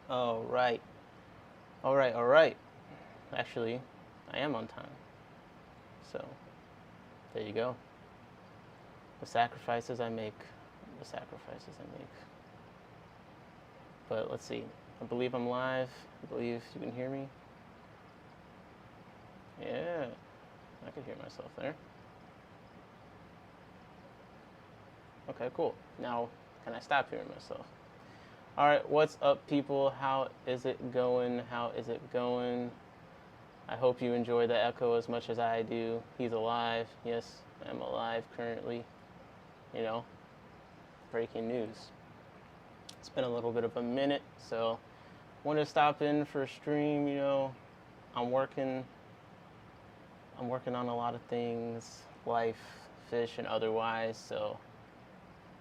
All right. All right. All right. Actually, I am on time. So, there you go. The sacrifices I make. The sacrifices I make. But let's see. I believe I'm live. I believe you can hear me. Yeah. I can hear myself there. Okay, cool. Now, can I stop hearing myself? All right, what's up, people? How is it going? How is it going? I hope you enjoy the echo as much as I do. He's alive. Yes, I'm alive currently. You know, breaking news. It's been a little bit of a minute, so wanted to stop in for a stream. You know, I'm working. I'm working on a lot of things, life, fish, and otherwise. So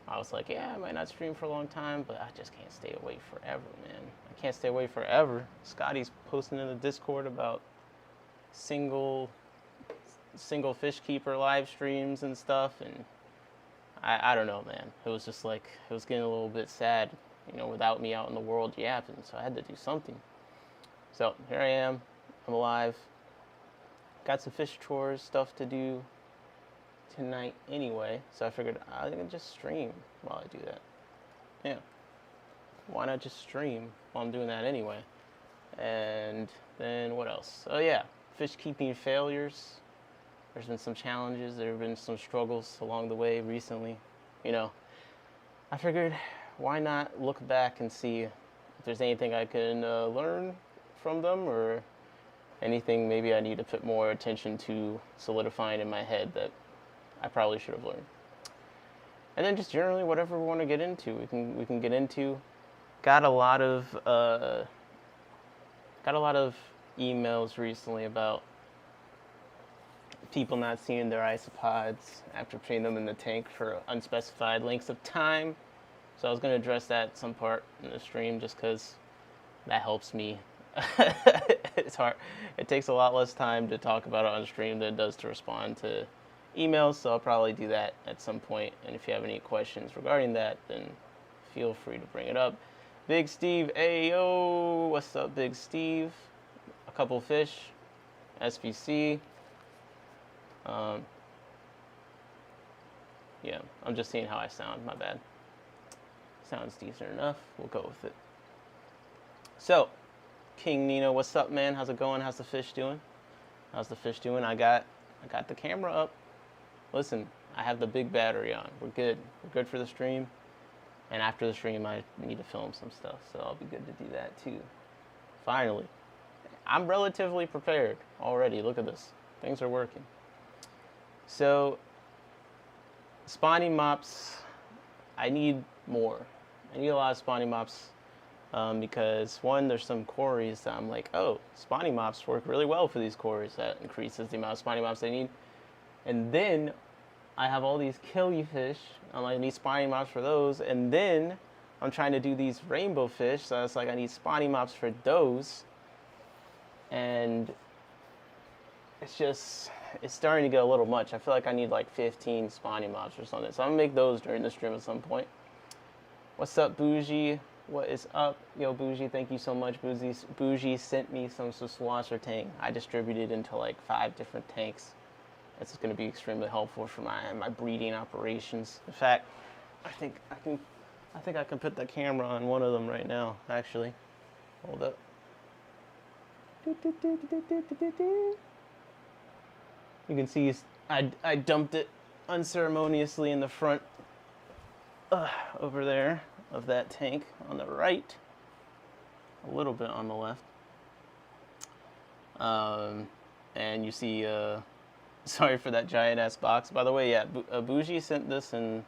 I was like, yeah, I might not stream for a long time, but I just can't stay away forever, man. I can't stay away forever. Scotty's posting in the Discord about single fish keeper live streams and stuff, and I don't know, man. It was just like, it was getting a little bit sad, you know, without me out in the world yapping, so I had to do something. So here I am. I'm alive. Got some fish chores stuff to do tonight anyway, so I figured I can just stream while I do that. Yeah, why not just stream while I'm doing that anyway? And then what else? Oh yeah, fish keeping failures. There's been some challenges. There have been some struggles along the way recently. You know, I figured why not look back and see if there's anything I can learn from them, or anything maybe I need to put more attention to solidifying in my head that I probably should have learned. And then just generally whatever we want to get into, we can get into. Got a lot of emails recently about people not seeing their isopods after putting them in the tank for unspecified lengths of time. So I was going to address that some part in the stream just because that helps me. It's hard. It takes a lot less time to talk about it on stream than it does to respond to emails, so I'll probably do that at some point. And if you have any questions regarding that, then feel free to bring it up. Big Steve, ayo, what's up, Big Steve? A couple fish, SVC. Yeah, I'm just seeing how I sound, my bad. Sounds decent enough, we'll go with it. So, King Nino, what's up, man? How's it going? How's the fish doing? How's the fish doing? I got the camera up. Listen, I have the big battery on. We're good. We're good for the stream. And after the stream, I need to film some stuff, so I'll be good to do that too. Finally. I'm relatively prepared already. Look at this. Things are working. So, spawning mops, I need more. I need a lot of spawning mops because, one, there's some quarries that I'm like, oh, spawning mops work really well for these quarries. That increases the amount of spawning mops they need. And then I have all these killifish. I'm like, I need spawning mops for those. And then I'm trying to do these rainbow fish. So it's like I need spawning mops for those. And it's starting to get a little much. I feel like I need like 15 spawning mops or something. So I'm going to make those during the stream at some point. What's up, Bougie? What is up? Yo, Bougie, thank you so much. Bougie sent me some Swasser Tang. I distributed into like 5 different tanks. It's going to be extremely helpful for my breeding operations. In fact, I think I can put the camera on one of them right now. Actually, hold up. You can see I dumped it unceremoniously in the front over there of that tank on the right, a little bit on the left. And you see. Sorry for that giant ass box. By the way, yeah, Bougie sent this in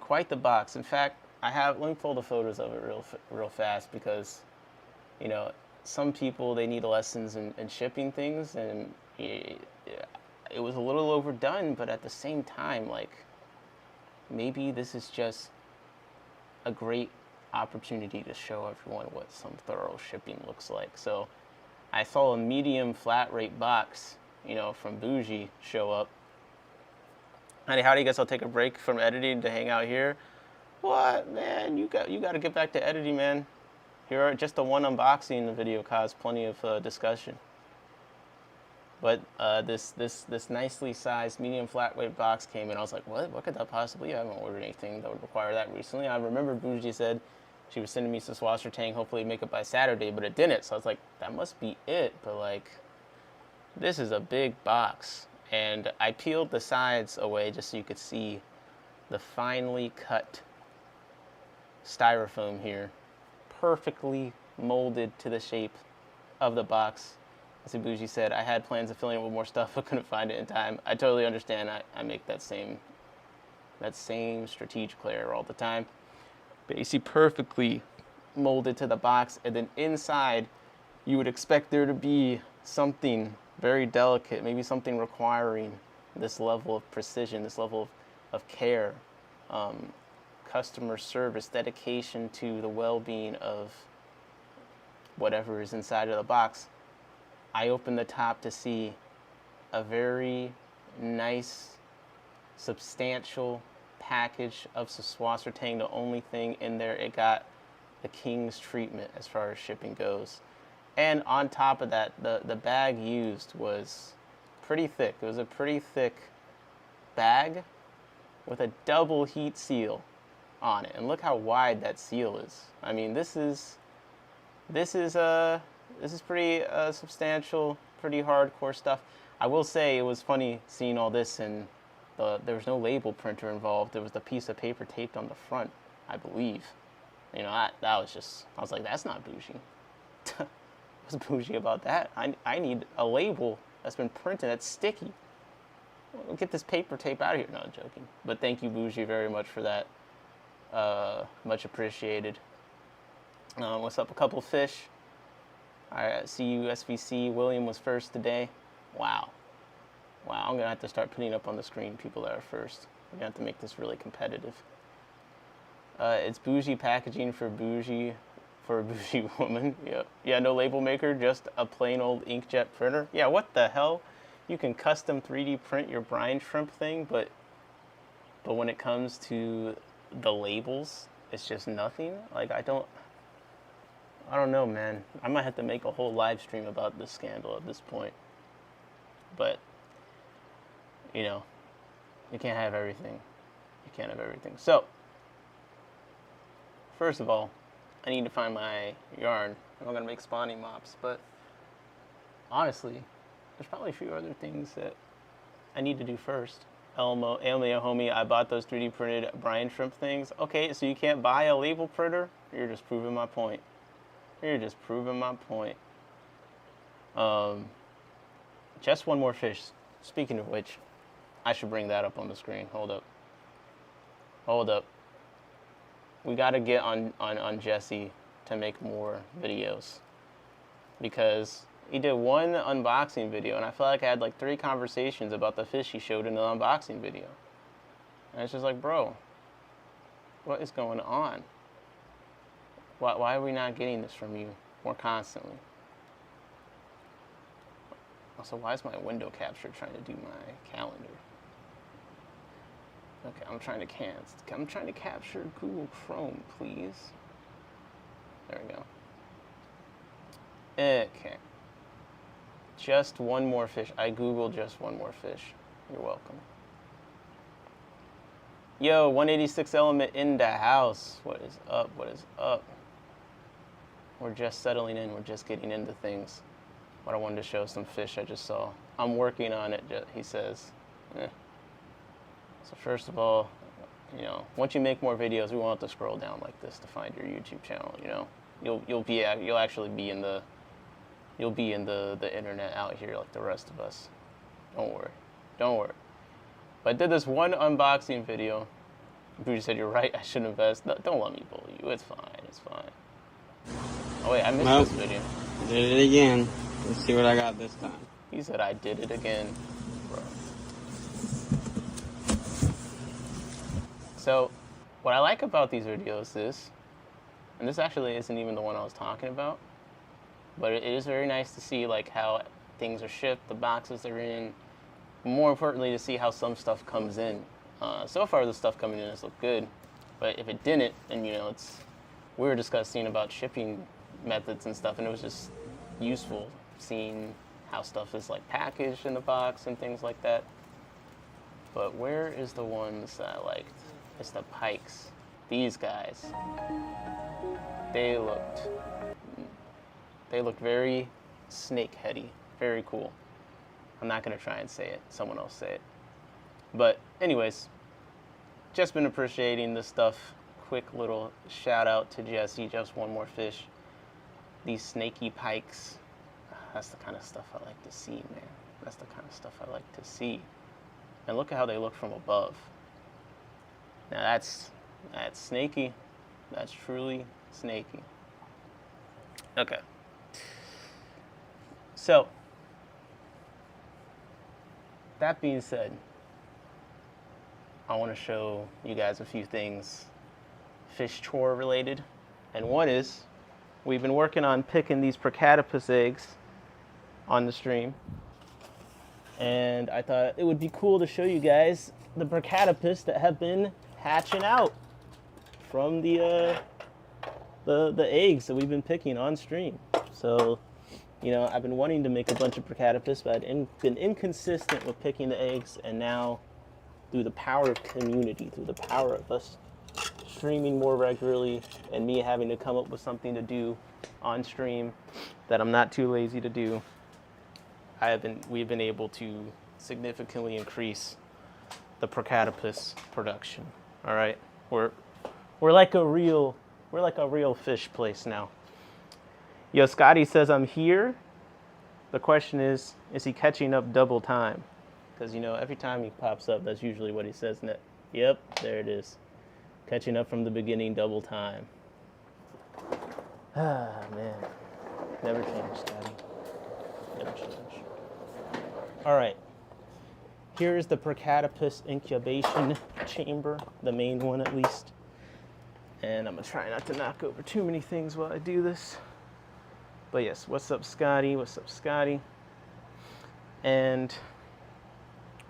quite the box. In fact, let me pull the photos of it real fast because, you know, some people, they need lessons in shipping things, and it was a little overdone, but at the same time, like, maybe this is just a great opportunity to show everyone what some thorough shipping looks like. So I saw a medium flat rate box, you know, from Bougie show up. Howdy, guess I'll take a break from editing to hang out here. What, man? You got to get back to editing, man. just the one unboxing video caused plenty of discussion. But this nicely sized medium flat weight box came in. I was like, what could that possibly be? I haven't ordered anything that would require that recently. I remember Bougie said she was sending me some swasher tang, hopefully make it by Saturday, but it didn't. So I was like, that must be it. But like, this is a big box. And I peeled the sides away just so you could see the finely cut styrofoam here, perfectly molded to the shape of the box. As Bougie said, I had plans of filling it with more stuff, but couldn't find it in time. I totally understand. I make that same strategic error all the time. But you see, perfectly molded to the box, and then inside, you would expect there to be something very delicate, maybe something requiring this level of precision, this level of care, customer service, dedication to the well-being of whatever is inside of the box. I opened the top to see a very nice, substantial package of swasser tang. The only thing in there, it got the king's treatment as far as shipping goes. And on top of that, the bag used was pretty thick. It was a pretty thick bag with a double heat seal on it. And look how wide that seal is. I mean, this is pretty substantial, pretty hardcore stuff. I will say it was funny seeing all this, and there was no label printer involved. There was the piece of paper taped on the front, I believe. You know, that was just, I was like, that's not bougie. What's bougie about that? I need a label that's been printed, that's sticky. We'll get this paper tape out of here. No, I'm joking. But thank you, Bougie, very much for that. Much appreciated. What's up? A couple fish. I see you, SVC. William was first today. Wow. I'm going to have to start putting up on the screen people that are first. We're going to have to make this really competitive. It's bougie packaging for a bougie woman. Yep. Yeah, no label maker, just a plain old inkjet printer. Yeah, what the hell? You can custom 3D print your brine shrimp thing, but when it comes to the labels, it's just nothing. Like, I don't know, man. I might have to make a whole live stream about this scandal at this point. But, you know, you can't have everything. So, first of all, I need to find my yarn. I'm going to make spawning mops, but honestly, there's probably a few other things that I need to do first. Elmo, homie, I bought those 3D printed brine shrimp things. Okay, so you can't buy a label printer? You're just proving my point. Just one more fish. Speaking of which, I should bring that up on the screen. Hold up. We got to get on Jesse to make more videos, because he did one unboxing video, and I feel like I had like 3 conversations about the fish he showed in the unboxing video. And it's just like, bro, what is going on? Why are we not getting this from you more constantly? Also, why is my window capture trying to do my calendar? Okay, I'm trying to capture Google Chrome, please. There we go. Okay. Just one more fish. I Googled just one more fish. You're welcome. Yo, 186 Element in the house. What is up? We're just settling in. We're just getting into things. But I wanted to show some fish I just saw. I'm working on it, he says. So first of all, you know, once you make more videos, we won't have to scroll down like this to find your YouTube channel. You know, you'll actually be in the internet out here like the rest of us. Don't worry. But I did this one unboxing video. Bougie said, "You're right. I shouldn't invest." No, don't let me bully you. It's fine. Oh wait, I missed this video. Did it again. Let's see what I got this time. He said I did it again, bro. So, what I like about these videos is, and this actually isn't even the one I was talking about, but it is very nice to see like how things are shipped, the boxes they're in. More importantly, to see how some stuff comes in. So far, the stuff coming in has looked good, but if it didn't, then you know we were discussing about shipping methods and stuff, and it was just useful seeing how stuff is like packaged in the box and things like that. But where is the ones that I liked? It's the pikes. These guys. They looked very snakeheady. Very cool. I'm not gonna try and say it. Someone else say it. But anyways, just been appreciating this stuff. Quick little shout out to Jesse. Just one more fish. These snaky pikes. That's the kind of stuff I like to see, man. That's the kind of stuff I like to see. And look at how they look from above. Now that's snaky. That's truly snaky. Okay. So, that being said, I want to show you guys a few things fish chore related. And one is, we've been working on picking these Procatopus eggs on the stream. And I thought it would be cool to show you guys the Procatopus that have been hatching out from the eggs that we've been picking on stream. So, you know, I've been wanting to make a bunch of Procatopus, but I've been inconsistent with picking the eggs, and now through the power of community, through the power of us streaming more regularly and me having to come up with something to do on stream that I'm not too lazy to do, we've been able to significantly increase the Procatopus production. All right, we're like a real fish place now. Yo, Scotty says I'm here. The question is he catching up double time? Because, you know, every time he pops up, that's usually what he says. Yep, there it is. Catching up from the beginning, double time. Ah, man. Never change, Scotty. Never change. All right. Here is the Procatopus incubation chamber, the main one at least. And I'm going to try not to knock over too many things while I do this. But yes, what's up, Scotty? What's up, Scotty? And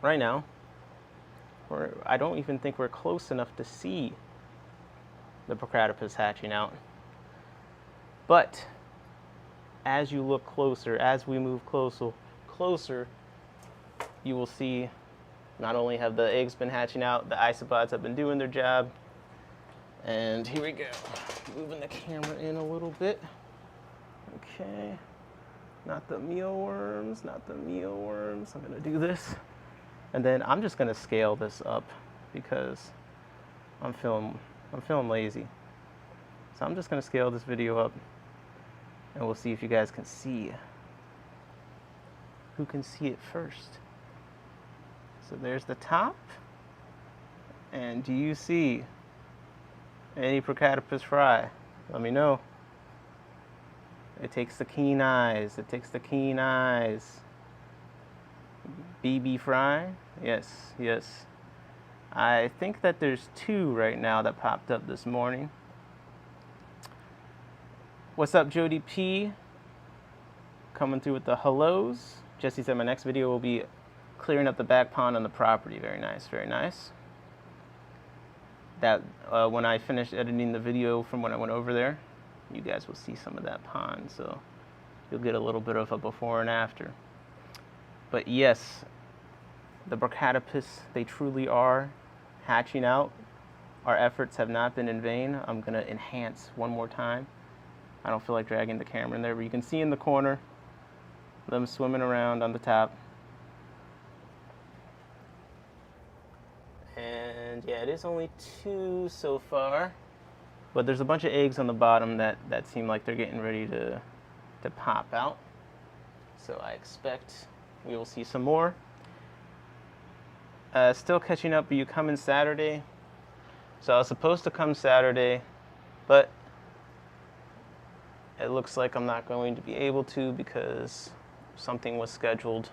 right now, I don't even think we're close enough to see the Procatopus hatching out. But as you look closer, as we move closer, you will see not only have the eggs been hatching out, the isopods have been doing their job. And here we go. Moving the camera in a little bit. Okay. Not the mealworms, not the mealworms. I'm gonna do this. And then I'm just gonna scale this up because I'm feeling lazy. So I'm just gonna scale this video up and we'll see if you guys can see. Who can see it first? So there's the top. And do you see any Procatopus fry? Let me know. It takes the keen eyes. It takes the keen eyes. BB fry? Yes, yes. I think that there's 2 right now that popped up this morning. What's up, Jody P? Coming through with the hellos. Jesse said my next video will be clearing up the back pond on the property. Very nice, very nice. That when I finish editing the video from when I went over there, you guys will see some of that pond, so you'll get a little bit of a before and after. But yes, the Procatopus, they truly are hatching out. Our efforts have not been in vain. I'm gonna enhance one more time. I don't feel like dragging the camera in there, but you can see in the corner them swimming around on the top. And yeah, it is only 2 so far, but there's a bunch of eggs on the bottom that seem like they're getting ready to pop out. So I expect we will see some more. Still catching up. Are you coming Saturday? So I was supposed to come Saturday, but it looks like I'm not going to be able to because something was scheduled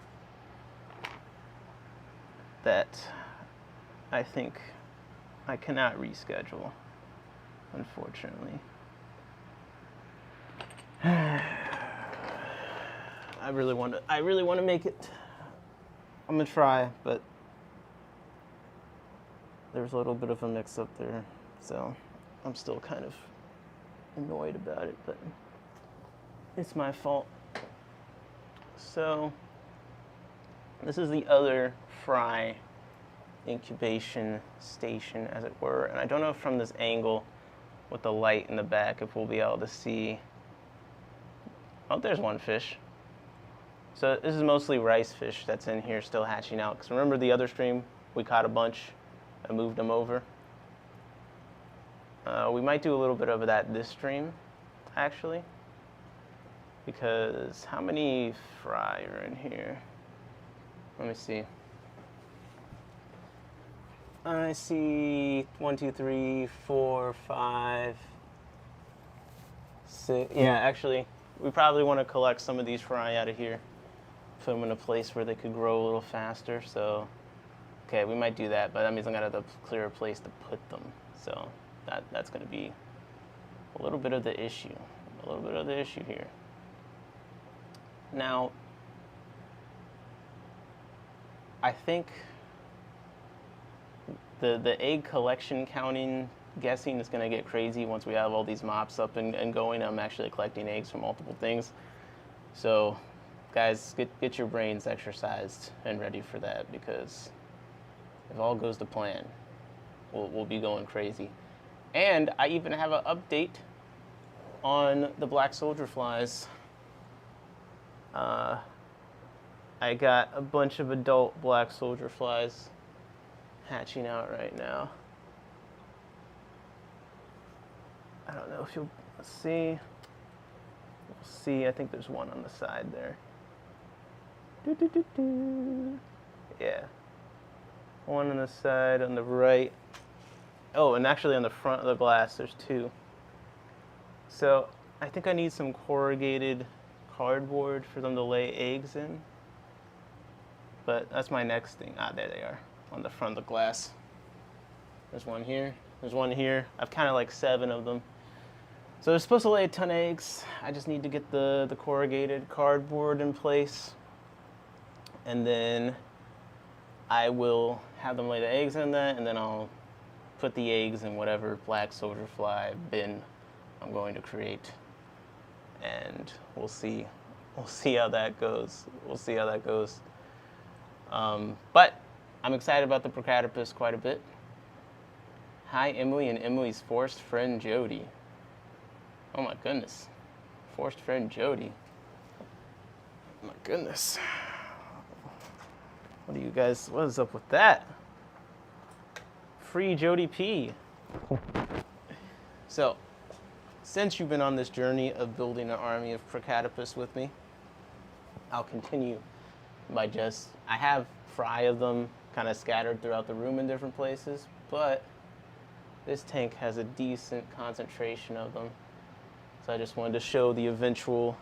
that I think I cannot reschedule, unfortunately. I really want to make it. I'm gonna try, but there's a little bit of a mix up there, so I'm still kind of annoyed about it, but It's my fault. So, this is the other fry incubation station, as it were. And I don't know if from this angle with the light in the back if we'll be able to see. Oh, there's one fish. So this is mostly rice fish that's in here still hatching out. Because remember the other stream, we caught a bunch and moved them over. We might do a little bit of that this stream, actually. Because how many fry are in here? Let me see. I see 1, 2, 3, 4, 5, 6. Yeah, actually, we probably want to collect some of these fry out of here. Put them in a place where they could grow a little faster. So, okay, we might do that, but that means I'm gonna have to clear a place to put them. So that's gonna be a little bit of the issue. A little bit of the issue here. Now, I think the egg collection counting guessing is going to get crazy once we have all these mops up and going. I'm actually collecting eggs from multiple things. So, guys, get your brains exercised and ready for that, because if all goes to plan, we'll be going crazy. And I even have an update on the black soldier flies. I got a bunch of adult black soldier flies hatching out right now. I don't know if you'll see. We'll see. I think there's one on the side there. Yeah. One on the side, on the right. Oh, and actually on the front of the glass, there's two. So I think I need some corrugated cardboard for them to lay eggs in. But that's my next thing. Ah, there they are, on the front of the glass. There's one here. There's one here. I've kind of like 7 of them. So they're supposed to lay a ton of eggs. I just need to get the corrugated cardboard in place. And then I will have them lay the eggs in that, and then I'll put the eggs in whatever black soldier fly bin I'm going to create. And we'll see. We'll see how that goes. We'll see how that goes. But I'm excited about the Procatopus quite a bit. Hi, Emily and Emily's forced friend, Jody. Oh my goodness. Forced friend, Jody. Oh my goodness. What do you guys, what is up with that? Free Jody P. So, since you've been on this journey of building an army of Procatopus with me, I'll continue by I have fry of them kind of scattered throughout the room in different places, but this tank has a decent concentration of them. So I just wanted to show the eventual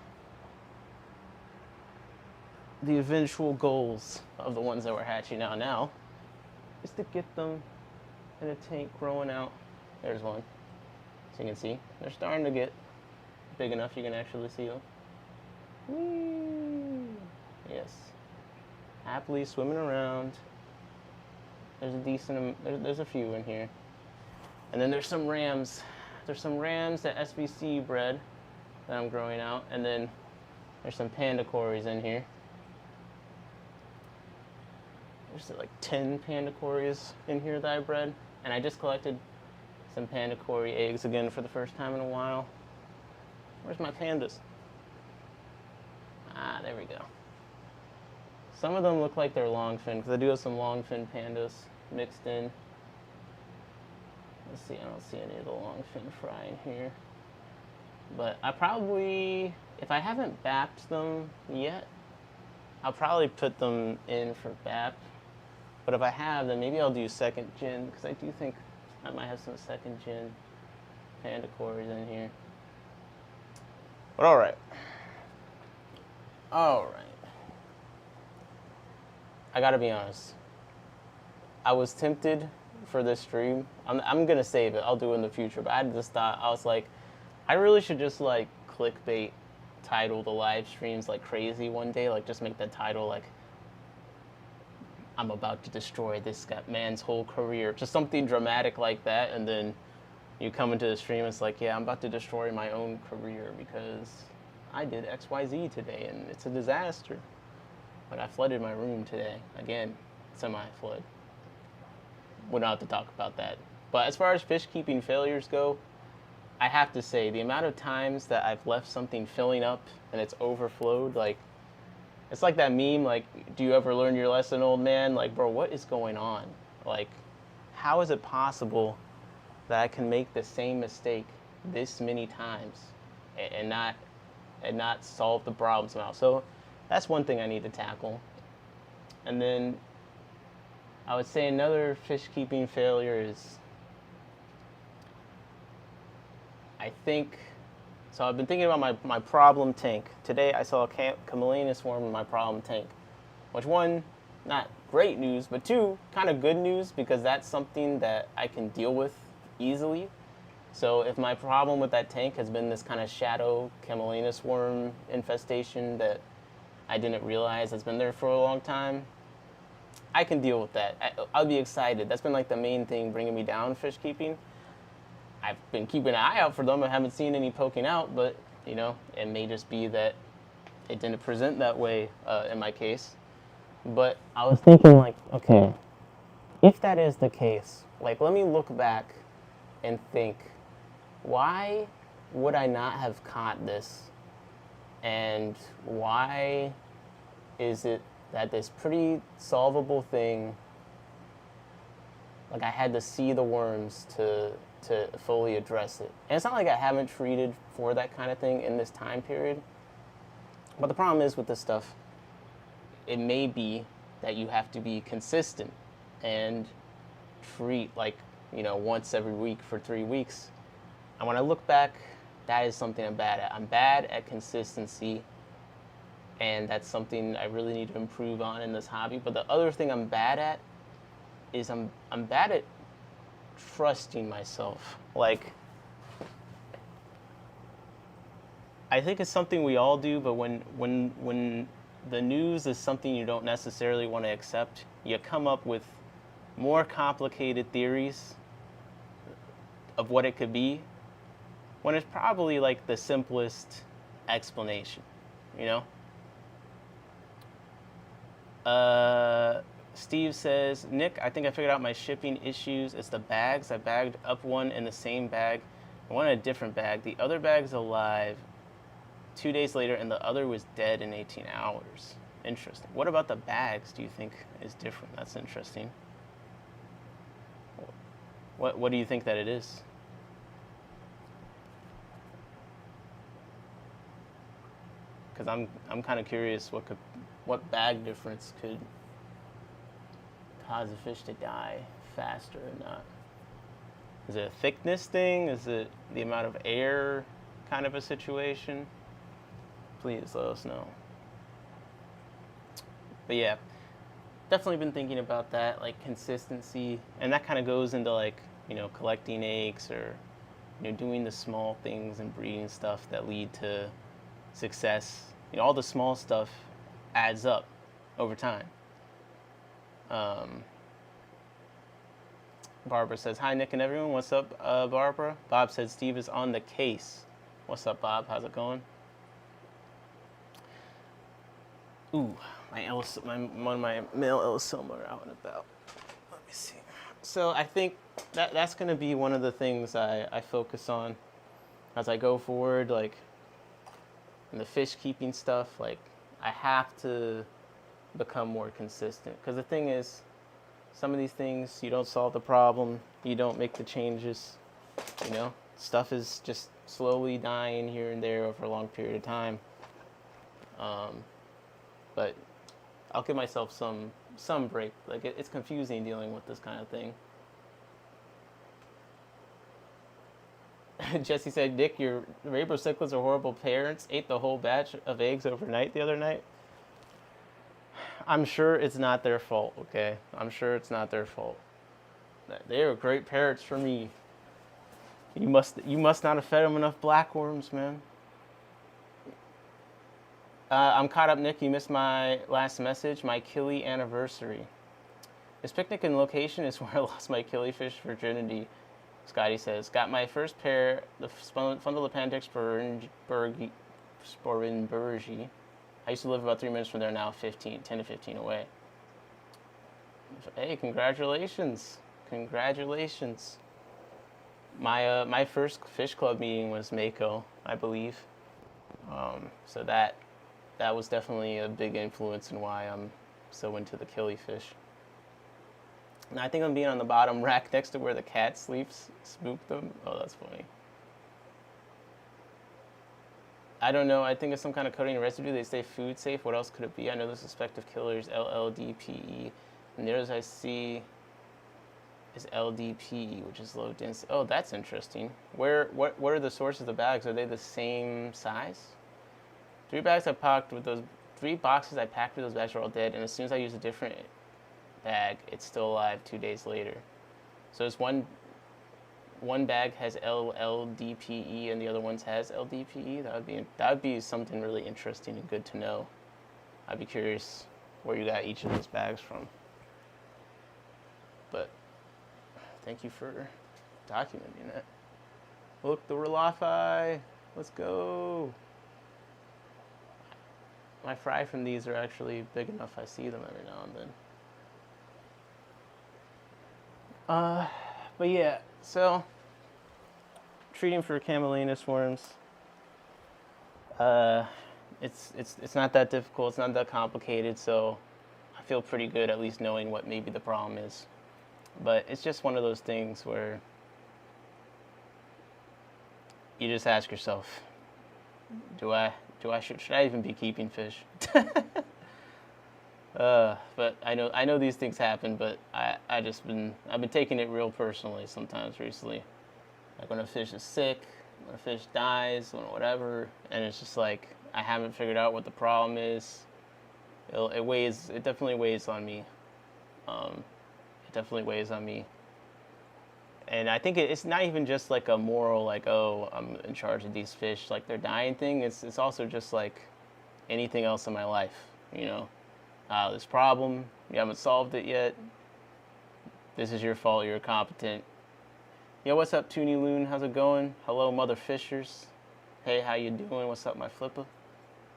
goals of the ones that we're hatching out now is to get them in a tank growing out. There's one. So you can see, they're starting to get big enough you can actually see them. Whee! Yes. Happily swimming around. There's a decent, there's a few in here. And then there's some rams. There's some rams that SVC bred that I'm growing out. And then there's some panda cories in here. There's like 10 panda cories in here that I bred. And I just collected some panda cory eggs again for the first time in a while. Where's my pandas? Ah, there we go. Some of them look like they're longfin, because I do have some longfin pandas mixed in. Let's see, I don't see any of the longfin fry in here. But I probably, if I haven't bapped them yet, I'll probably put them in for bap. But if I have, then maybe I'll do second gen, because I do think I might have some second gen panda cories in here. But alright. Alright. I gotta be honest. I was tempted for this stream. I'm gonna save it. I'll do it in the future. But I just thought, I was like, I really should just like clickbait title the live streams like crazy one day. Like just make the title like, I'm about to destroy this man's whole career. Just something dramatic like that. And then you come into the stream, it's like, yeah, I'm about to destroy my own career because I did XYZ today and it's a disaster. Like, I flooded my room today. Again, semi-flood. We don't have to talk about that. But as far as fish keeping failures go, I have to say, the amount of times that I've left something filling up and it's overflowed, like, it's like that meme, like, do you ever learn your lesson, old man? Like, bro, what is going on? Like, how is it possible that I can make the same mistake this many times and not solve the problem somehow? So that's one thing I need to tackle. And then I would say another fish keeping failure is, I think, so I've been thinking about my problem tank. Today I saw a chameleon swarm in my problem tank, which, one, not great news, but two, kind of good news, because that's something that I can deal with easily. So if my problem with that tank has been this kind of shadow chameleon swarm infestation that I didn't realize has been there for a long time, I can deal with that. I'll be excited. That's been like the main thing bringing me down fish keeping. I've been keeping an eye out for them. I haven't seen any poking out, but, you know, it may just be that it didn't present that way in my case. But I was thinking, like, okay, if that is the case, like, let me look back and think, why would I not have caught this? And why is it that this pretty solvable thing, like, I had to see the worms to fully address it? And it's not like I haven't treated for that kind of thing in this time period. But the problem is with this stuff, it may be that you have to be consistent and treat, like, you know, once every week for 3 weeks. And when I look back, that is something I'm bad at. I'm bad at consistency, and that's something I really need to improve on in this hobby. But the other thing I'm bad at is I'm bad at trusting myself. Like, I think it's something we all do, but when the news is something you don't necessarily want to accept, you come up with more complicated theories of what it could be, when it's probably like the simplest explanation, you know? Steve says, Nick, I think I figured out my shipping issues. It's the bags. I bagged up one in the same bag, one in a different bag. The other bag's alive 2 days later, and the other was dead in 18 hours. Interesting. What about the bags do you think is different? That's interesting. What do you think that it is? Because I'm kind of curious what bag difference could cause a fish to die faster or not. Is it a thickness thing? Is it the amount of air kind of a situation? Please let us know. But yeah, definitely been thinking about that, like consistency, and that kind of goes into, like, you know, collecting eggs, or, you know, doing the small things and breeding stuff that lead to success. You know, all the small stuff adds up over time. Barbara says, hi, Nick and everyone. What's up, Barbara? Bob said Steve is on the case. What's up, Bob? How's it going? Ooh, one of my male Ellisoma are out and about. Let me see. So I think that's going to be one of the things I focus on as I go forward, like, in the fish keeping stuff. Like, I have to become more consistent, because the thing is, some of these things, you don't solve the problem, you don't make the changes, you know, stuff is just slowly dying here and there over a long period of time. But I'll give myself some break. Like, it's confusing dealing with this kind of thing. Jesse said, Nick, your rainbow cichlids are horrible parents. Ate the whole batch of eggs overnight the other night. I'm sure it's not their fault, okay? I'm sure it's not their fault. They are great parrots for me. You must not have fed them enough blackworms, man. I'm caught up, Nick. You missed my last message. My killie anniversary. This picnic and location is where I lost my killifish virginity. Scotty says, got my first pair, the Fundulopantex Sporenbergie. I used to live about 3 minutes from there, now 10 to 15 away. Hey, congratulations. Congratulations. My first fish club meeting was Mako, I believe. So that was definitely a big influence in why I'm so into the killifish. And I think I'm being on the bottom rack next to where the cat sleeps. Spooked them. Oh, that's funny. I don't know. I think it's some kind of coating residue. They say food safe. What else could it be? I know the suspected killer is LLDPE. And theirs I see is LDPE, which is low density. Oh, that's interesting. What are the sources of the bags? Are they the same size? 3 boxes I packed with those bags are all dead, and as soon as I use a different bag, it's still alive 2 days later. So it's one bag has LLDPE and the other ones has LDPE. That would be something really interesting and good to know. I'd be curious where you got each of those bags from. But thank you for documenting it. Look, the Relafai. Let's go. My fry from these are actually big enough I see them every now and then. But yeah, so treating for camelina worms. It's not that difficult. It's not that complicated. So I feel pretty good at least knowing what maybe the problem is. But it's just one of those things where you just ask yourself, should I even be keeping fish? But I know these things happen, but I've been taking it real personally sometimes recently. Like when a fish is sick, when a fish dies, when whatever, and it's just like I haven't figured out what the problem is. It definitely weighs on me. It definitely weighs on me. And I think it's not even just like a moral, like, oh, I'm in charge of these fish, like they're dying thing. It's also just like anything else in my life, you know. This problem, you haven't solved it yet. This is your fault, you're competent. Yo, what's up, Toonie Loon? How's it going? Hello, mother fishers. Hey, how you doing? What's up, my flipper?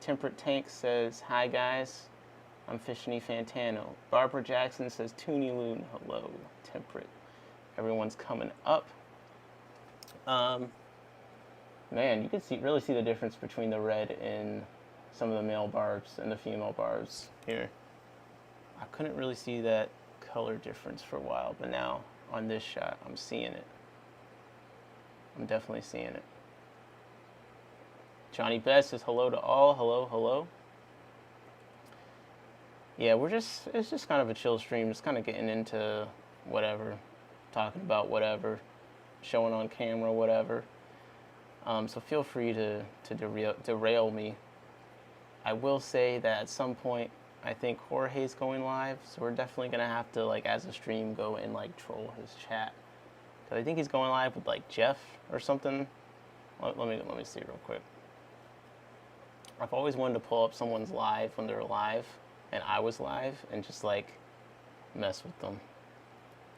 Temperate Tank says, hi, guys. I'm Fishiny Fantano. Barbara Jackson says, Toonie Loon. Hello, Temperate. Everyone's coming up. Man, you can really see the difference between the red in some of the male barbs and the female barbs here. I couldn't really see that color difference for a while, but now on this shot, I'm seeing it. I'm definitely seeing it. Johnny Best says hello to all. Hello, hello. Yeah, it's just kind of a chill stream, just kind of getting into whatever, talking about whatever, showing on camera, whatever. So feel free to derail me. I will say that at some point, I think Jorge's going live, so we're definitely gonna have to, like, as a stream, go and like troll his chat, because I think he's going live with like Jeff or something. Let me see real quick. I've always wanted to pull up someone's live when they're live, and I was live, and just like mess with them.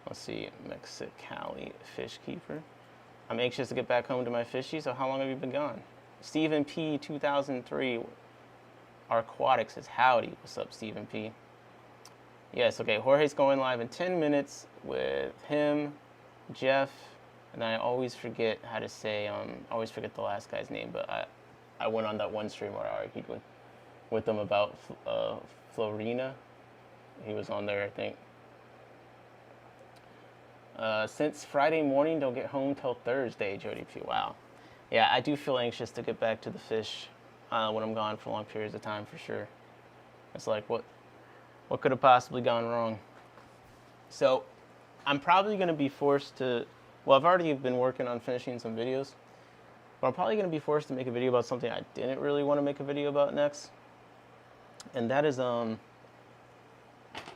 Let's see, Mexicali Fish Keeper. I'm anxious to get back home to my fishies. So how long have you been gone? Stephen P 2003 Aquatic says howdy. What's up, Stephen P? Yes, okay. Jorge's going live in 10 minutes with him, Jeff, and I always forget how to say. Always forget the last guy's name. But I went on that one stream where I argued with them about Florina. He was on there, I think. Since Friday morning, don't get home till Thursday, Jody P. Wow. Yeah, I do feel anxious to get back to the fish when I'm gone for long periods of time, for sure. It's like, what could have possibly gone wrong? So I'm probably going to be forced to, well, I've already been working on finishing some videos, but I'm probably going to be forced to make a video about something I didn't really want to make a video about next. And that is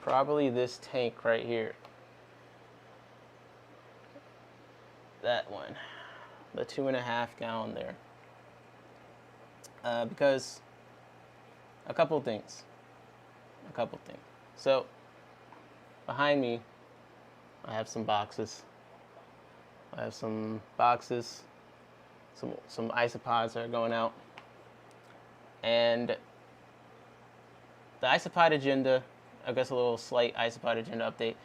probably this tank right here. That one, the 2.5 gallon there, because a couple things. So behind me, I have some boxes. Some isopods that are going out. And the isopod agenda, I guess a little slight isopod agenda update.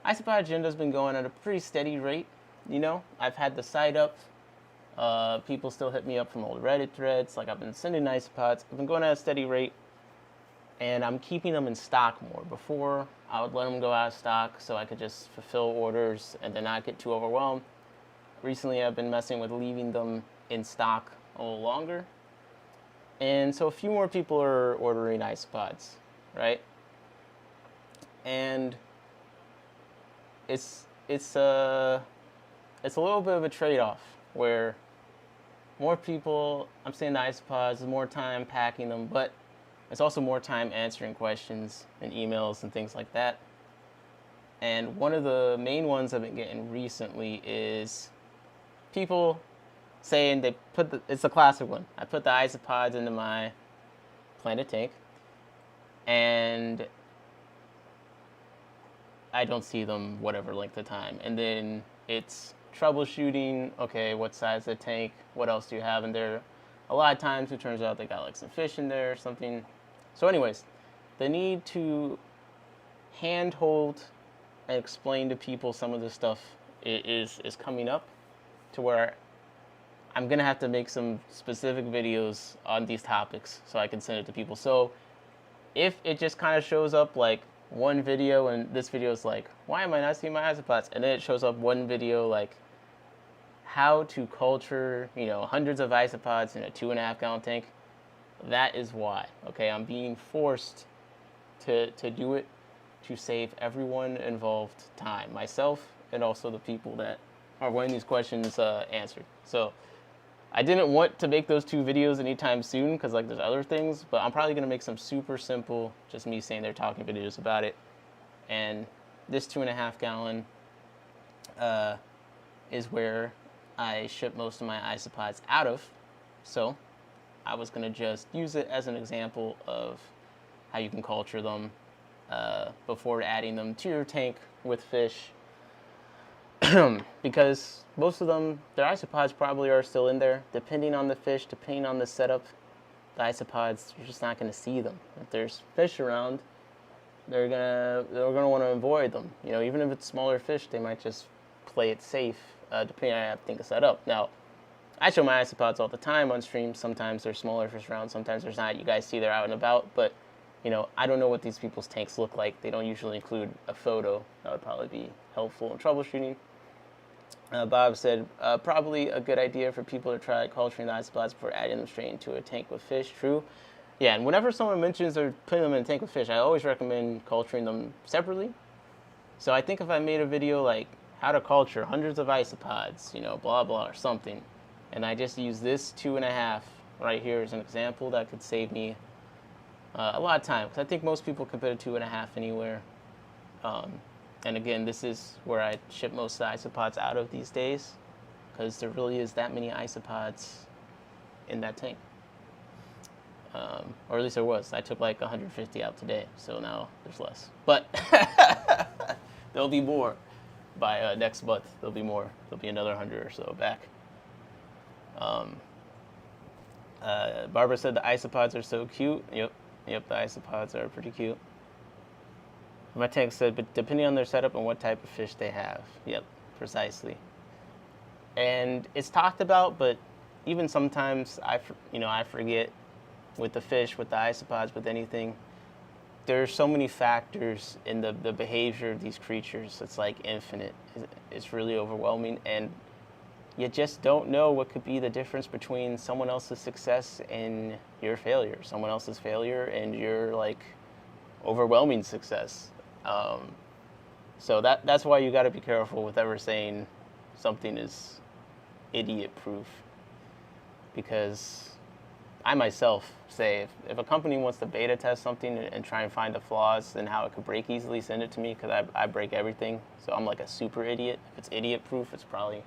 Isopod agenda has been going at a pretty steady rate. You know, I've had the site up. People still hit me up from old Reddit threads. Like, I've been sending isopods. I've been going at a steady rate. And I'm keeping them in stock more. Before, I would let them go out of stock so I could just fulfill orders and then not get too overwhelmed. Recently, I've been messing with leaving them in stock a little longer. And so a few more people are ordering isopods, right? And it's a little bit of a trade-off where more people, I'm saying the isopods, more time packing them, but it's also more time answering questions and emails and things like that. And one of the main ones I've been getting recently is people saying they put it's a classic one. I put the isopods into my planted tank and I don't see them whatever length of time. And then it's troubleshooting, okay, what size of the tank, what else do you have in there? A lot of times it turns out they got like some fish in there or something. So anyways, the need to handhold and explain to people some of this stuff is coming up to where I'm going to have to make some specific videos on these topics so I can send it to people. So if it just kind of shows up like one video and this video is like, why am I not seeing my isopods? And then it shows up one video like how to culture, hundreds of isopods in a 2.5 gallon tank. That is why, okay? I'm being forced to do it to save everyone involved time, myself and also the people that are wanting these questions answered. So I didn't want to make those 2 videos anytime soon because like there's other things, but I'm probably gonna make some super simple, just me saying they're talking videos about it. And this 2.5 gallon is where I ship most of my isopods out of. So I was gonna just use it as an example of how you can culture them before adding them to your tank with fish. Because most of them, their isopods probably are still in there. Depending on the fish, depending on the setup, the isopods, you're just not gonna see them. If there's fish around, they're gonna want to avoid them. Even if it's smaller fish, they might just play it safe, depending on how things set up. Now, I show my isopods all the time on stream. Sometimes there's smaller fish around, sometimes there's not. You guys see they're out and about, but I don't know what these people's tanks look like. They don't usually include a photo. That would probably be helpful in troubleshooting. Bob said, probably a good idea for people to try culturing the isopods before adding them straight into a tank with fish. True. Yeah, and whenever someone mentions they're putting them in a tank with fish, I always recommend culturing them separately. So I think if I made a video like how to culture hundreds of isopods, blah, blah, or something, and I just use this 2.5 right here as an example, that could save me a lot of time. Because I think most people can put a 2.5 anywhere. And again, this is where I ship most of the isopods out of these days, because there really is that many isopods in that tank. Or at least there was. I took like 150 out today, so now there's less. But there'll be more by next month. There'll be more. There'll be another 100 or so back. Barbara said the isopods are so cute. Yep, the isopods are pretty cute. My tank said, but depending on their setup and what type of fish they have. Yep, precisely. And it's talked about, but even sometimes I forget with the fish, with the isopods, with anything. There's so many factors in the behavior of these creatures. It's like infinite. It's really overwhelming, and you just don't know what could be the difference between someone else's success and your failure, someone else's failure and your like overwhelming success. So that's why you got to be careful with ever saying something is idiot-proof, because I myself say if a company wants to beta test something and try and find the flaws and how it could break easily, send it to me, because I break everything. So I'm like a super idiot. If it's idiot-proof, it's probably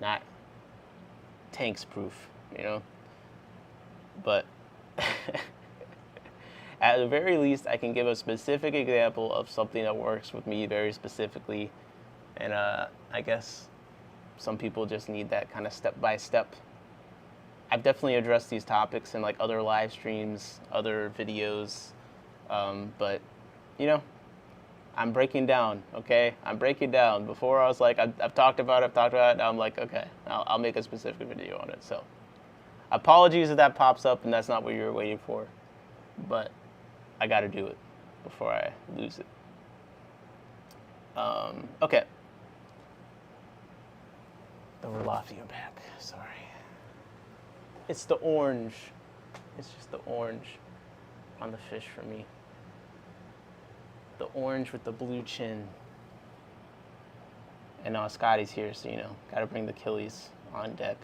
not tanks-proof, But at the very least, I can give a specific example of something that works with me very specifically. And I guess some people just need that kind of step-by-step I've definitely addressed these topics in like other live streams, other videos, but you know, I'm breaking down. Okay, I'm breaking down. Before I was like, I've talked about it. Now I'm like, okay, I'll make a specific video on it. So, apologies if that pops up and that's not what you were waiting for, but I got to do it before I lose it. Okay. The Rolafia back. Sorry. It's the orange. It's just the orange on the fish for me. The orange with the blue chin. And now Scotty's here, so gotta bring the killies on deck.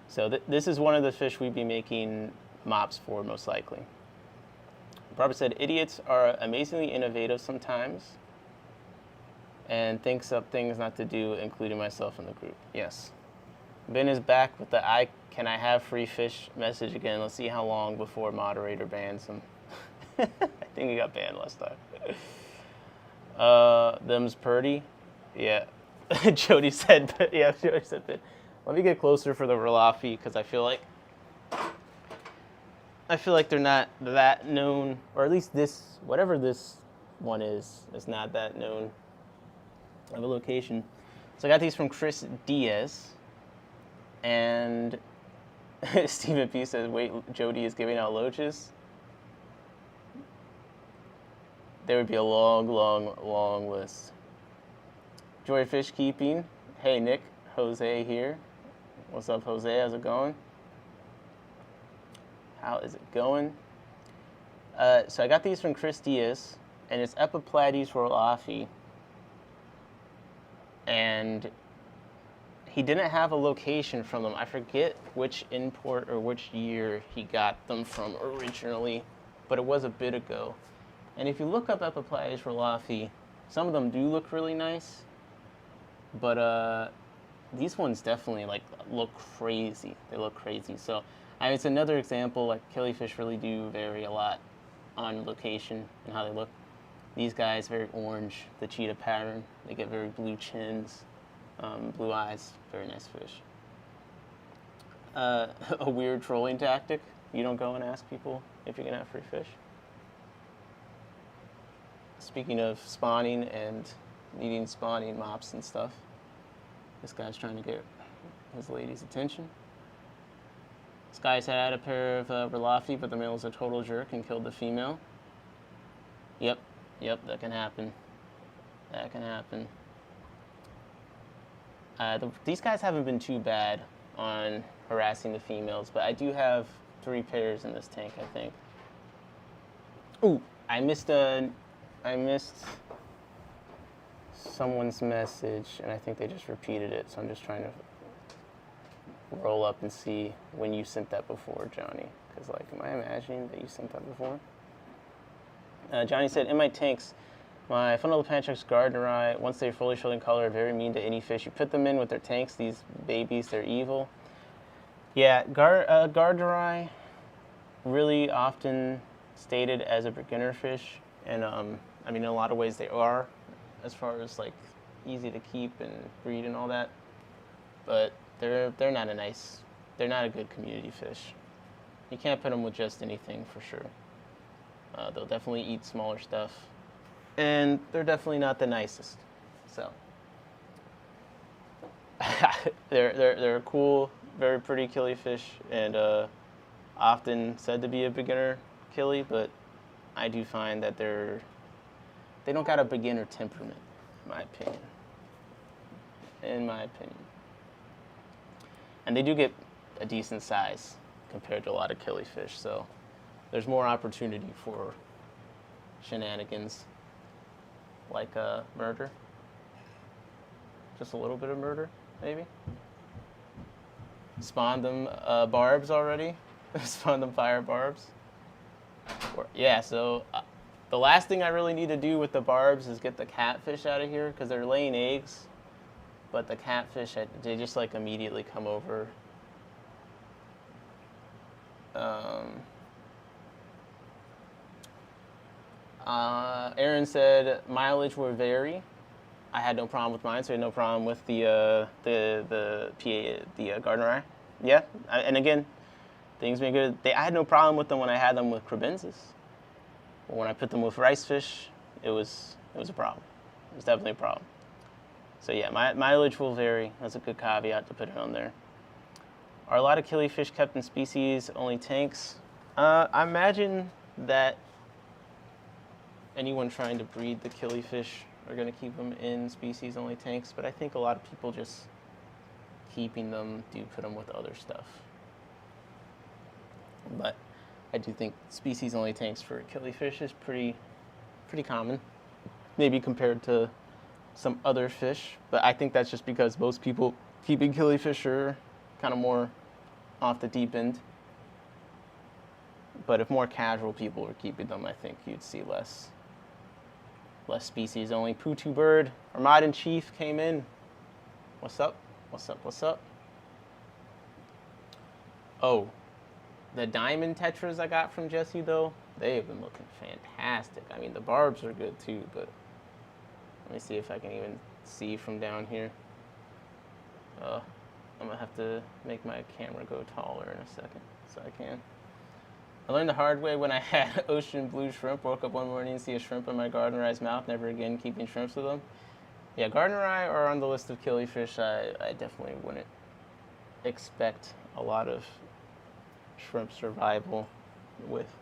So this is one of the fish we'd be making mops for, most likely. Barbara said, idiots are amazingly innovative sometimes and thinks up things not to do, including myself in the group. Yes. Ben is back with the can I have free fish message again. Let's see how long before moderator bans him. I think he got banned last time. Them's purdy. Yeah. Jody said, yeah, Jody said that. Let me get closer for the Rolafia because I feel like they're not that known, or at least whatever this one is not that known of a location. So I got these from Chris Diaz, and Stephen P says, wait, Jody is giving out loaches. There would be a long, long, long list. Joy Fish Keeping. Hey, Nick. Jose here. What's up, Jose? How's it going? How is it going? So I got these from Chris Diaz, and it's Epiplades Rolafia. And he didn't have a location from them. I forget which import or which year he got them from originally, but it was a bit ago. And if you look up Epiplades Rolafia, some of them do look really nice, but these ones definitely look crazy. They look crazy. So it's another example. Like killifish really do vary a lot on location and how they look. These guys very orange, the cheetah pattern. They get very blue chins, blue eyes. Very nice fish. A weird trolling tactic. You don't go and ask people if you're gonna have free fish. Speaking of spawning and needing spawning mops and stuff, this guy's trying to get his lady's attention. This guy's had a pair of Rolafia, but the male was a total jerk and killed the female. Yep, that can happen. That can happen. These guys haven't been too bad on harassing the females, but I do have 3 pairs in this tank, I think. Ooh, I missed someone's message, and I think they just repeated it, so I'm just trying to roll up and see when you sent that before, Johnny. Because, am I imagining that you sent that before? Johnny said, in my tanks, my fundamental Panchax Gardneri, once they're fully showing color, are very mean to any fish. You put them in with their tanks, these babies, they're evil. Yeah, Gardneri, really often stated as a beginner fish, and in a lot of ways they are, as far as easy to keep and breed and all that. But they're not a good community fish. You can't put them with just anything for sure. They'll definitely eat smaller stuff, and they're definitely not the nicest. So they're a cool, very pretty killifish, and often said to be a beginner killie, but I do find that they don't got a beginner temperament, in my opinion. And they do get a decent size compared to a lot of killifish, so there's more opportunity for shenanigans, like murder. Just a little bit of murder, maybe. Spawn them barbs already. Spawn them fire barbs. Yeah, so the last thing I really need to do with the barbs is get the catfish out of here, because they're laying eggs, but the catfish, they just immediately come over. Aaron said mileage will vary. I had no problem with mine, so I had no problem with the Gardneri. yeah, and again, things been good. I had no problem with them when I had them with crebensis. But when I put them with rice fish, it was a problem. It was definitely a problem. So yeah, mileage will vary. That's a good caveat to put it on there. Are a lot of killifish kept in species-only tanks? I imagine that anyone trying to breed the killifish are going to keep them in species-only tanks, but I think a lot of people just keeping them do put them with other stuff. But I do think species-only tanks for killifish is pretty common, maybe compared to some other fish. But I think that's just because most people keeping killifish are kind of more off the deep end. But if more casual people were keeping them, I think you'd see less species only. Poo-Too Bird, our mod in chief came in. What's up? What's up? What's up? Oh, the diamond tetras I got from Jesse though, they have been looking fantastic. I mean, the barbs are good too, but let me see if I can even see from down here. I'm gonna have to make my camera go taller in a second so I can. I learned the hard way when I had ocean blue shrimp. Woke up one morning and see a shrimp in my gardener's mouth. Never again keeping shrimps with them. Yeah, gardeneri are on the list of killifish. I definitely wouldn't expect a lot of shrimp survival with.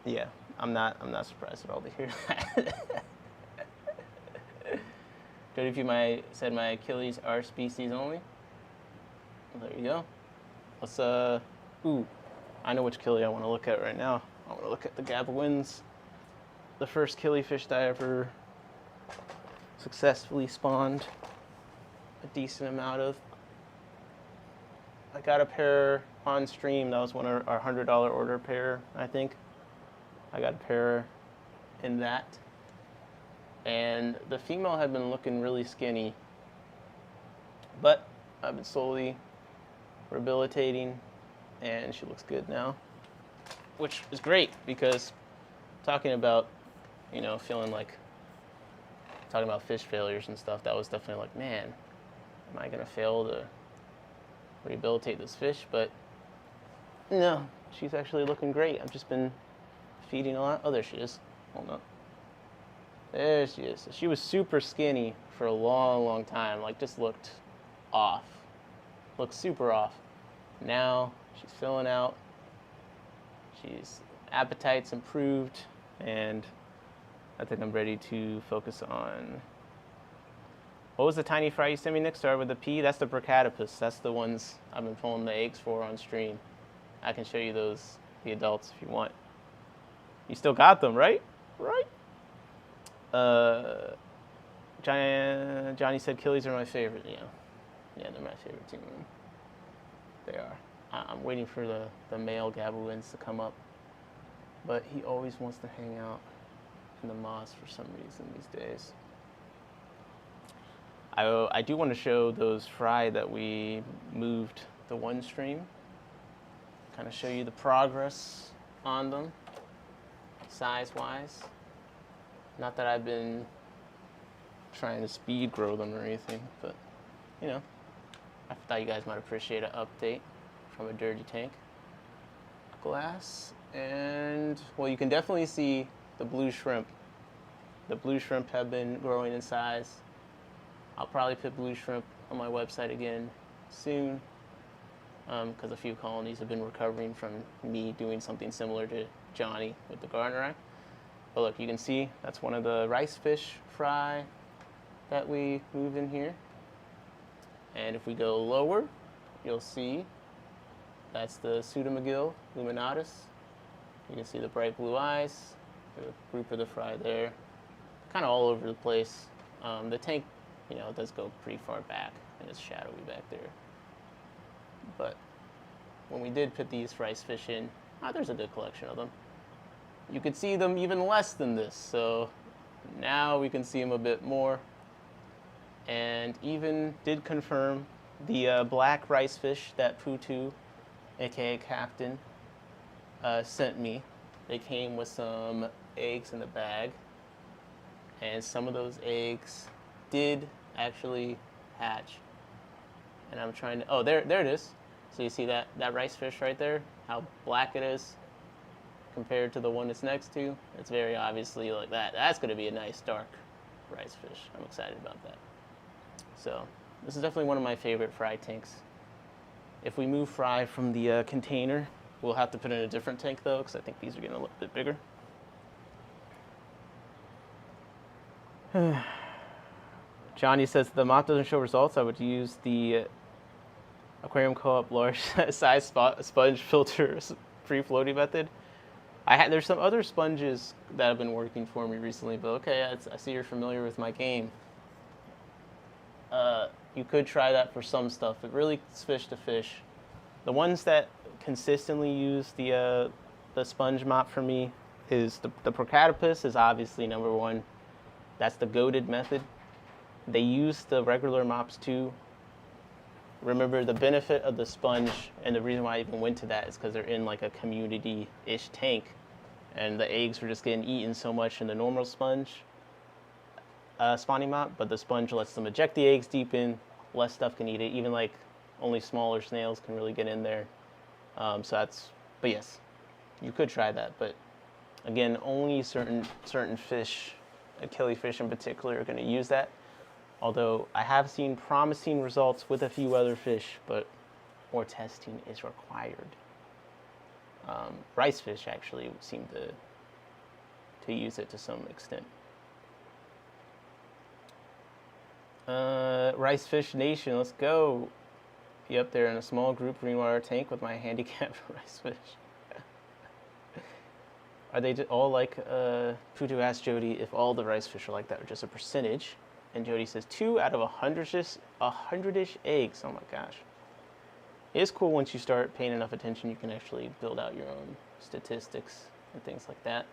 Yeah, I'm not surprised at all to hear that. Good if you said my Achilles are species only. Well, there you go. Let's ooh. I know which killie I want to look at right now. I want to look at the Gabawins. The first killifish that I ever successfully spawned a decent amount of. I got a pair on stream. That was one of our $100 order pair, I think. I got a pair in that. And the female had been looking really skinny. But I've been slowly rehabilitating, and she looks good now, which is great because talking about, feeling like, talking about fish failures and stuff, that was definitely like, man, am I going to fail to rehabilitate this fish? But no, she's actually looking great. I've just been feeding a lot. Oh, there she is. Hold on. There she is. She was super skinny for a long, long time. Like, just looked off. Looked super off. Now she's filling out. She's appetite's improved, and I think I'm ready to focus on. What was the tiny fry you sent me, Nick? Started with the P. That's the Brachytopus. That's the ones I've been pulling the eggs for on stream. I can show you those, the adults, if you want. You still got them, right? Right. Johnny said killies are my favorite. Yeah, they're my favorite too. They are. I'm waiting for the male Gabawins to come up, but he always wants to hang out in the moss for some reason these days. I do want to show those fry that we moved the one stream. Kind of show you the progress on them, size-wise. Not that I've been trying to speed grow them or anything, but, I thought you guys might appreciate an update from a dirty tank. Glass, and, well, you can definitely see the blue shrimp. The blue shrimp have been growing in size. I'll probably put blue shrimp on my website again soon, because a few colonies have been recovering from me doing something similar to Johnny with the gardeneri. But look, you can see that's one of the rice fish fry that we move in here. And if we go lower, you'll see that's the Pseudomagil luminatus. You can see the bright blue eyes, the group of the fry there, kind of all over the place. The tank, does go pretty far back, and it's shadowy back there. But when we did put these rice fish in, there's a good collection of them. You could see them even less than this, so now we can see them a bit more. And even did confirm the black rice fish that Poo-Too, aka Captain, sent me. They came with some eggs in the bag, and some of those eggs did actually hatch. And I'm trying to, oh, there it is. So you see that rice fish right there? How black it is compared to the one it's next to? It's very obviously like that. That's going to be a nice dark rice fish. I'm excited about that. So this is definitely one of my favorite fry tanks. If we move fry from the container, we'll have to put in a different tank though, because I think these are getting a little bit bigger. Johnny says the mop doesn't show results. I would use the aquarium co-op large size sponge filter free floating method. There's some other sponges that have been working for me recently, but okay, I see you're familiar with my game. You could try that for some stuff. It really is fish to fish. The ones that consistently use the sponge mop for me is the Procatopus is obviously number one. That's the goated method. They use the regular mops too. Remember, the benefit of the sponge, and the reason why I even went to that is because they're in like a community-ish tank, and the eggs were just getting eaten so much in the normal sponge spawning mop, but the sponge lets them eject the eggs deep in, less stuff can eat it, even like only smaller snails can really get in there. But yes, you could try that, but again, only certain fish, killifish in particular, are going to use that. Although I have seen promising results with a few other fish, but more testing is required. Rice fish actually seem to use it to some extent. Rice Fish Nation, let's go. Be up there in a small group green water tank with my handicapped rice fish. Are they all like, Putu asked Jody if all the rice fish are like that or just a percentage. And Jody says 2 out of 100-ish eggs. Oh my gosh. It is cool once you start paying enough attention, you can actually build out your own statistics and things like that.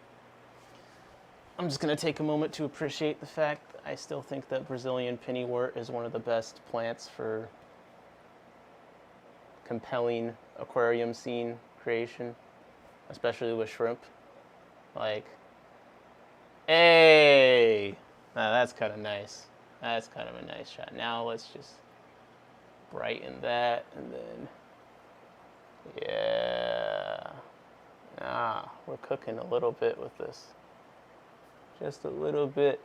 I'm just going to take a moment to appreciate the fact I still think that Brazilian pennywort is one of the best plants for compelling aquarium scene creation, especially with shrimp. Like, hey, now that's kind of nice. That's kind of a nice shot. Now let's just brighten that, and then, yeah. We're cooking a little bit with this. Just a little bit.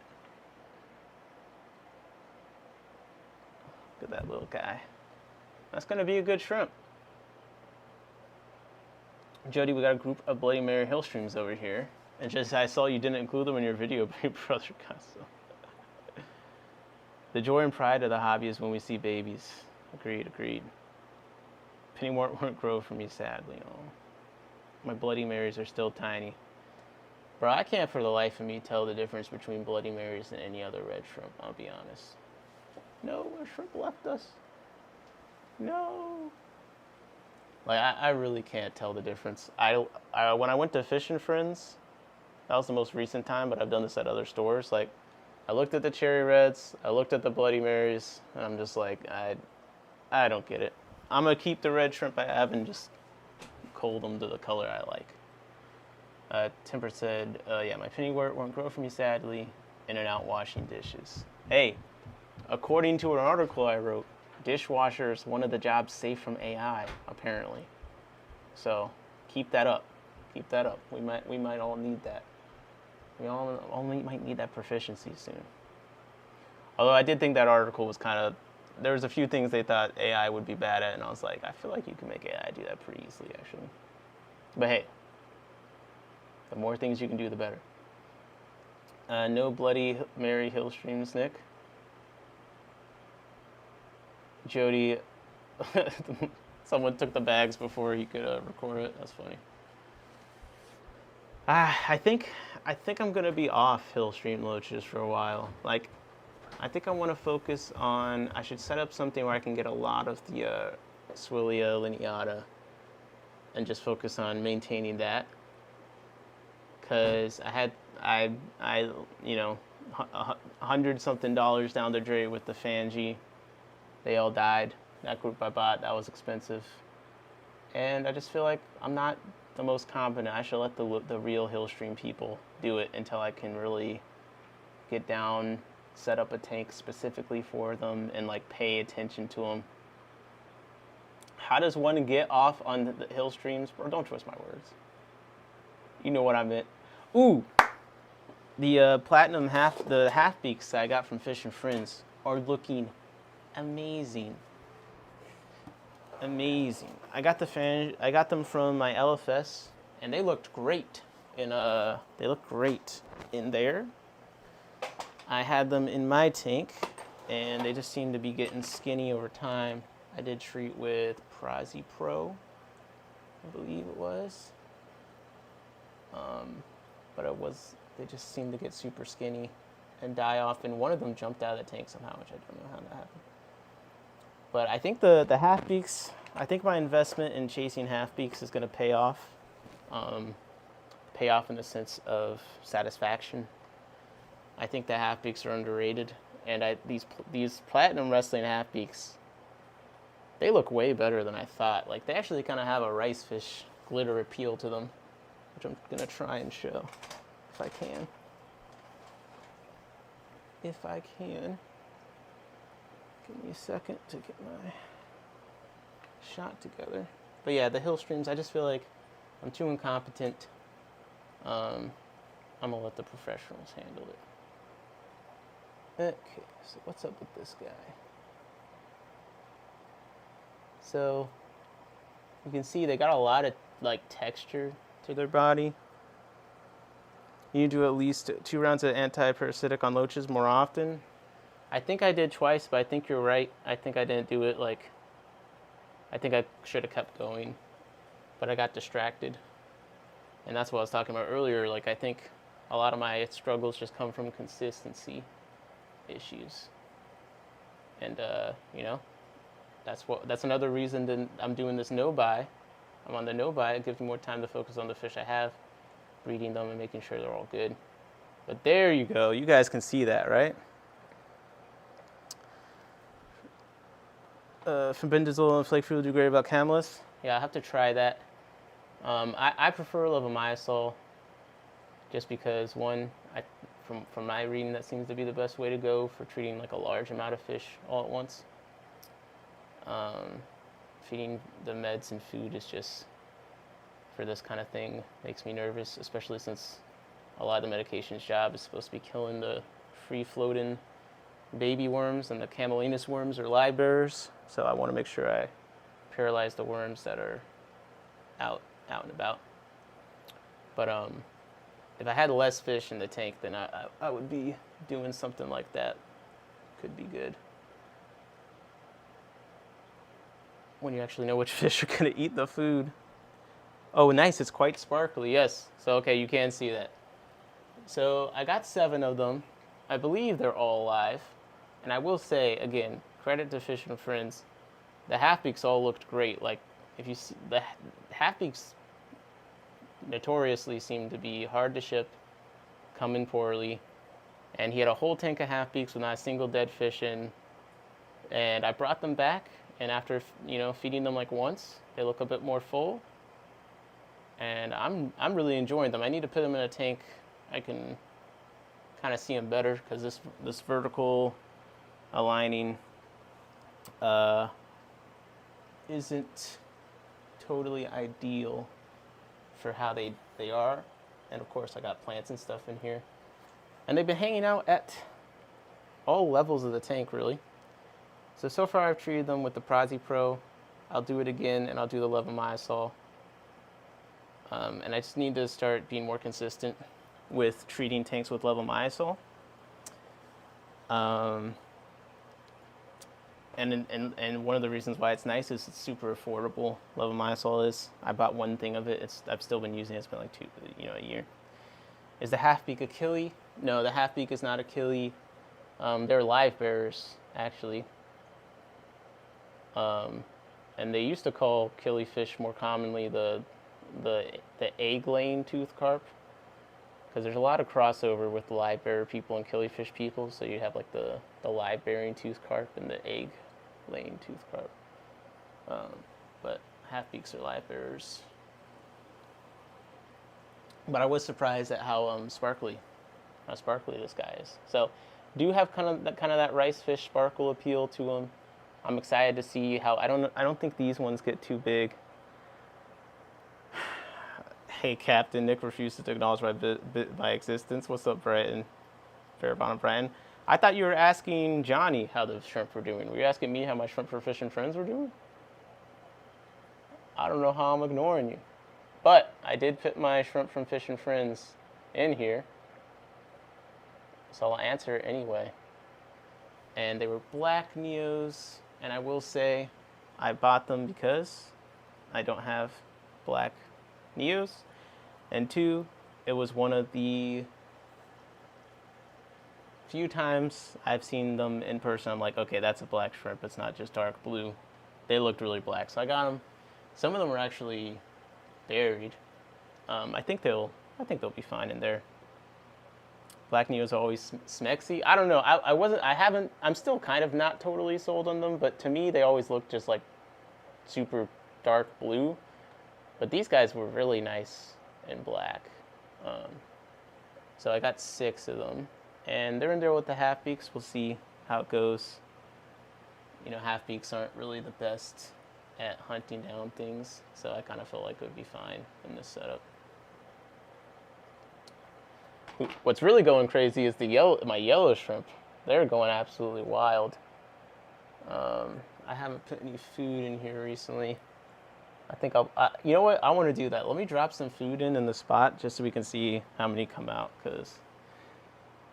Look at that little guy. That's going to be a good shrimp. Jody, we got a group of Bloody Mary hill streams over here. And just I saw you didn't include them in your video, Big Brother Custom. The joy and pride of the hobby is when we see babies. Agreed. Pennywort won't grow for me, sadly. Oh. My Bloody Marys are still tiny. Bro, I can't for the life of me tell the difference between Bloody Marys and any other red shrimp, I'll be honest. No, a shrimp left us. No. Like, I really can't tell the difference. When I went to Fish and Friends, that was the most recent time, but I've done this at other stores. Like, I looked at the cherry reds, I looked at the Bloody Marys, and I'm just like, I don't get it. I'm going to keep the red shrimp I have and just cold them to the color I like. Temper said, yeah, my pennywort won't grow for me, sadly, in and out washing dishes. Hey, according to an article I wrote, dishwashers, one of the jobs safe from AI, apparently. So keep that up. Keep that up. We might all need that. We all only might need that proficiency soon. Although I did think that article was kind of, there was a few things they thought AI would be bad at, and I was like, I feel like you can make AI do that pretty easily, actually. But hey, the more things you can do, the better. No Bloody Mary hill streams, Nick. Jody, someone took the bags before he could record it. That's funny. I think I'm gonna be off hill stream loaches for a while. Like, I think I want to focus on. I should set up something where I can get a lot of the Swillia lineata, and just focus on maintaining that. Cause I you know, $100-something down the drain with the Fangi. They all died. That group I bought, that was expensive. And I just feel like I'm not the most competent. I should let the real Hillstream people do it until I can really get down, set up a tank specifically for them, and like pay attention to them. How does one get off on the hill streams? Bro, don't twist my words. You know what I meant. Ooh, the platinum the half beaks I got from Fish and Friends are looking amazing. Amazing. I got them from my LFS, and they looked great. They look great in there. I had them in my tank, and they just seem to be getting skinny over time. I did treat with Prezi Pro, I believe it was. But they just seemed to get super skinny and die off, and one of them jumped out of the tank somehow, which I don't know how that happened. But I think the half beaks, I think my investment in chasing half beaks is going to pay off. Pay off in the sense of satisfaction. I think the half beaks are underrated, and these platinum wrestling half beaks, they look way better than I thought. Like, they actually kind of have a rice fish glitter appeal to them, which I'm going to try and show if I can. If I can. Give me a second to get my shot together. But yeah, the hill streams, I just feel like I'm too incompetent. I'm going to let the professionals handle it. Okay, so what's up with this guy? So you can see they got a lot of like texture to their body. You do at least 2 rounds of anti-parasitic on loaches more often. I think I did twice, but I think you're right. I think I didn't do it I think I should have kept going, but I got distracted. And that's what I was talking about earlier. Like, I think a lot of my struggles just come from consistency issues. And, that's another reason that I'm doing this no-buy. I'm on the no-buy. It gives me more time to focus on the fish I have, breeding them and making sure they're all good. But there you go. You guys can see that, right? Fenbendazole and flake fruit do great about camelus. Yeah, I have to try that. I prefer levamisole just because, one, from my reading, that seems to be the best way to go for treating like a large amount of fish all at once. Feeding the meds and food is just, for this kind of thing, makes me nervous, especially since a lot of the medication's job is supposed to be killing the free-floating baby worms, and the camelinus worms are live bearers. So I want to make sure I paralyze the worms that are out and about. But if I had less fish in the tank, then I would be doing something like that. Could be good. When you actually know which fish are going to eat the food. Oh, nice. It's quite sparkly. Yes. So, okay, you can see that. So I got 7 of them. I believe they're all alive. And I will say, again, credit to Fish and Friends. The half-beaks all looked great. Like, if you see, the half-beaks notoriously seem to be hard to ship, come in poorly. And he had a whole tank of half-beaks with not a single dead fish in. And I brought them back, and after, feeding them like once, they look a bit more full. And I'm really enjoying them. I need to put them in a tank I can kind of see them better, because this vertical aligning isn't totally ideal for how they are. And of course I got plants and stuff in here, and they've been hanging out at all levels of the tank, really. So far I've treated them with the Prezi Pro. I'll do it again, and I'll do the levamisole. And I just need to start being more consistent with treating tanks with levamisole. And one of the reasons why it's nice is it's super affordable. Levamisole is. I bought one thing of it. I've still been using it. It's been like a year. Is the half-beak Achille? No, the half-beak is not Achille. They're live bearers, actually. And they used to call killifish more commonly the egg-laying tooth carp, because there's a lot of crossover with the live bearer people and killifish people. So you have like the live bearing tooth carp and the egg-laying tooth carp. But half-beaks are live bearers. But I was surprised at how sparkly this guy is. So do have kind of that rice fish sparkle appeal to him. I'm excited to see how, I don't think these ones get too big. Hey, Captain, Nick refuses to acknowledge my existence. What's up, Brighton? Fairbound Brighton. I thought you were asking Johnny how the shrimp were doing. Were you asking me how my shrimp for fishing friends were doing? I don't know how I'm ignoring you. But I did put my shrimp from Fish and Friends in here, so I'll answer it anyway. And they were black Neos, and I will say I bought them because I don't have black Neos, and two, it was one of the few times I've seen them in person. I'm like, okay, that's a black shrimp. It's not just dark blue. They looked really black, so I got them. Some of them were actually buried. I think they'll be fine in there. Black Neos are always smexy. I don't know. I'm still kind of not totally sold on them, but to me they always look just like super dark blue. But these guys were really nice in black. So I got 6 of them, and they're in there with the half beaks. We'll see how it goes. You know, half beaks aren't really the best at hunting down things, so I kind of felt like it would be fine in this setup. What's really going crazy is my yellow shrimp. They're going absolutely wild. I haven't put any food in here recently. I think you know what? I want to do that. Let me drop some food in the spot just so we can see how many come out. Because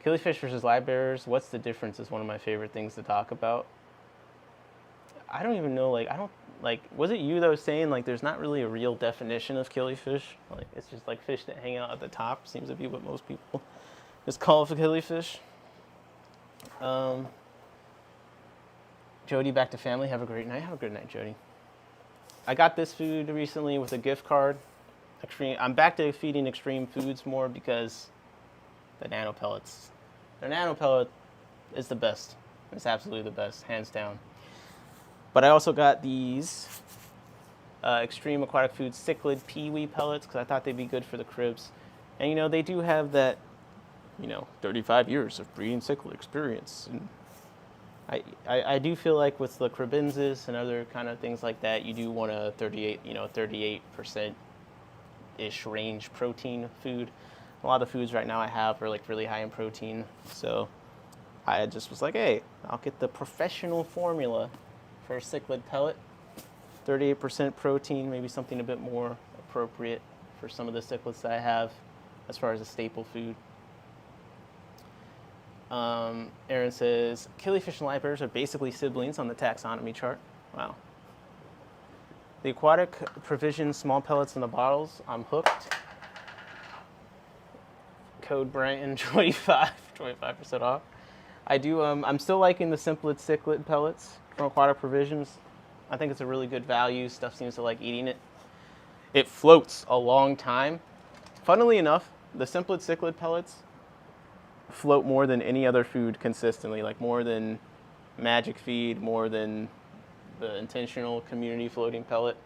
killifish versus live bearers, what's the difference is one of my favorite things to talk about. I don't even know, was it you that was saying, there's not really a real definition of killifish? It's just like fish that hang out at the top, seems to be what most people just call a killifish. Jody, back to family. Have a great night. Have a good night, Jody. I got this food recently with a gift card. I'm back to feeding extreme foods more because the nano pellets. The nano pellet is the best. It's absolutely the best, hands down. But I also got these Extreme Aquatic Foods cichlid peewee pellets because I thought they'd be good for the cribs. And, they do have that, 35 years of breeding cichlid experience. And I do feel like with the cribensis and other kind of things like that, you do want a 38%-ish range protein food. A lot of the foods right now I have are really high in protein. So I just was like, hey, I'll get the professional formula for a cichlid pellet. 38% protein, maybe something a bit more appropriate for some of the cichlids that I have as far as a staple food. Aaron says, killifish and live bears are basically siblings on the taxonomy chart. Wow. The aquatic provision small pellets in the bottles. I'm hooked. Code Brighton 25% off. I do. I'm still liking the Simplid cichlid pellets from Aquatic Provisions. I think it's a really good value. Stuff seems to like eating it. It floats a long time. Funnily enough, the Simplid cichlid pellets float more than any other food consistently, more than Magic Feed, more than the intentional community floating pellet.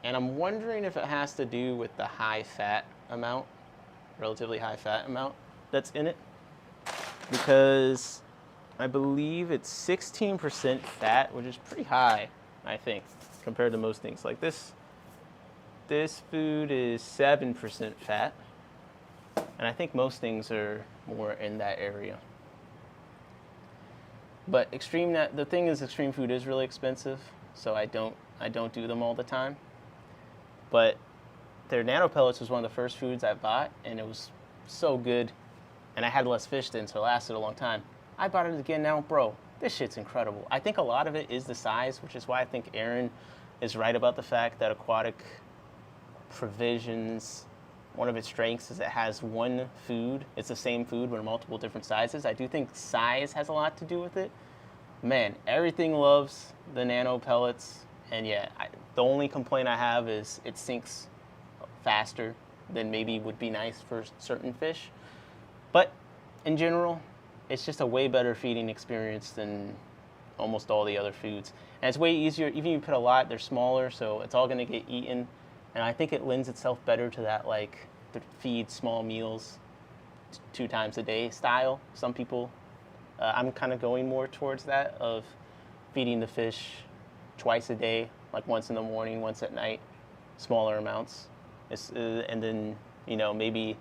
And I'm wondering if it has to do with the high fat amount, relatively high fat amount that's in it. Because I believe it's 16% fat, which is pretty high, I think, compared to most things. Like this food is 7% fat, and I think most things are more in that area. But the thing is, extreme food is really expensive, so I don't do them all the time. But their nano pellets was one of the first foods I bought, and it was so good, and I had less fish then, so it lasted a long time. I bought it again now, bro. This shit's incredible. I think a lot of it is the size, which is why I think Aaron is right about the fact that Aquatic Provisions, one of its strengths is it has one food. It's the same food but in multiple different sizes. I do think size has a lot to do with it. Man, everything loves the nano pellets, and yeah, the only complaint I have is it sinks faster than maybe would be nice for certain fish. But in general, it's just a way better feeding experience than almost all the other foods. And it's way easier, even if you put a lot, they're smaller, so it's all gonna get eaten. And I think it lends itself better to that to feed small meals 2 times a day style. Some people, I'm kind of going more towards that of feeding the fish twice a day, like once in the morning, once at night, smaller amounts. And then, maybe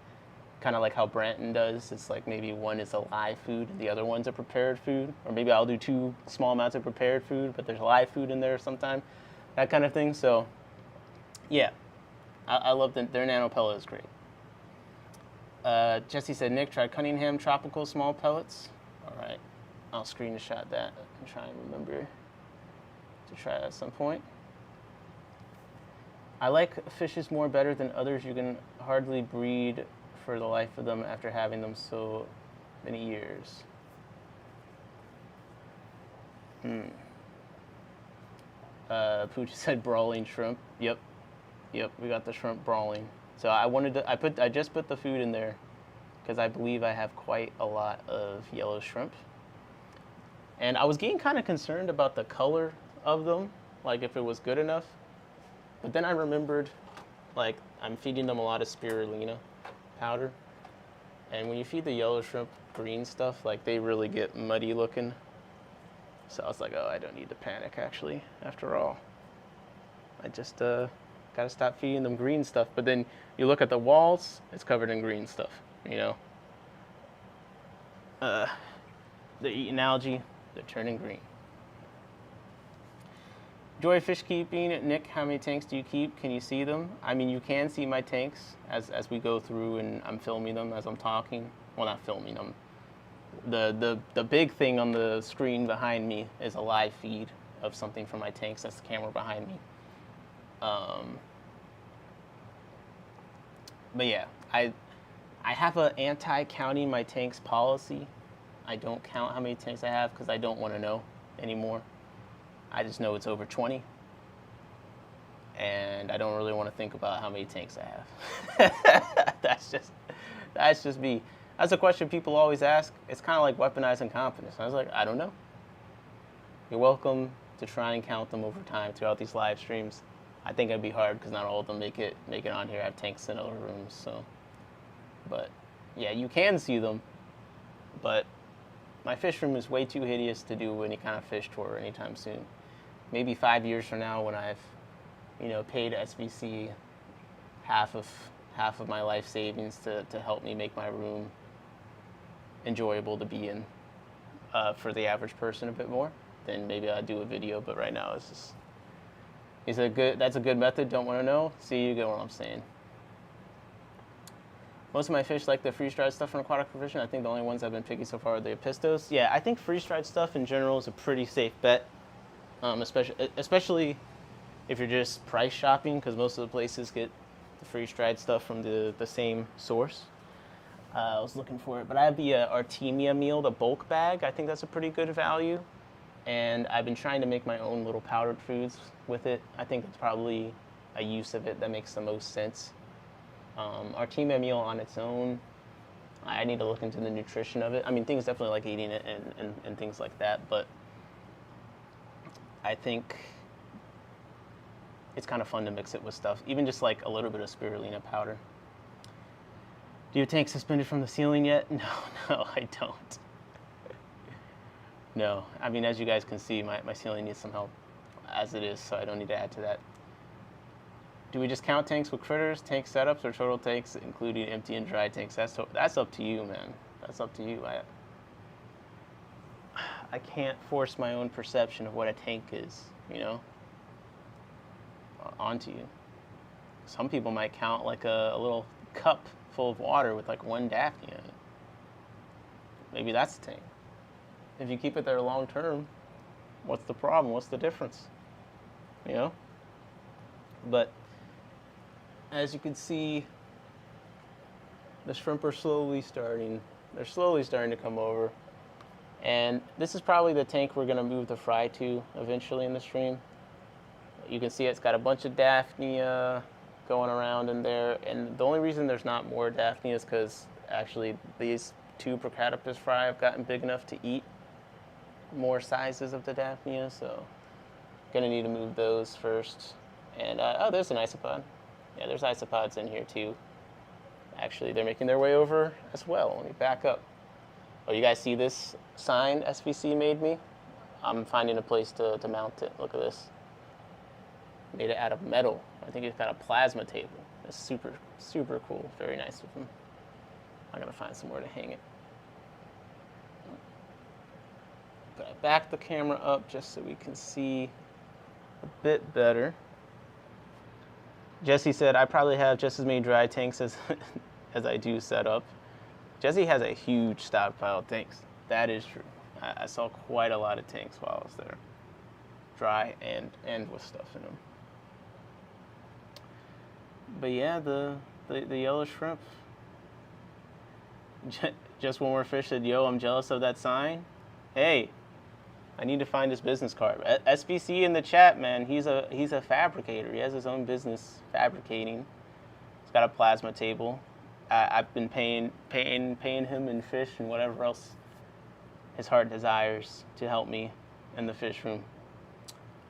kind of like how Branton does. It's like maybe one is a live food and the other one's a prepared food. Or maybe I'll do 2 small amounts of prepared food, but there's live food in there sometime. That kind of thing. So, yeah, I love their nano pellet is great. Jesse said, Nick, try Cunningham Tropical Small Pellets. All right, I'll screenshot that and try and remember to try it at some point. I like fishes more better than others. You can hardly breed for the life of them after having them so many years. Pooch said brawling shrimp. Yep, we got the shrimp brawling. So I just put the food in there because I believe I have quite a lot of yellow shrimp. And I was getting kind of concerned about the color of them, like if it was good enough. But then I remembered, like, I'm feeding them a lot of spirulina powder. And when you feed the yellow shrimp green stuff, like, they really get muddy looking. So I was like, oh, I don't need to panic, actually, after all. I just gotta stop feeding them green stuff. But then you look at the walls, it's covered in green stuff, They're eating algae, they're turning green. Joy fish keeping. Nick, how many tanks do you keep? Can you see them? I mean, you can see my tanks as we go through, and I'm filming them as I'm talking. Well, not filming them. The big thing on the screen behind me is a live feed of something from my tanks. That's the camera behind me. But yeah, I have an anti-counting my tanks policy. I don't count how many tanks I have because I don't want to know anymore. I just know it's over 20. And I don't really want to think about how many tanks I have. That's just me. That's a question people always ask. It's kind of like weaponizing confidence. I was like, I don't know. You're welcome to try and count them over time throughout these live streams. I think it'd be hard because not all of them make it on here. I have tanks in other rooms, so. But yeah, you can see them. But my fish room is way too hideous to do any kind of fish tour anytime soon. Maybe 5 years from now, when I've, paid SBC half of my life savings to help me make my room enjoyable to be in for the average person a bit more, then maybe I'll do a video. But right now, that's a good method. Don't want to know? See, you get what I'm saying. Most of my fish like the freeze-dried stuff from aquatic provision. I think the only ones I've been picking so far are the apistos. Yeah, I think freeze-dried stuff in general is a pretty safe bet, especially if you're just price shopping, because most of the places get the freeze-dried stuff from the same source. I was looking for it, but I have the Artemia meal, the bulk bag. I think that's a pretty good value, and I've been trying to make my own little powdered foods with it. I think it's probably a use of it that makes the most sense. Artemia meal on its own, I need to look into the nutrition of it. I mean, things definitely like eating it and things like that, but I think it's kind of fun to mix it with stuff, even just like a little bit of spirulina powder. Do your tank suspended from the ceiling yet? No, I don't. No, I mean, as you guys can see, my ceiling needs some help as it is, so I don't need to add to that. Do we just count tanks with critters, tank setups, or total tanks, including empty and dry tanks? That's up to you, man. That's up to you. I can't force my own perception of what a tank is, onto you. Some people might count like a little cup full of water with like one Daphne in it. Maybe that's a tank. If you keep it there long term, what's the problem? What's the difference? But as you can see, the shrimp are slowly starting to come over. And this is probably the tank we're going to move the fry to eventually in the stream. You can see it's got a bunch of Daphne going around in there. And the only reason there's not more Daphne is because actually these 2 Procatopus fry have gotten big enough to eat more sizes of the Daphnia. So going to need to move those first. And, oh, there's an isopod. Yeah, there's isopods in here too. Actually, they're making their way over as well. Let me back up. Oh, you guys see this sign SVC made me? I'm finding a place to mount it. Look at this. Made it out of metal. I think it's got a plasma table. It's super, super cool. Very nice of them. I'm gonna find somewhere to hang it. But I back the camera up just so we can see a bit better. Jesse said, I probably have just as many dry tanks as, as I do set up. Jesse has a huge stockpile of tanks. That is true. I saw quite a lot of tanks while I was there. Dry and with stuff in them. But yeah, the yellow shrimp. Just one more fish said, yo, I'm jealous of that sign. Hey, I need to find his business card. SBC in the chat, man. He's a fabricator. He has his own business fabricating. He's got a plasma table. I've been paying him in fish and whatever else his heart desires to help me in the fish room.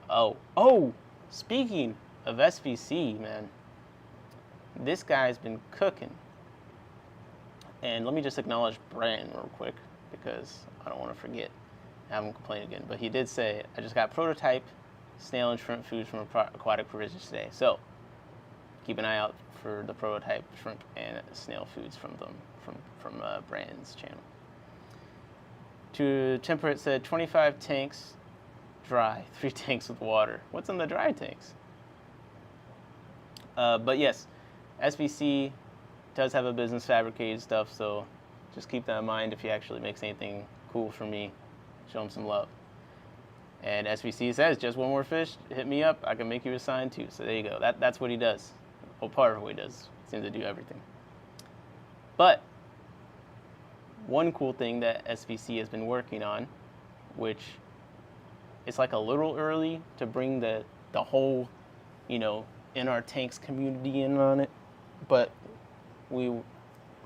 Oh, speaking of SBC, man, this guy's been cooking. And let me just acknowledge Brandon real quick because I don't want to forget. Have him complain again. But he did say, I just got prototype snail and shrimp foods from Aquatic Provisions today. So keep an eye out for the prototype shrimp and snail foods from Brandon's channel. To Temperate said 25 tanks dry, 3 tanks with water. What's in the dry tanks? But yes, SBC does have a business fabricated stuff, so just keep that in mind if he actually makes anything cool for me. Show him some love. And SBC says, just one more fish, hit me up, I can make you a sign too. So there you go. That's what he does. Well, part of what he does. Seems to do everything. But one cool thing that SBC has been working on, which it's like a little early to bring the whole, in our tanks community in on it, but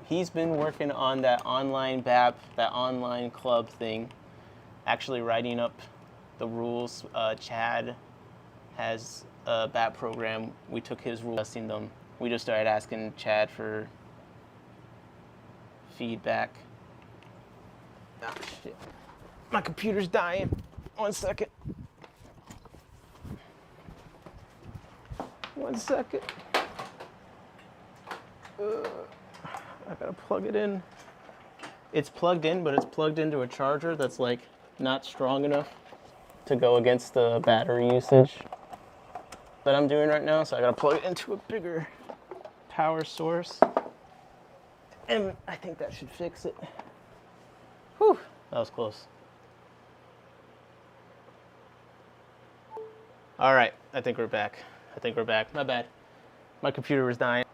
he's been working on that online BAP, that online club thing, actually writing up the rules. Chad has a BAP program. We took his rules, testing them. We just started asking Chad for feedback. Oh shit, my computer's dying. 1 second. 1 second. I gotta plug it in. It's plugged in, but it's plugged into a charger that's like not strong enough to go against the battery usage that I'm doing right now. So I gotta plug it into a bigger power source. And I think that should fix it. Whew, that was close. All right, I think we're back. My bad. My computer was dying.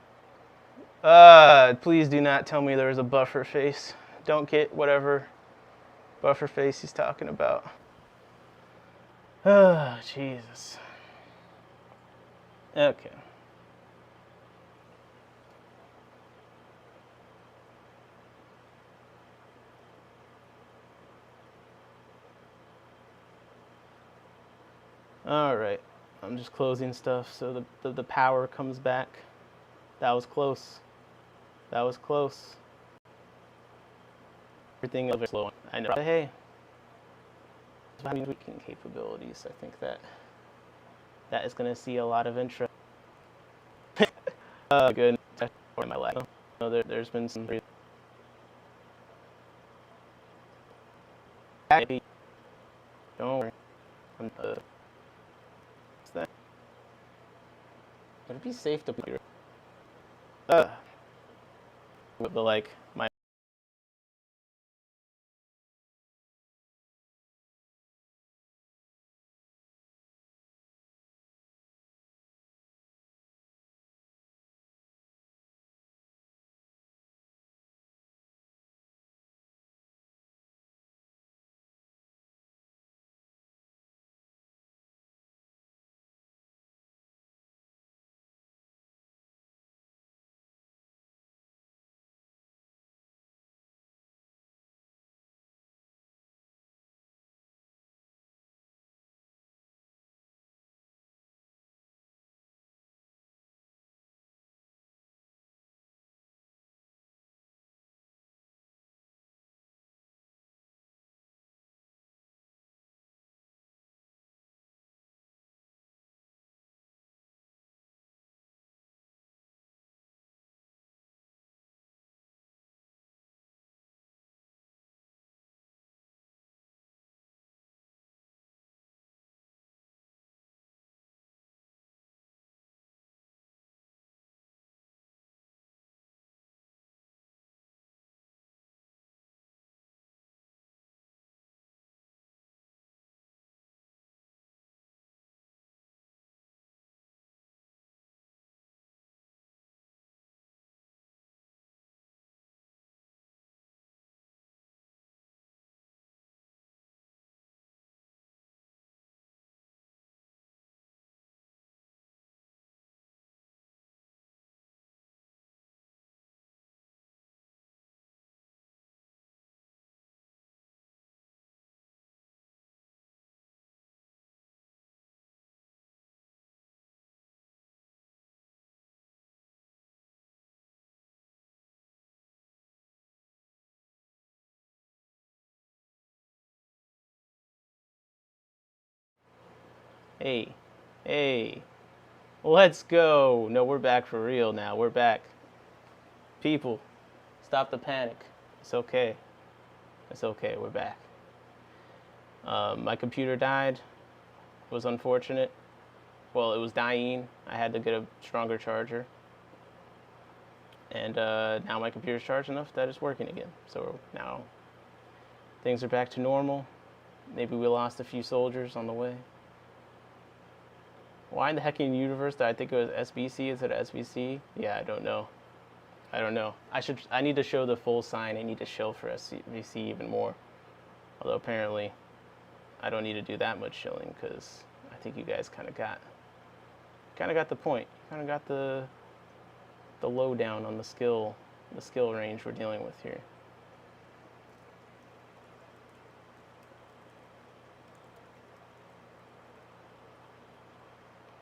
Please do not tell me there was a buffer face. Don't get whatever buffer face he's talking about. Oh, Jesus. Okay. All right, I'm just closing stuff so the power comes back. That was close. That was close. Everything is slow. I know. But hey, tweaking capabilities. I think that is going to see a lot of interest. Good. In my life. No, there's been some. Don't worry. What's that? Would it be safe to put your like my Hey, hey, let's go. No, we're back for real now. We're back. People, stop the panic. It's okay. It's okay. We're back. My computer died. It was unfortunate. Well, it was dying. I had to get a stronger charger. And now my computer's charged enough that it's working again. So now things are back to normal. Maybe we lost a few soldiers on the way. Why in the heck in the universe did I think it was SBC instead of SBC? Yeah, I don't know. I don't know. I need to show the full sign. I need to show for SBC even more. Although apparently I don't need to do that much shilling because I think you guys kind of got the point. Kind of got the lowdown on the skill range we're dealing with here.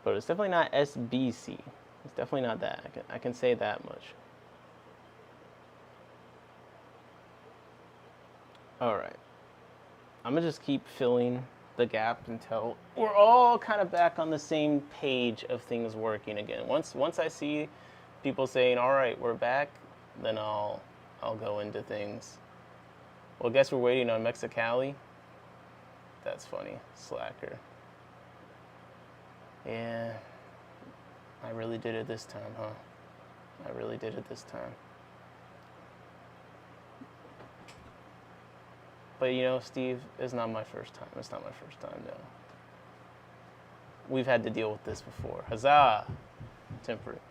But it's definitely not SBC. It's definitely not that. I can say that much. All right. I'm gonna just keep filling the gap until we're all kind of back on the same page of things working again. Once I see people saying, "All right, we're back," then I'll go into things. Well, I guess we're waiting on Mexicali. That's funny, slacker. Yeah, I really did it this time, huh? I really did it this time. But you know, Steve, it's not my first time. It's not my first time, no. We've had to deal with this before. Huzzah! Temperate.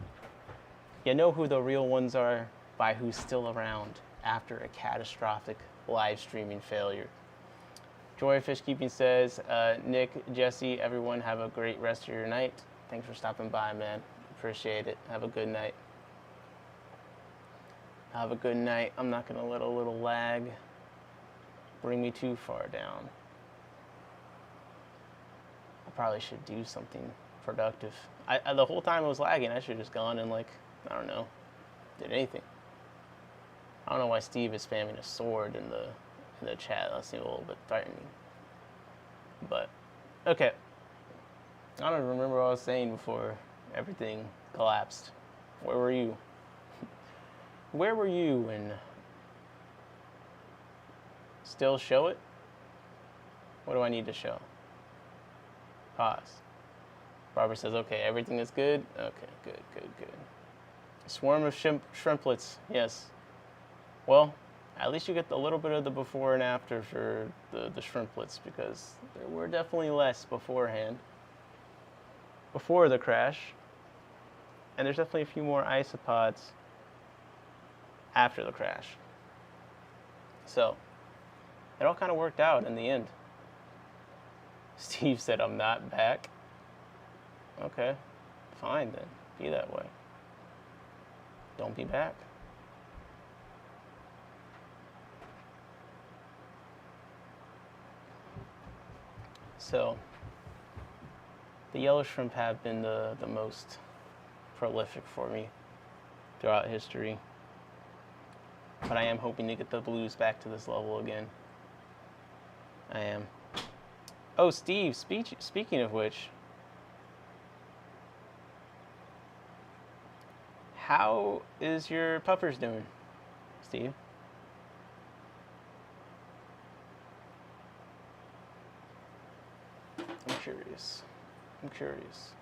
You know who the real ones are by who's still around after a catastrophic live streaming failure. Joy of Fishkeeping says, Nick, Jesse, everyone have a great rest of your night. Thanks for stopping by, man. Appreciate it. Have a good night. Have a good night. I'm not going to let a little lag bring me too far down. I probably should do something productive. The whole time I was lagging, I should have just gone and, like, I don't know, did anything. I don't know why Steve is spamming a sword in the chat. That seems a little bit threatening. But, okay. I don't remember what I was saying before everything collapsed. Where were you? Where were you when... Still show it? What do I need to show? Pause. Barbara says, okay, everything is good? Okay, good. Swarm of shrimplets, yes. Well, at least you get a little bit of the before and after for the shrimplets, because there were definitely less beforehand, before the crash. And there's definitely a few more isopods after the crash. So, it all kind of worked out in the end. Steve said, I'm not back. Okay, fine then. Be that way. Don't be back. So, the yellow shrimp have been the most prolific for me throughout history. But I am hoping to get the blues back to this level again. I am. Oh, Steve, speaking of which, how is your puppers doing, Steve? I'm curious.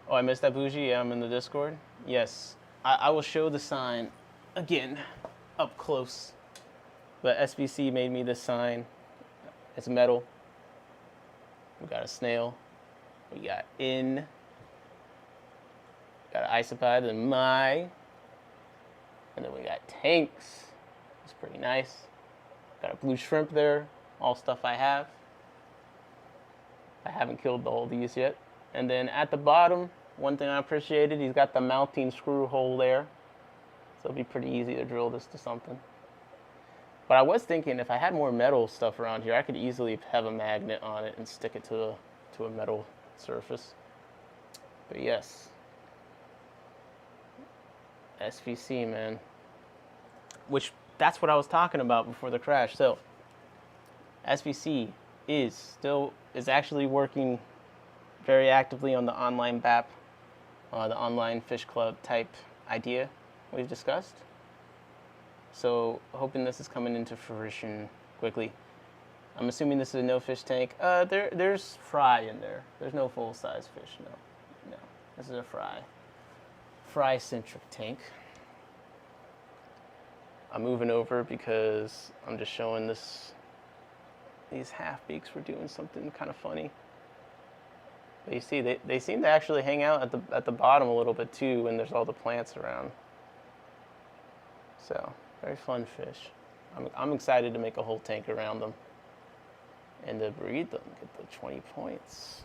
Oh, I missed that, Bougie? Yeah, I'm in the Discord. Yes, I will show the sign again, up close. But SBC made me this sign. It's metal. We got a snail. We got got an isopod, and and then we got tanks. It's pretty nice. Got a blue shrimp there. All stuff I have. I haven't killed the oldies yet. And then at the bottom, one thing I appreciated, he's got the mounting screw hole there. So it'll be pretty easy to drill this to something. But I was thinking if I had more metal stuff around here, I could easily have a magnet on it and stick it to a metal surface. But yes. SVC, man. Which, that's what I was talking about before the crash. So, SVC, is actually working very actively on the online BAP, the online fish club type idea we've discussed. So hoping this is coming into fruition quickly. I'm assuming this is a no fish tank. There's fry in there. There's no full size fish. No. This is a fry centric tank. I'm moving over because I'm just showing these half beaks were doing something kind of funny. But you see, they seem to actually hang out at the bottom a little bit too when there's all the plants around. So very fun fish. I'm excited to make a whole tank around them and to breed them, get the 20 points.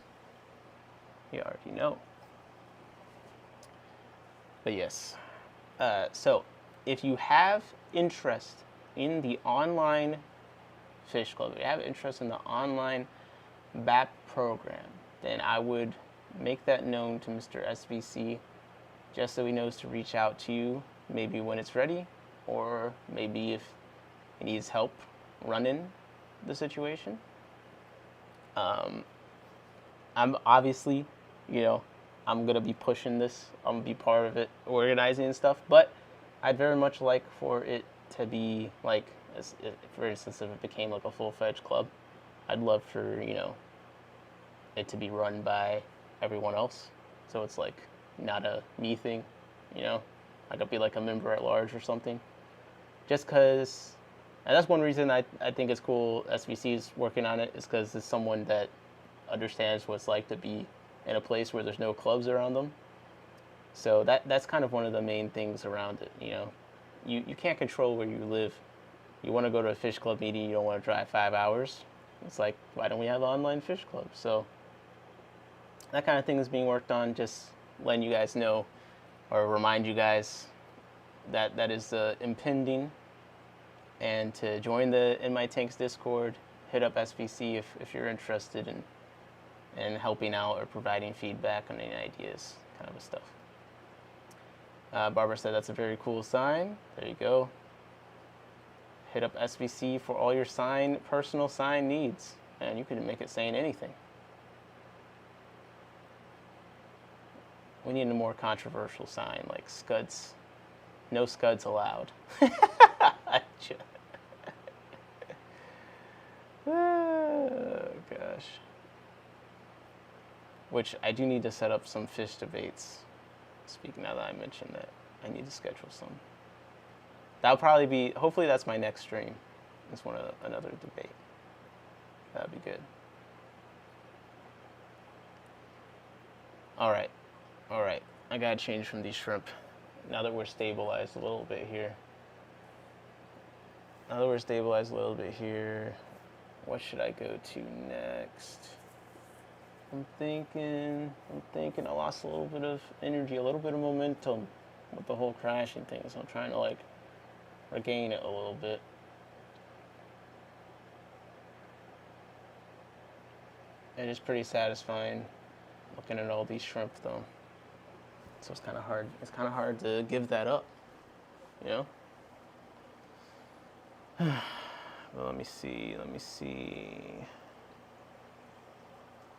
You already know. But yes, so if you have interest in the online fish club, if you have interest in the online BAP program, then I would make that known to Mr. SVC just so he knows to reach out to you maybe when it's ready, or maybe if he needs help running the situation. I'm obviously, I'm going to be pushing this. I'm going to be part of it, organizing and stuff, but I'd very much like for it to be like, for instance, if it became like a full-fledged club, I'd love for, it to be run by everyone else. So it's like not a me thing, I could be like a member at large or something. Just because, and that's one reason I think it's cool SVC is working on it, is because it's someone that understands what it's like to be in a place where there's no clubs around them. So that's kind of one of the main things around it, You can't control where you live. You want to go to a fish club meeting, you don't want to drive 5 hours. It's like, why don't we have an online fish club? So that kind of thing is being worked on, just letting you guys know or remind you guys that is impending. And to join the In My Tanks Discord, hit up SVC if you're interested in helping out or providing feedback on any ideas, kind of stuff. Barbara said that's a very cool sign. There you go. Hit up SVC for all your personal sign needs. And you can make it saying anything. We need a more controversial sign, like scuds. No scuds allowed. Oh, gosh. Which I do need to set up some fish debates. Speaking now that I mentioned that, I need to schedule some. That'll probably be, hopefully that's my next stream. It's another debate. That'd be good. All right. I gotta change from these shrimp. Now that we're stabilized a little bit here. What should I go to next? I'm thinking I lost a little bit of energy, a little bit of momentum with the whole crashing thing. So I'm trying to regain it a little bit. It is pretty satisfying looking at all these shrimp though. So it's kind of hard. It's kind of hard to give that up, Well, let me see.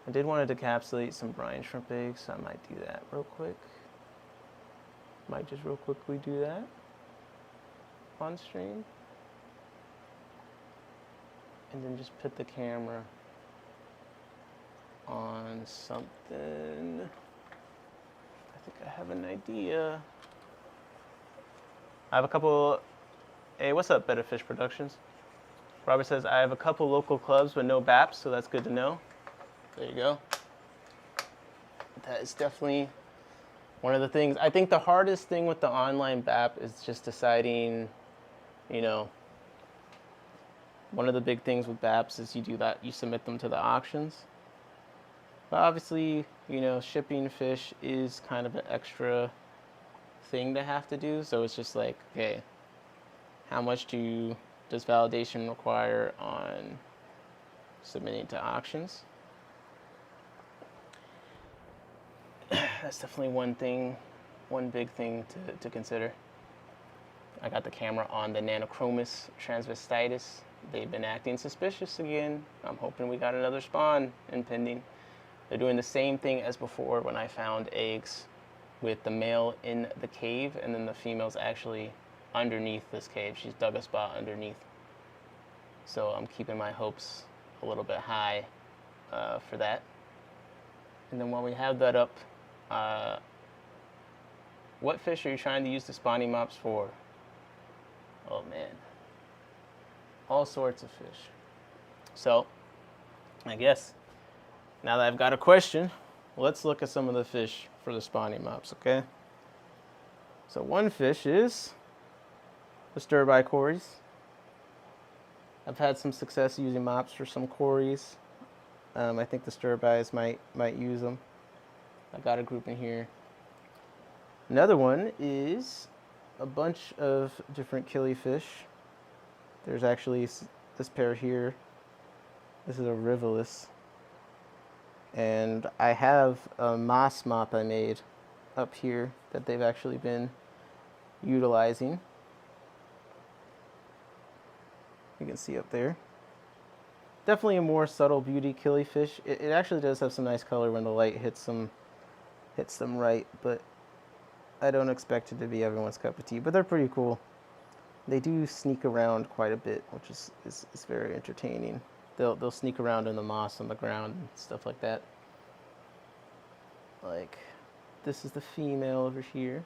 I did want to decapsulate some brine shrimp eggs, so I might do that real quick. Might just real quickly do that on stream. And then just put the camera on something. I think I have an idea. I have a couple. Hey, what's up, Better Fish Productions? Robert says, I have a couple local clubs with no BAPs, so that's good to know. There you go. That is definitely one of the things. I think the hardest thing with the online BAP is just deciding, one of the big things with BAPs is you submit them to the auctions. But obviously, shipping fish is kind of an extra thing to have to do. So it's just like, okay, how much does validation require on submitting to auctions? That's definitely one big thing to consider. I got the camera on the Nanochromis transvestitis they've been acting suspicious again. I'm hoping we got another spawn impending. They're doing the same thing as before when I found eggs, with the male in the cave and then the female's actually underneath this cave. She's dug a spot underneath. So I'm keeping my hopes a little bit high for that. And then while we have that up, what fish are you trying to use the spawning mops for? Oh man, all sorts of fish. So I guess now that I've got a question, let's look at some of the fish for the spawning mops, okay? So one fish is the stir-by cories. I've had some success using mops for some cories. I think the stir-bys might use them. I got a group in here. Another one is a bunch of different killifish. There's actually this pair here. This is a rivulis. And I have a moss mop I made up here that they've actually been utilizing. You can see up there. Definitely a more subtle beauty killifish. It actually does have some nice color when the light hits them right, but I don't expect it to be everyone's cup of tea. But they're pretty cool. They do sneak around quite a bit, which is very entertaining. They'll sneak around in the moss on the ground and stuff like that. Like, this is the female over here.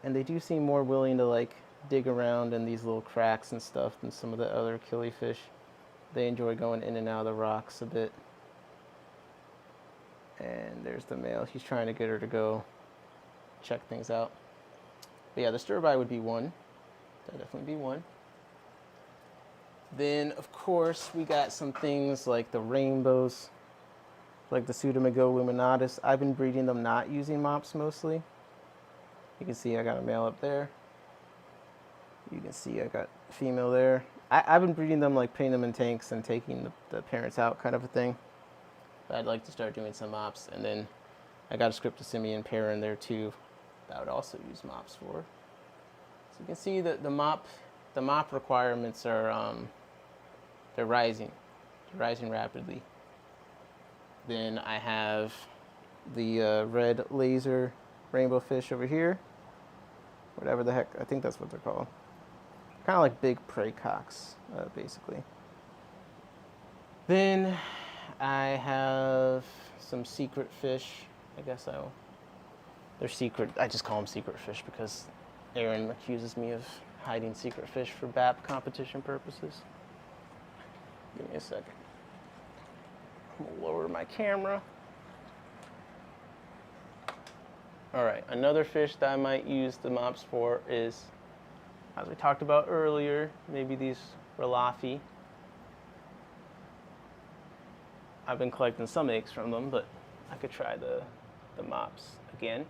And they do seem more willing to like dig around in these little cracks and stuff than some of the other killifish. They enjoy going in and out of the rocks a bit. And there's the male. He's trying to get her to go check things out. But yeah, the stir-by would be one. That'd definitely be one. Then, of course, we got some things like the rainbows, like the Pseudomygoluminatus. I've been breeding them not using mops mostly. You can see I got a male up there. You can see I got a female there. I've been breeding them, like putting them in tanks and taking the parents out kind of a thing. But I'd like to start doing some mops. And then I got a Scriptosimian pair in there too that I would also use mops for. So you can see that the mop requirements are they're rising rapidly. Then I have the red laser rainbow fish over here, whatever the heck, I think that's what they're called. Kind of like big prey cocks, basically. Then I have some secret fish. I guess they're secret. I just call them secret fish because Aaron accuses me of hiding secret fish for BAP competition purposes. Give me a second. I'm gonna lower my camera. All right, another fish that I might use the mops for is, as we talked about earlier, maybe these Ralafi. I've been collecting some eggs from them, but I could try the mops again.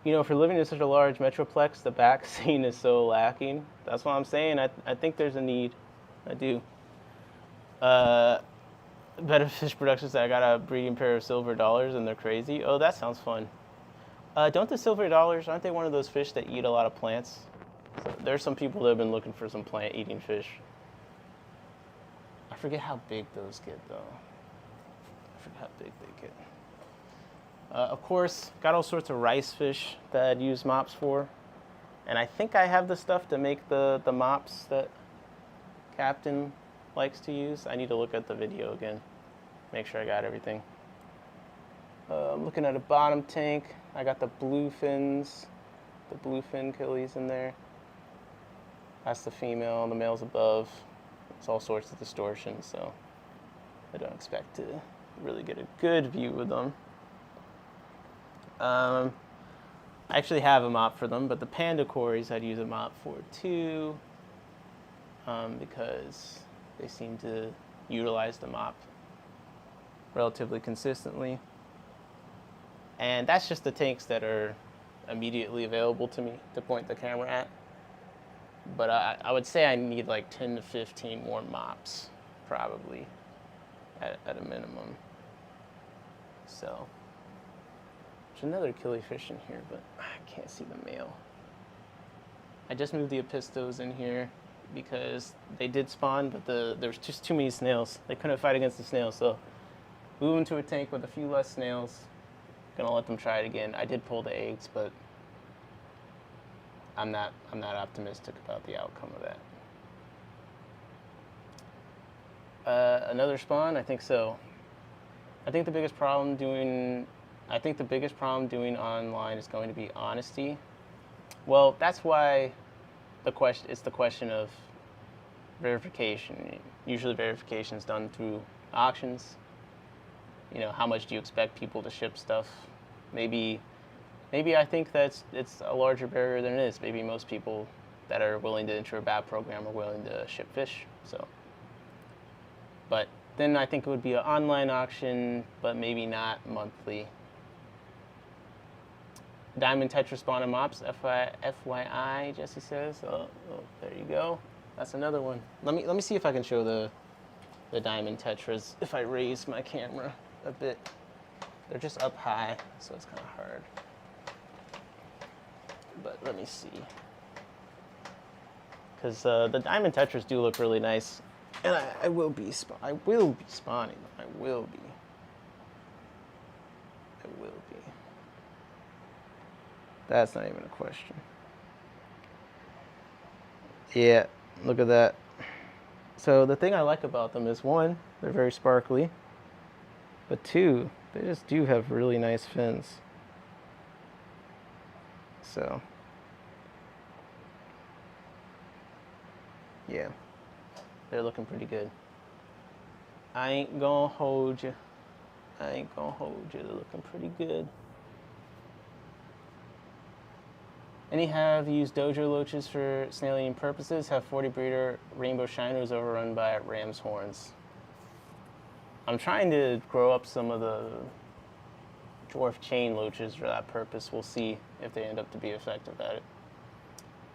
You know, for living in such a large metroplex, the back scene is so lacking. That's what I'm saying. I think there's a need. I do. Better Fish Productions, I got a breeding pair of silver dollars and they're crazy. Oh, that sounds fun. Don't the silver dollars, aren't they one of those fish that eat a lot of plants? So there's some people that have been looking for some plant-eating fish. I forget how big those get, though. I forget how big they get. Of course, got all sorts of rice fish that I'd use mops for. And I think I have the stuff to make the mops that Captain likes to use. I need to look at the video again, make sure I got everything. I'm looking at a bottom tank. I got the bluefins, the bluefin killies in there. That's the female, the male's above. It's all sorts of distortion, so I don't expect to really get a good view with them. I actually have a mop for them, but the panda cories I'd use a mop for too, because they seem to utilize the mop relatively consistently. And that's just the tanks that are immediately available to me to point the camera at. But I would say I need like 10 to 15 more mops, probably, at a minimum. So, there's another killifish in here, but I can't see the male. I just moved the apistos in here because they did spawn, but there was just too many snails. They couldn't fight against the snails, so move them to a tank with a few less snails. Gonna let them try it again. I did pull the eggs, but I'm not optimistic about the outcome of that. Another spawn? I think so. I think the biggest problem doing online is going to be honesty. Well, that's why it's the question of verification. Usually verification is done through auctions. You know, how much do you expect people to ship stuff? Maybe I think it's a larger barrier than it is. Maybe most people that are willing to enter a BAT program are willing to ship fish. So, but then I think it would be an online auction, but maybe not monthly. Diamond Tetra spawn and mops, FYI, Jesse says. Oh, there you go. That's another one. Let me see if I can show the Diamond Tetras if I raise my camera a bit. They're just up high, so it's kind of hard. But let me see. Because the Diamond Tetras do look really nice. And I will be spawning. I will be. That's not even a question. Yeah, look at that. So the thing I like about them is, one, they're very sparkly. But two, they just do have really nice fins. So, yeah, they're looking pretty good. I ain't gonna hold you. They're looking pretty good. Any have used dojo loaches for snailing purposes? Have 40 breeder rainbow shiners overrun by ram's horns. I'm trying to grow up some of the dwarf chain loaches for that purpose. We'll see if they end up to be effective at it.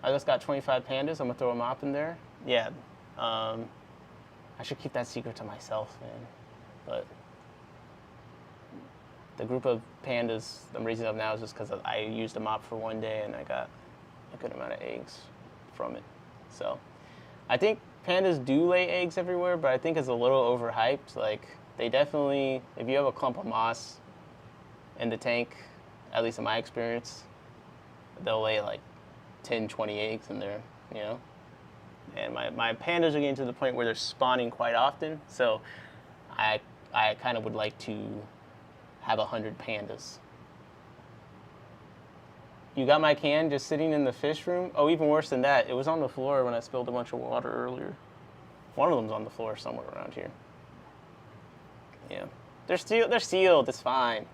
I just got 25 pandas. I'm gonna throw a mop in there. Yeah, I should keep that secret to myself, man. But the group of pandas I'm raising up now is just because I used a mop for one day and I got a good amount of eggs from it. So I think pandas do lay eggs everywhere, but I think it's a little overhyped. Like, they definitely, if you have a clump of moss in the tank, at least in my experience, they'll lay like 10, 20 eggs in there, you know? And my pandas are getting to the point where they're spawning quite often, so I kind of would like to have 100 pandas. You got my can just sitting in the fish room? Oh, even worse than that, it was on the floor when I spilled a bunch of water earlier. One of them's on the floor somewhere around here. Yeah. They're sealed. It's fine.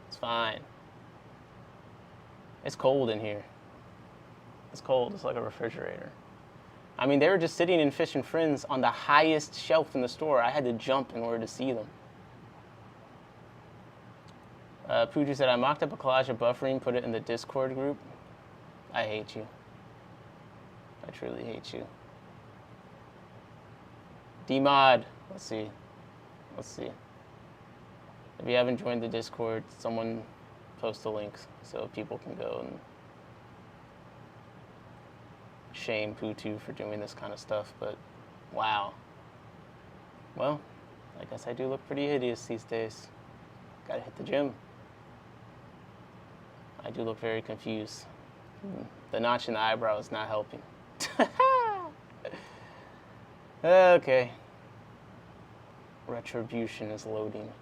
It's fine. It's cold in here. It's cold. It's like a refrigerator. I mean, they were just sitting in Fish and Friends on the highest shelf in the store. I had to jump in order to see them. Pooju said, I mocked up a collage of buffering, put it in the Discord group. I hate you. I truly hate you. Dmod. Let's see. If you haven't joined the Discord, someone post a link so people can go and shame Pooju for doing this kind of stuff, but wow. Well, I guess I do look pretty hideous these days. Gotta hit the gym. I do look very confused. The notch in the eyebrow is not helping. Okay. Retribution is loading.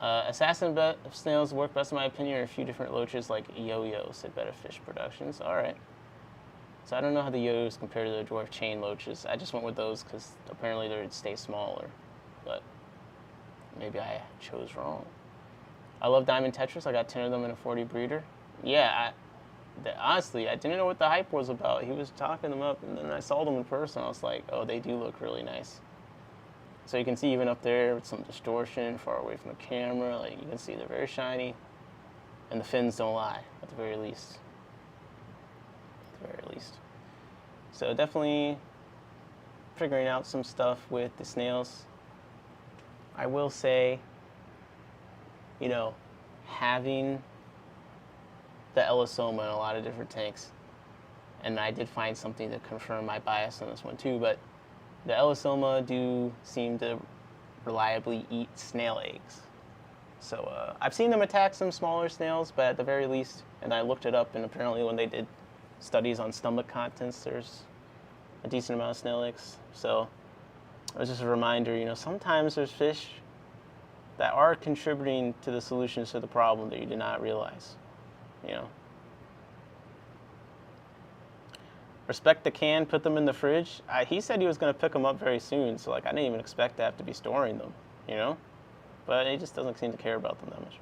Assassin snails work best in my opinion are a few different loaches like yo-yo, said Better Fish Productions. Alright. So I don't know how the yo-yos compare to the dwarf chain loaches. I just went with those because apparently they would stay smaller. But maybe I chose wrong. I love Diamond Tetras. I got 10 of them in a 40 breeder. Yeah, honestly, I didn't know what the hype was about. He was talking them up, and then I saw them in person. I was like, oh, they do look really nice. So you can see even up there with some distortion, far away from the camera, like you can see they're very shiny, and the fins don't lie, at the very least. At the very least. So definitely figuring out some stuff with the snails. I will say, you know, having the Elisoma in a lot of different tanks. And I did find something to confirm my bias on this one too, but the Elisoma do seem to reliably eat snail eggs. So I've seen them attack some smaller snails, but at the very least, and I looked it up, and apparently when they did studies on stomach contents, there's a decent amount of snail eggs. So it was just a reminder, sometimes there's fish that are contributing to the solutions to the problem that you did not realize, Respect the can, put them in the fridge. He said he was going to pick them up very soon, so I didn't even expect to have to be storing them, But he just doesn't seem to care about them that much.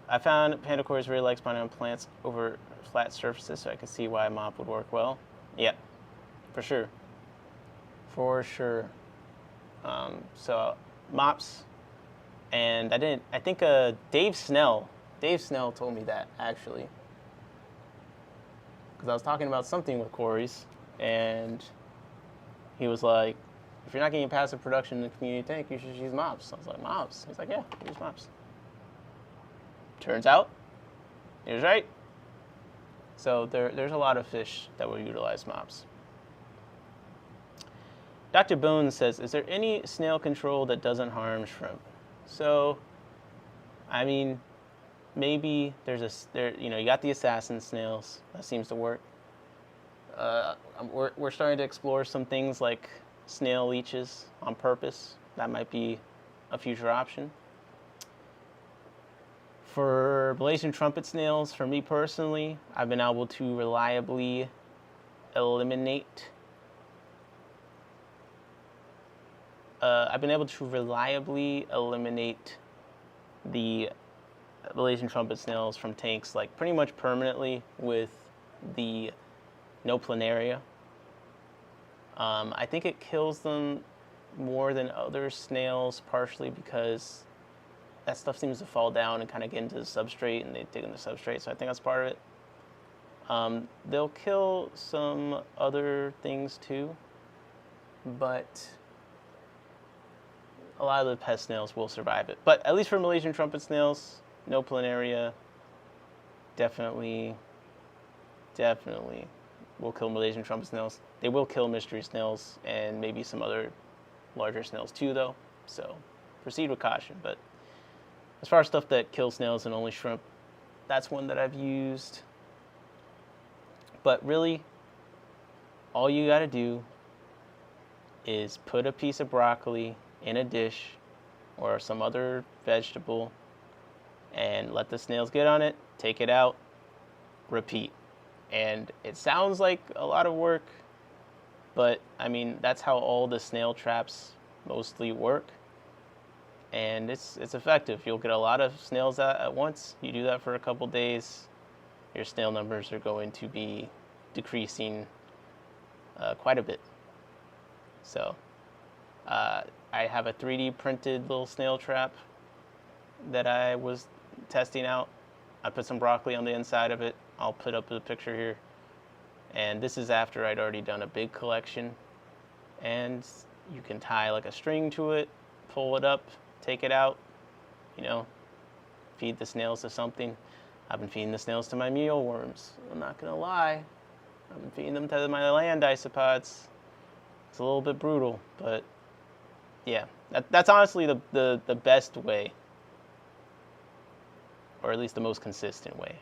I found panda cories really like spawning on plants over flat surfaces, so I could see why a mop would work well. Yeah, for sure. For sure. So mops, and I think Dave Snell told me that, actually. Because I was talking about something with cories, and he was like, if you're not getting passive production in the community tank, you should use mops. I was like, mops? He's like, yeah, use mops. Turns out, he was right. So there's a lot of fish that will utilize mops. Dr. Bones says, is there any snail control that doesn't harm shrimp? So, maybe you got the assassin snails. That seems to work. We're starting to explore some things like snail leeches on purpose. That might be a future option. For Malaysian trumpet snails, for me personally, I've been able to reliably eliminate the Malaysian trumpet snails from tanks pretty much permanently with the no planaria. I think it kills them more than other snails, partially because that stuff seems to fall down and kind of get into the substrate, and they dig in the substrate, so I think that's part of it. They'll kill some other things too, but a lot of the pest snails will survive it. But at least for Malaysian trumpet snails, no planaria, definitely will kill Malaysian trumpet snails. They will kill mystery snails and maybe some other larger snails too, though. So proceed with caution. But as far as stuff that kills snails and only shrimp, that's one that I've used. But really, all you got to do is put a piece of broccoli in a dish or some other vegetable and let the snails get on it, take it out, repeat. And it sounds like a lot of work, but that's how all the snail traps mostly work. And it's effective. You'll get a lot of snails out at once. You do that for a couple days, your snail numbers are going to be decreasing quite a bit. So I have a 3D printed little snail trap that I was testing out. I put some broccoli on the inside of it. I'll put up the picture here. And this is after I'd already done a big collection. And you can tie a string to it, pull it up, take it out, feed the snails to something. I've been feeding the snails to my mealworms. I'm not gonna lie. I've been feeding them to my land isopods. It's a little bit brutal, but yeah, that's honestly the best way, or at least the most consistent way.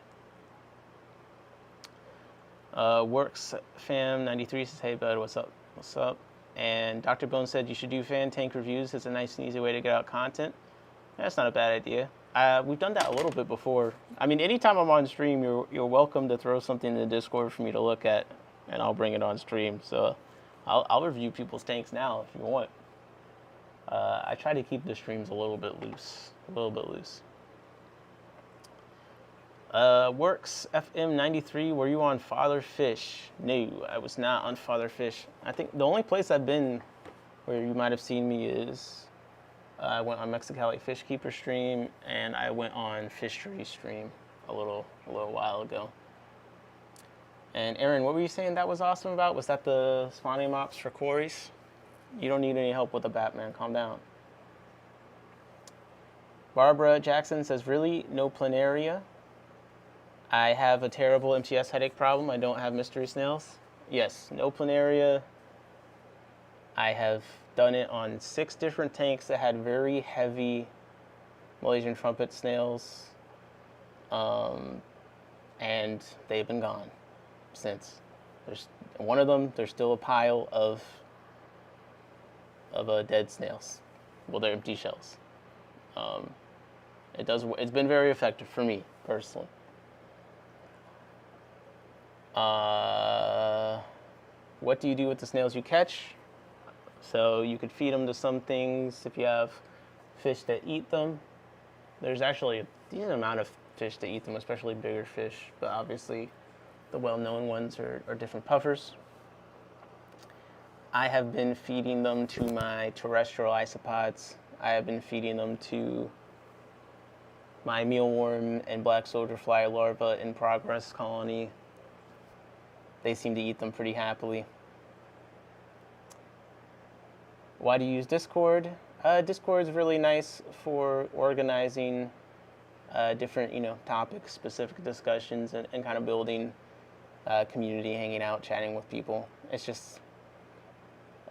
Works Fam 93 says, hey bud, what's up? What's up? And Dr. Bones said you should do fan tank reviews. It's a nice and easy way to get out content. That's not a bad idea. We've done that a little bit before. Anytime I'm on stream, you're welcome to throw something in the Discord for me to look at, and I'll bring it on stream. So I'll review people's tanks now if you want. I try to keep the streams a little bit loose. Works FM93, were you on Father Fish? No, I was not on Father Fish. I think the only place I've been where you might have seen me is I went on Mexicali Fishkeeper stream, and I went on Fish Tree stream a little while ago. And Aaron, what were you saying that was awesome about? Was that the spawning mops for quarries? You don't need any help with the Batman. Calm down. Barbara Jackson says, really? No planaria? I have a terrible MTS headache problem. I don't have mystery snails. Yes, no planaria. I have done it on 6 different tanks that had very heavy Malaysian trumpet snails, and they've been gone since. There's one of them. There's still a pile of dead snails. Well, they're empty shells. It's been very effective for me personally. What do you do with the snails you catch? So you could feed them to some things if you have fish that eat them. There's actually a decent amount of fish that eat them, especially bigger fish, but obviously the well-known ones are different puffers. I have been feeding them to my terrestrial isopods. I have been feeding them to my mealworm and black soldier fly larva in progress colony. They seem to eat them pretty happily. Why do you use Discord? Discord is really nice for organizing different, topic specific discussions and kind of building community, hanging out, chatting with people. It's just,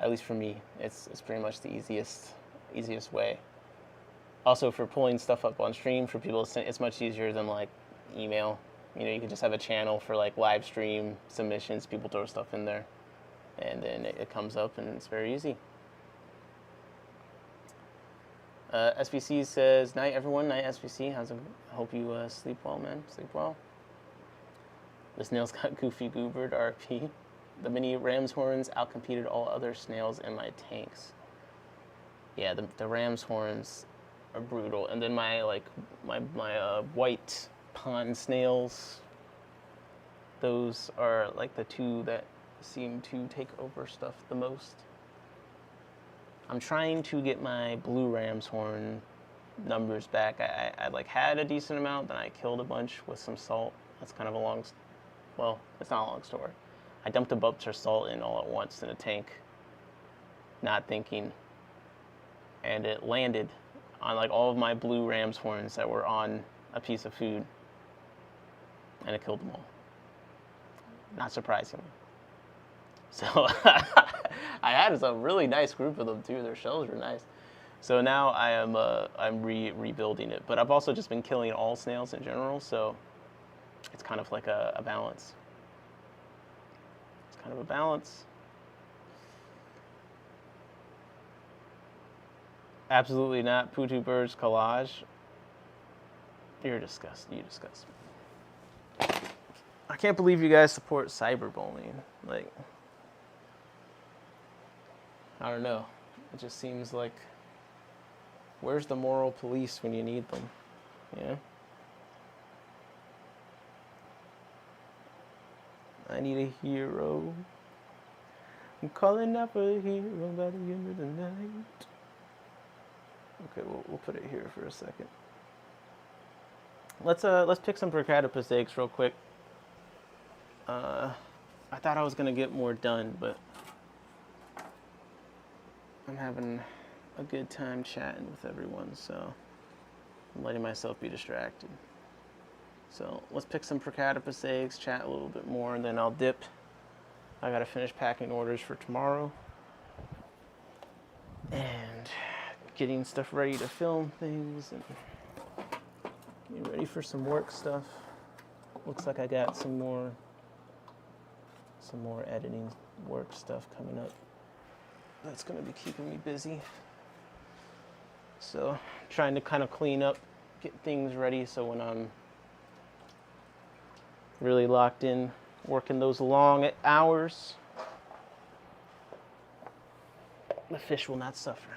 at least for me, it's pretty much the easiest way. Also, for pulling stuff up on stream for people, it's much easier than like email. You can just have a channel for like live stream submissions. People throw stuff in there, and then it comes up, and it's very easy. SVC says, "Night, everyone. Night, SVC. How's it? Hope you sleep well, man. Sleep well." The snails got goofy goobered. RP. The mini ram's horns outcompeted all other snails in my tanks. Yeah, the ram's horns are brutal. And then my white pond snails. Those are like the 2 that seem to take over stuff the most. I'm trying to get my blue ram's horn numbers back. I like had a decent amount, then I killed a bunch with some salt. That's kind of a long, well, it's not a long story. I dumped a bunch of salt in all at once in a tank, not thinking, and it landed on like all of my blue ram's horns that were on a piece of food, and it killed them all. Not surprisingly. So I had a really nice group of them too. Their shells were nice. So now I'm rebuilding it. But I've also just been killing all snails in general, so it's kind of like a balance. It's kind of a balance. Absolutely not. Putu Birds collage. You're disgusting. You disgust me. I can't believe you guys support cyberbullying. Like, I don't know. It just seems like, where's the moral police when you need them? Yeah. I need a hero. I'm calling out for a hero by the end of the night. Okay, we'll put it here for a second. Let's pick some Procatopus eggs real quick. I thought I was gonna get more done, but I'm having a good time chatting with everyone, so I'm letting myself be distracted. So let's pick some Procatopus eggs, chat a little bit more, and then I'll dip. I gotta finish packing orders for tomorrow and getting stuff ready to film things and get ready for some work stuff. Looks like I got some more editing work stuff coming up. That's gonna be keeping me busy. So trying to kind of clean up, get things ready so when I'm really locked in, working those long hours, the fish will not suffer.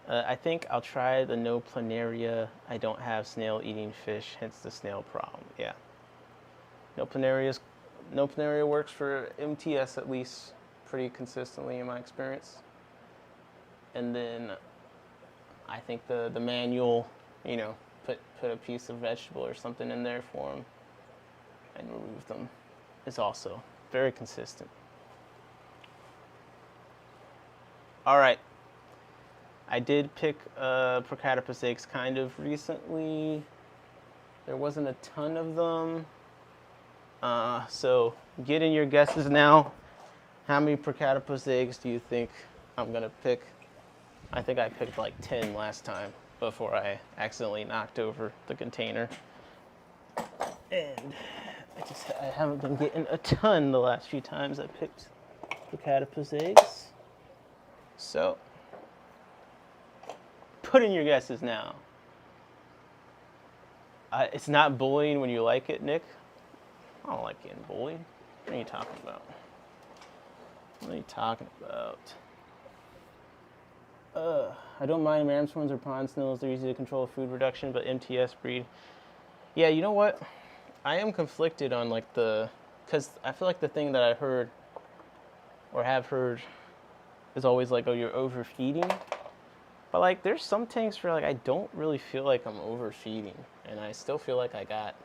I think I'll try the no planaria. I don't have snail eating fish, hence the snail problem. Yeah. No planaria works for MTS at least pretty consistently in my experience. And then I think the manual, put a piece of vegetable or something in there for them and remove them is also very consistent. All right. I did pick Procatopus eggs kind of recently. There wasn't a ton of them. So get in your guesses now. How many Procatopus eggs do you think I'm gonna pick? I think I picked like 10 last time before I accidentally knocked over the container. And I haven't been getting a ton the last few times I picked Procatopus eggs. So put in your guesses now. It's not bullying when you like it, Nick. I don't like getting bullied. What are you talking about? What are you talking about? I don't mind ramshorns or pond snails. They're easy to control food reduction, but MTS breed. Yeah, you know what? I am conflicted on like because I feel like the thing that I heard or have heard is always like, oh, you're overfeeding. But like, there's some tanks where like I don't really feel like I'm overfeeding, and I still feel like I got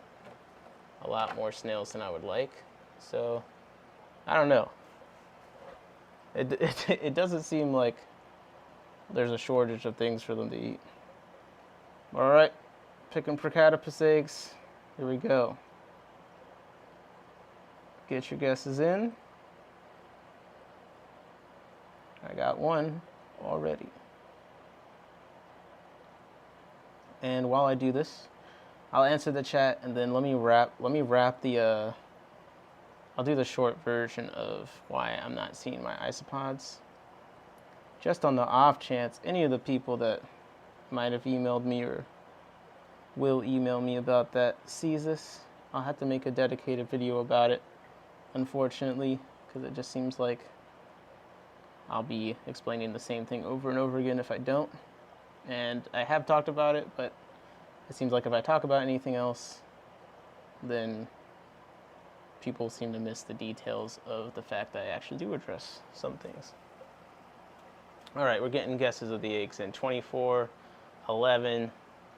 a lot more snails than I would like. So I don't know. It doesn't seem like there's a shortage of things for them to eat. All right, picking Procatopus eggs. Here we go. Get your guesses in. I got one already. And while I do this, I'll answer the chat, and then let me wrap the I'll do the short version of why I'm not seeing my isopods. Just on the off chance any of the people that might have emailed me or will email me about that sees this, I'll have to make a dedicated video about it, unfortunately, because it just seems like I'll be explaining the same thing over and over again if I don't. And I have talked about it, but it seems like if I talk about anything else, then people seem to miss the details of the fact that I actually do address some things. All right, we're getting guesses of the eggs in. 24, 11,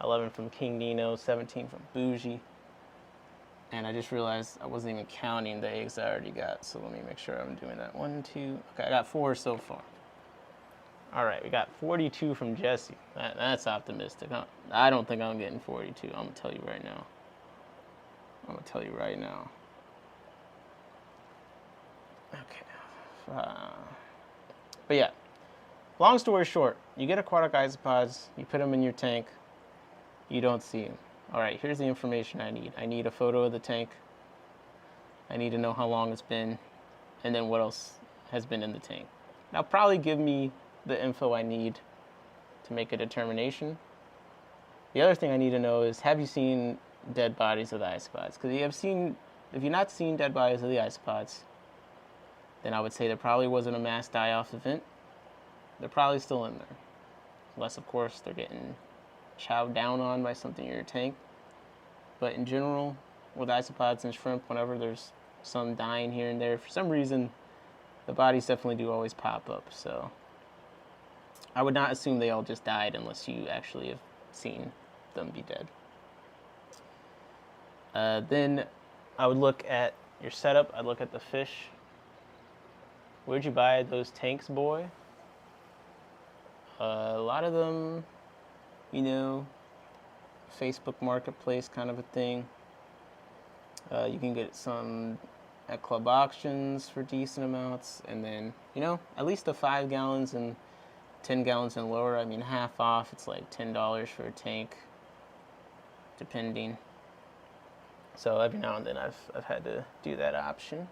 11 from King Nino, 17 from Bougie. And I just realized I wasn't even counting the eggs I already got, so let me make sure I'm doing that. 1, 2, okay, I got 4 so far. All right, we got 42 from Jesse. That's optimistic. I don't think I'm getting 42. I'm gonna tell you right now. Okay. But yeah, long story short, you get aquatic isopods, you put them in your tank, you don't see them. All right, here's the information I need. I need a photo of the tank. I need to know how long it's been, and then what else has been in the tank. That'll probably give me the info I need to make a determination. The other thing I need to know is, have you seen dead bodies of the isopods? Because if you've not seen dead bodies of the isopods, then I would say there probably wasn't a mass die-off event. They're probably still in there. Unless, of course, they're getting chowed down on by something in your tank. But in general, with isopods and shrimp, whenever there's some dying here and there, for some reason, the bodies definitely do always pop up. So I would not assume they all just died unless you actually have seen them be dead. Then I would look at your setup. I'd look at the fish. Where'd you buy those tanks, boy? A lot of them, Facebook Marketplace kind of a thing. You can get some at club auctions for decent amounts, and then, at least the 5 gallons and 10 gallons and lower, half off, it's like $10 for a tank, depending. So every now and then I've had to do that option.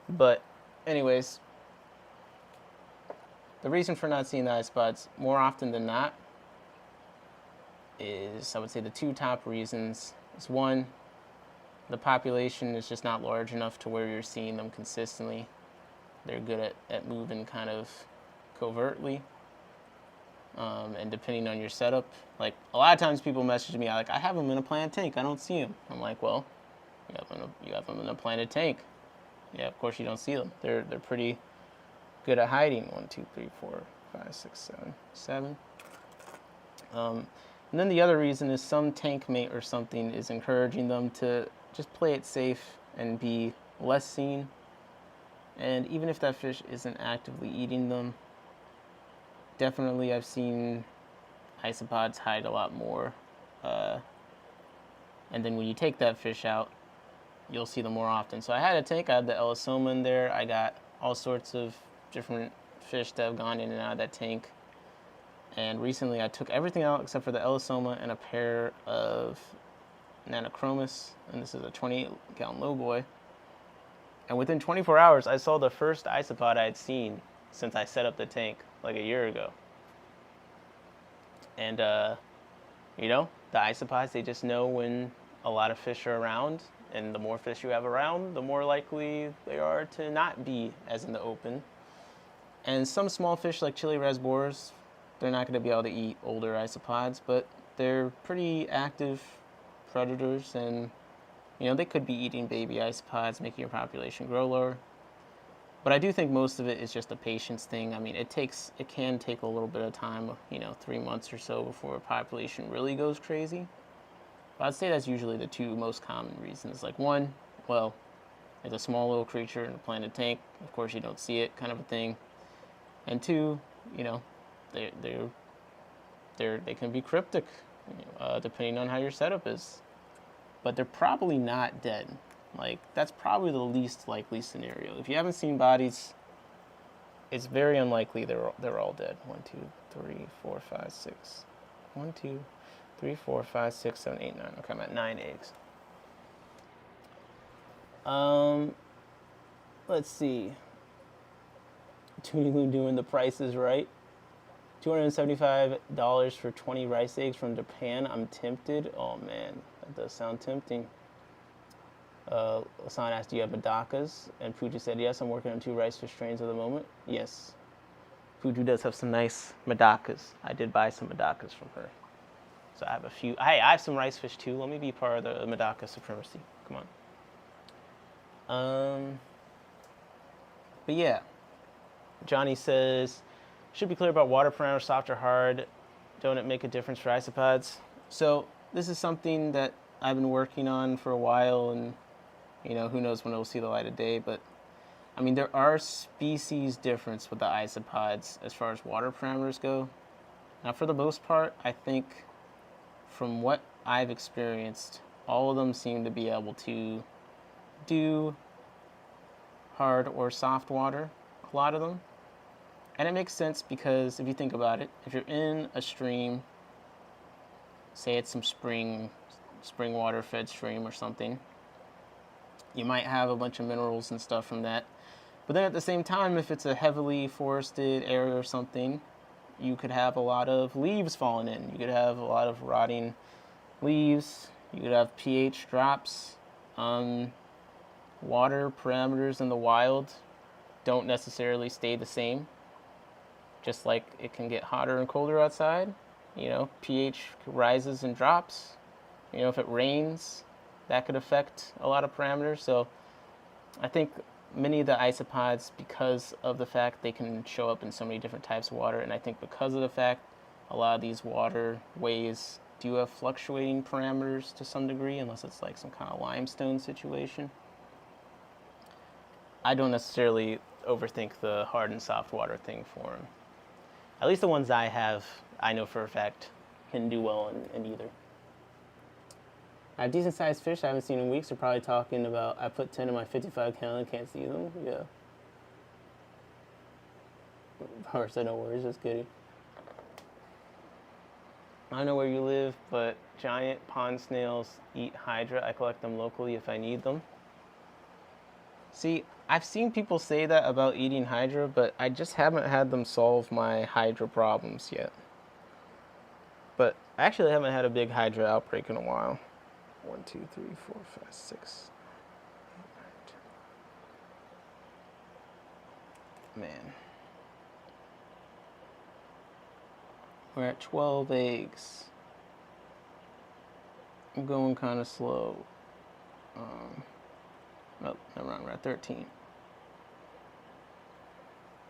But anyways, the reason for not seeing the isopods more often than not is, I would say, the 2 top reasons is, 1, the population is just not large enough to where you're seeing them consistently. They're good at moving kind of covertly. And depending on your setup, like a lot of times people message me, like, I have them in a planted tank, I don't see them. I'm like, well, you have them in a planted tank. Yeah, of course you don't see them. They're pretty good at hiding. 1, 2, 3, 4, 5, 6, 7, 7. And then the other reason is some tank mate or something is encouraging them to just play it safe and be less seen. And even if that fish isn't actively eating them, definitely I've seen isopods hide a lot more. And then when you take that fish out, you'll see them more often. So I had a tank, I had the elisoma in there. I got all sorts of different fish that have gone in and out of that tank. And recently I took everything out except for the elisoma and a pair of nanochromis. And this is a 28-gallon lowboy. And within 24 hours, I saw the first isopod I had seen since I set up the tank like a year ago. And, the isopods, they just know when a lot of fish are around. And the more fish you have around, the more likely they are to not be as in the open. And some small fish like Chile rasboras, they're not going to be able to eat older isopods, but they're pretty active predators, and they could be eating baby isopods, making your population grow lower. But I do think most of it is just a patience thing. I mean, it can take a little bit of time, 3 months or so before a population really goes crazy. But I'd say that's usually the two most common reasons. Like one, well, it's a small little creature in a planted tank. Of course, you don't see it, kind of a thing. And two, they can be cryptic, depending on how your setup is. But they're probably not dead. Like, that's probably the least likely scenario. If you haven't seen bodies, it's very unlikely they're all dead. 1, 2, 3, 4, 5, 6. 1, 2, 3, 4, 5, 6, 7, 8, 9. Okay, I'm at 9 eggs. Let's see. Tuning doing the prices right. $275 for 20 rice eggs from Japan. I'm tempted. Oh man, that does sound tempting. Lasan asked, do you have madakas? And Puju said, yes, I'm working on 2 rice fish strains at the moment. Yes. Puju does have some nice madakas. I did buy some madakas from her. So I have a few. Hey, I have some rice fish too. Let me be part of the madaka supremacy. Come on. But yeah. Johnny says, should be clear about water parameters, soft or hard. Don't it make a difference for isopods? So this is something that I've been working on for a while, and who knows when it will see the light of day. But I mean, there are species difference with the isopods as far as water parameters go. Now, for the most part, I think from what I've experienced, all of them seem to be able to do hard or soft water, a lot of them. And it makes sense because if you think about it, if you're in a stream, say it's some spring water fed stream or something, you might have a bunch of minerals and stuff from that. But then at the same time, if it's a heavily forested area or something, you could have a lot of leaves falling in. You could have a lot of rotting leaves. You could have pH drops. Water parameters in the wild don't necessarily stay the same. Just like it can get hotter and colder outside, pH rises and drops. If it rains, that could affect a lot of parameters. So I think many of the isopods, because of the fact they can show up in so many different types of water, and I think because of the fact a lot of these waterways do have fluctuating parameters to some degree, unless it's like some kind of limestone situation, I don't necessarily overthink the hard and soft water thing for them. At least the ones I have, I know for a fact, can do well in either. I have decent sized fish I haven't seen in weeks. They're probably talking about, I put 10 in my 55 gallon, can't see them. Yeah. Of course, no worries, just kidding. I don't know where you live, but giant pond snails eat hydra. I collect them locally if I need them. See, I've seen people say that about eating hydra, but I just haven't had them solve my hydra problems yet. But I actually haven't had a big hydra outbreak in a while. 1, 2, 3, 4, 5, 6, 8, 9, 10. Man. We're at 12 eggs. I'm going kind of slow. Nope, never mind, we're at 13.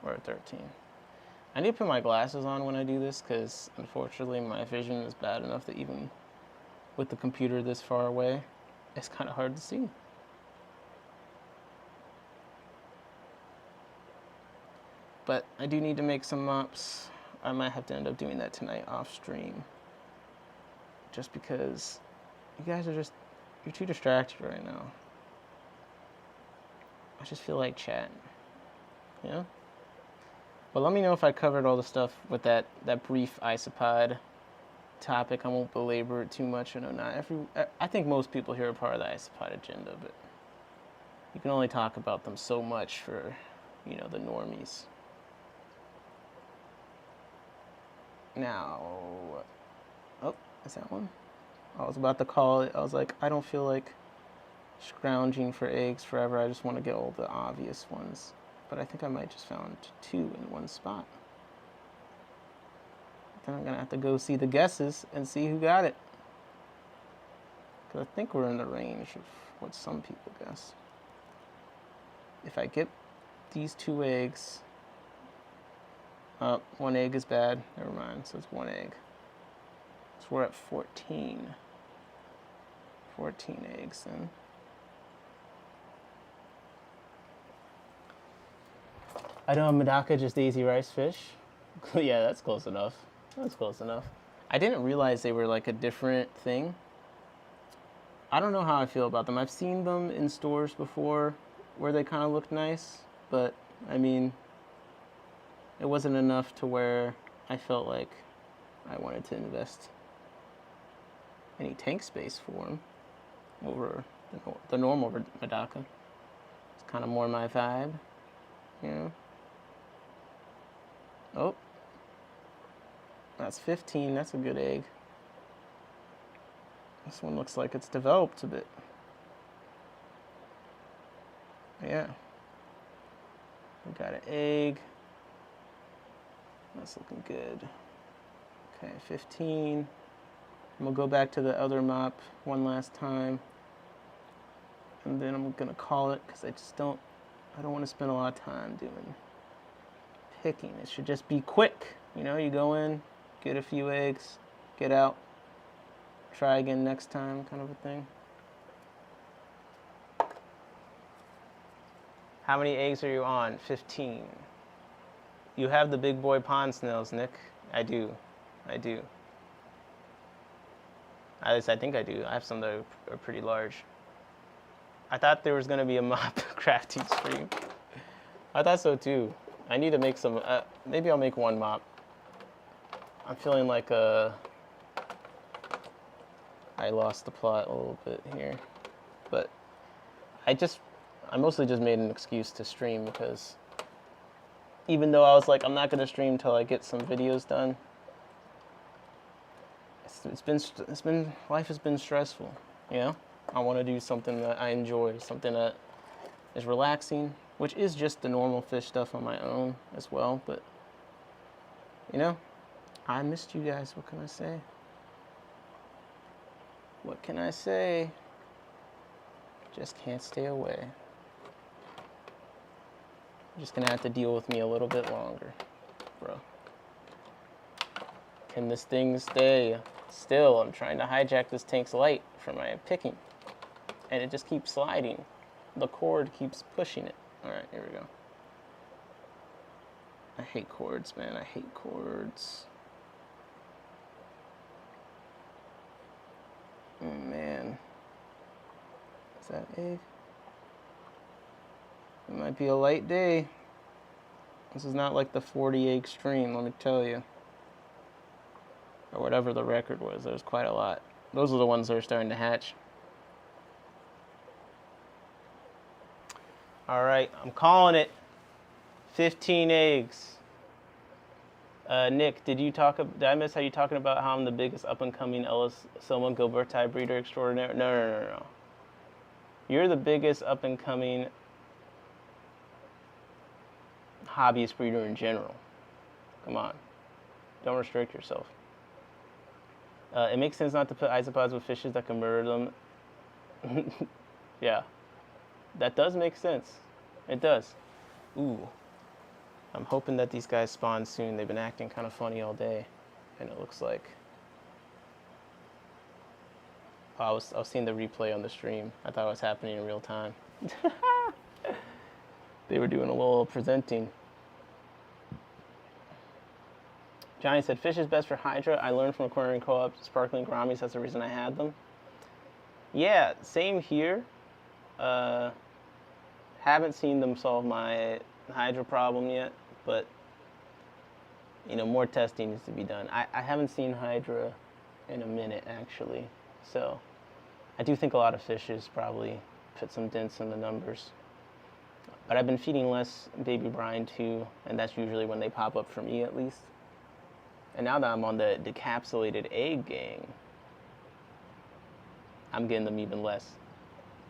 We're at 13. I need to put my glasses on when I do this because unfortunately my vision is bad enough that even with the computer this far away, it's kind of hard to see. But I do need to make some mops. I might have to end up doing that tonight off stream. Just because you guys are just, you're too distracted right now. I just feel like chatting. You know? But let me know if I covered all the stuff with that brief isopod topic. I won't belabor it too much. I know I think most people here are part of the isopod agenda, but you can only talk about them so much for, you know, the normies. Now, oh, is that one? I was about to call it. I was like, I don't feel like scrounging for eggs forever. I just want to get all the obvious ones. But I think I might just found 2 in one spot. Then I'm going to have to go see the guesses and see who got it. Because I think we're in the range of what some people guess. If I get these 2 eggs, 1 egg is bad. Never mind. So it's 1 egg. So we're at 14. 14 eggs then. I know Medaka just daisy rice fish. Yeah, that's close enough. That's close enough. I didn't realize they were like a different thing. I don't know how I feel about them. I've seen them in stores before where they kind of looked nice, but I mean, it wasn't enough to where I felt like I wanted to invest any tank space for them over the normal Medaka. It's kind of more my vibe, you know. Oh, that's 15. That's a good egg. This one looks like it's developed a bit. Yeah. We got an egg. That's looking good. Okay, 15. I'm gonna go back to the other mop one last time. And then I'm gonna call it because I don't want to spend a lot of time doing picking. It should just be quick. You know, you go in, get a few eggs, get out, try again next time, kind of a thing. How many eggs are you on? 15. You have the big boy pond snails, Nick. I do. At least I think I do. I have some that are pretty large. I thought there was going to be a mop crafting stream. I thought so too. I need to make some, maybe I'll make 1 mop. I'm feeling like I lost the plot a little bit here. But I mostly just made an excuse to stream because even though I was like, I'm not going to stream until I get some videos done, life has been stressful, you know? I want to do something that I enjoy, something that is relaxing, which is just the normal fish stuff on my own as well, but, you know, I missed you guys. What can I say? What can I say? Just can't stay away. You're just gonna have to deal with me a little bit longer, bro. Can this thing stay still? I'm trying to hijack this tank's light for my picking, and it just keeps sliding. The cord keeps pushing it. All right, here we go. I hate cords, man. I hate cords. Oh, man. Is that egg? It might be a light day. This is not like the 40 egg stream, let me tell you. Or whatever the record was. There was quite a lot. Those are the ones that are starting to hatch. All right, I'm calling it. 15 eggs. Nick, did I miss how you talking about how I'm the biggest up-and-coming Ellis Silma Gilberti breeder extraordinaire? No. You're the biggest up-and-coming hobbyist breeder in general. Come on. Don't restrict yourself. It makes sense not to put isopods with fishes that can murder them. Yeah. That does make sense. It does. Ooh. I'm hoping that these guys spawn soon. They've been acting kind of funny all day. And it looks like... Oh, I was seeing the replay on the stream. I thought it was happening in real time. They were doing a little presenting. Johnny said, fish is best for hydra. I learned from aquarium co-op sparkling gouramis. That's the reason I had them. Yeah, same here. Haven't seen them solve my hydra problem yet, but more testing needs to be done. I haven't seen hydra in a minute, actually. So I do think a lot of fishes probably put some dents in the numbers. But I've been feeding less baby brine too, and that's usually when they pop up for me at least. And now that I'm on the decapsulated egg gang, I'm getting them even less.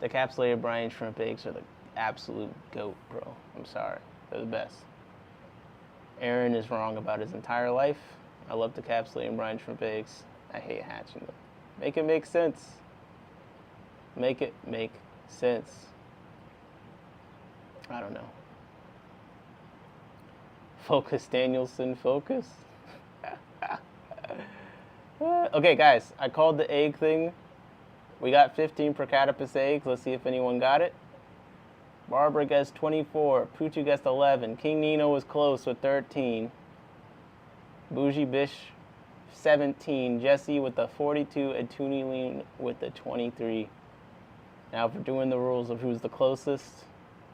Decapsulated brine shrimp eggs are the absolute goat, bro. I'm sorry. They're the best. Aaron is wrong about his entire life. I love decapsulating brine shrimp eggs. I hate hatching them. Make it make sense. Make it make sense. I don't know. Focus, Danielson, focus. Okay, guys, I called the egg thing. We got 15 Procatopus eggs. Let's see if anyone got it. Barbara guessed 24. Poochie guessed 11. King Nino was close with 13. Bougie Bish, 17. Jesse with the 42. And Toonie Lean with the 23. Now for doing the rules of who's the closest.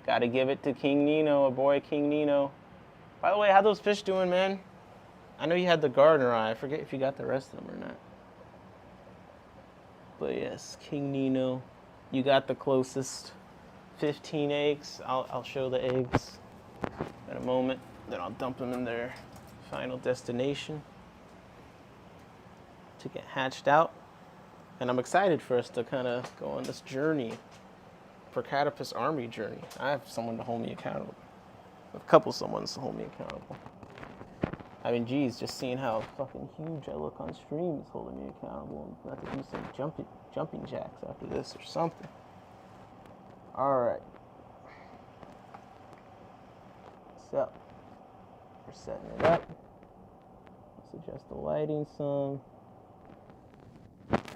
Gotta give it to King Nino, a boy King Nino. By the way, how those fish doing, man? I know you had the gardener eye. I forget if you got the rest of them or not. But yes, King Nino, you got the closest. 15 eggs. I'll show the eggs in a moment. Then I'll dump them in their final destination to get hatched out. And I'm excited for us to kind of go on this journey, Procatopus Army journey. I have someone to hold me accountable. A couple someones to hold me accountable. I mean, geez, just seeing how fucking huge I look on stream is holding me accountable. I'm about to do some jumping jacks after this or something. All right. So, we're setting it up. Let's adjust the lighting some.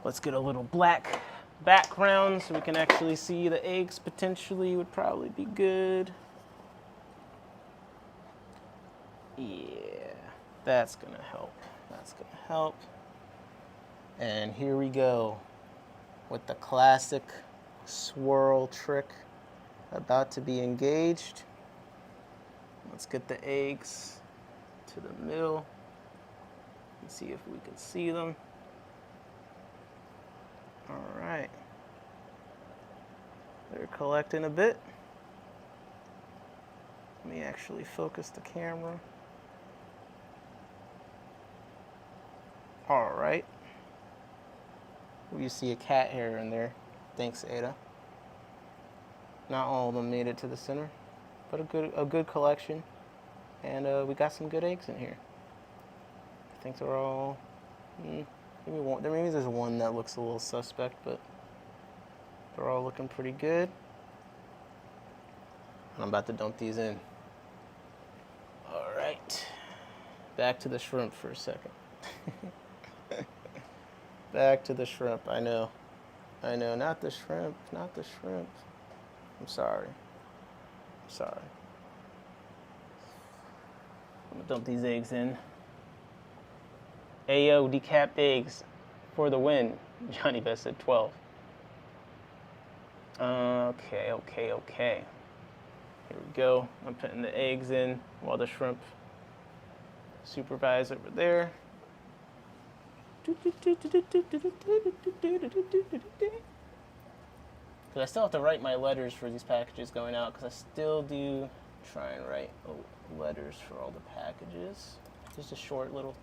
Let's get a little black background so we can actually see the eggs potentially would probably be good. Yeah, that's gonna help. That's gonna help. And here we go with the classic swirl trick about to be engaged. Let's get the eggs to the middle and see if we can see them. All right. They're collecting a bit. Let me actually focus the camera. All right. You see a cat hair in there. Thanks, Ada. Not all of them made it to the center, but a good collection. And we got some good eggs in here. I think they're all, maybe there's one that looks a little suspect, but they're all looking pretty good. And I'm about to dump these in. All right. Back to the shrimp for a second. Back to the shrimp. I know, not the shrimp, not the shrimp. I'm sorry. I'm gonna dump these eggs in. Ayo, decapped eggs for the win. Johnny Best said 12. Okay. Here we go. I'm putting the eggs in while the shrimp supervise over there. Because I still have to write my letters for these packages going out, because I still do try and write letters for all the packages. Just a short little,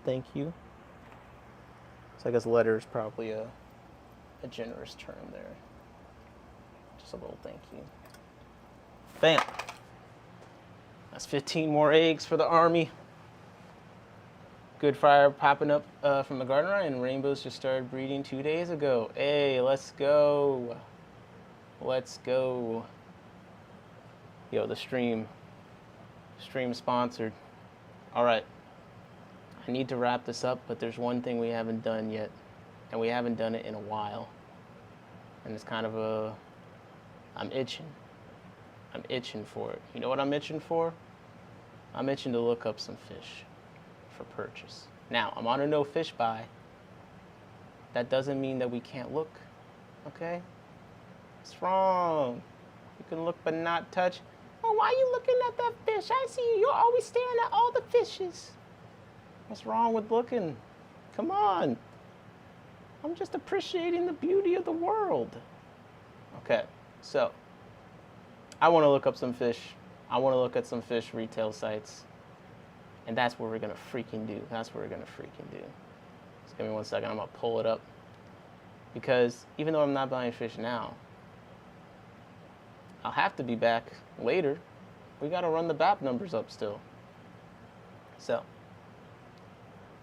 thank you. So I guess letter is probably a generous term there. Just a little thank you. Bam. That's 15 more eggs for the army. Good fire popping up from the gardener, and rainbows just started breeding 2 days ago. Hey, let's go. Let's go. Yo, the stream sponsored. All right. I need to wrap this up, but there's one thing we haven't done yet, and we haven't done it in a while. And it's kind of I'm itching for it. You know what I'm itching for? I mentioned to look up some fish for purchase. Now, I'm on a no fish buy. That doesn't mean that we can't look, okay? What's wrong? You can look but not touch. Oh, why are you looking at that fish? I see you. You're always staring at all the fishes. What's wrong with looking? Come on. I'm just appreciating the beauty of the world. Okay, so I want to look up some fish. I want to look at some fish retail sites. And that's what we're going to freaking do. That's what we're going to freaking do. Just give me 1 second. I'm going to pull it up. Because even though I'm not buying fish now, I'll have to be back later. We got to run the BAP numbers up still. So.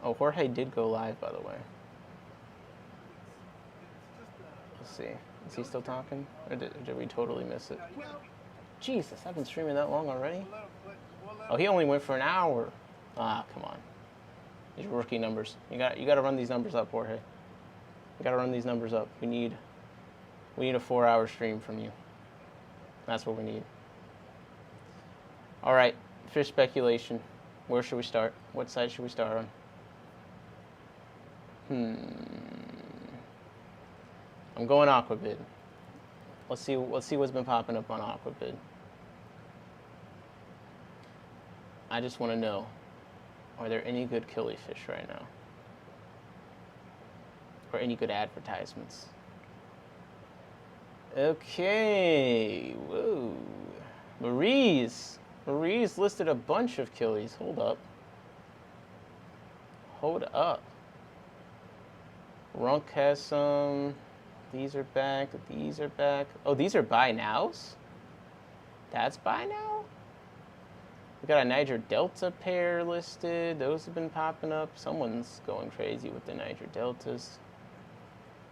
Oh, Jorge did go live, by the way. Let's see. Is he still talking? Or did we totally miss it? Jesus, I've been streaming that long already? Oh, he only went for an hour. Ah, come on. These rookie numbers. You got to run these numbers up, Jorge. You got to run these numbers up. We need a 4-hour stream from you. That's what we need. All right, fish speculation. Where should we start? What site should we start on? I'm going Aquabid. Let's see what's been popping up on Aquabid. I just want to know, are there any good killifish right now? Or any good advertisements? Okay, whoa. Marie's listed a bunch of killies. Hold up. Runk has some. These are back. Oh, these are buy nows? That's buy now? We got a Niger Delta pair listed. Those have been popping up. Someone's going crazy with the Niger Deltas.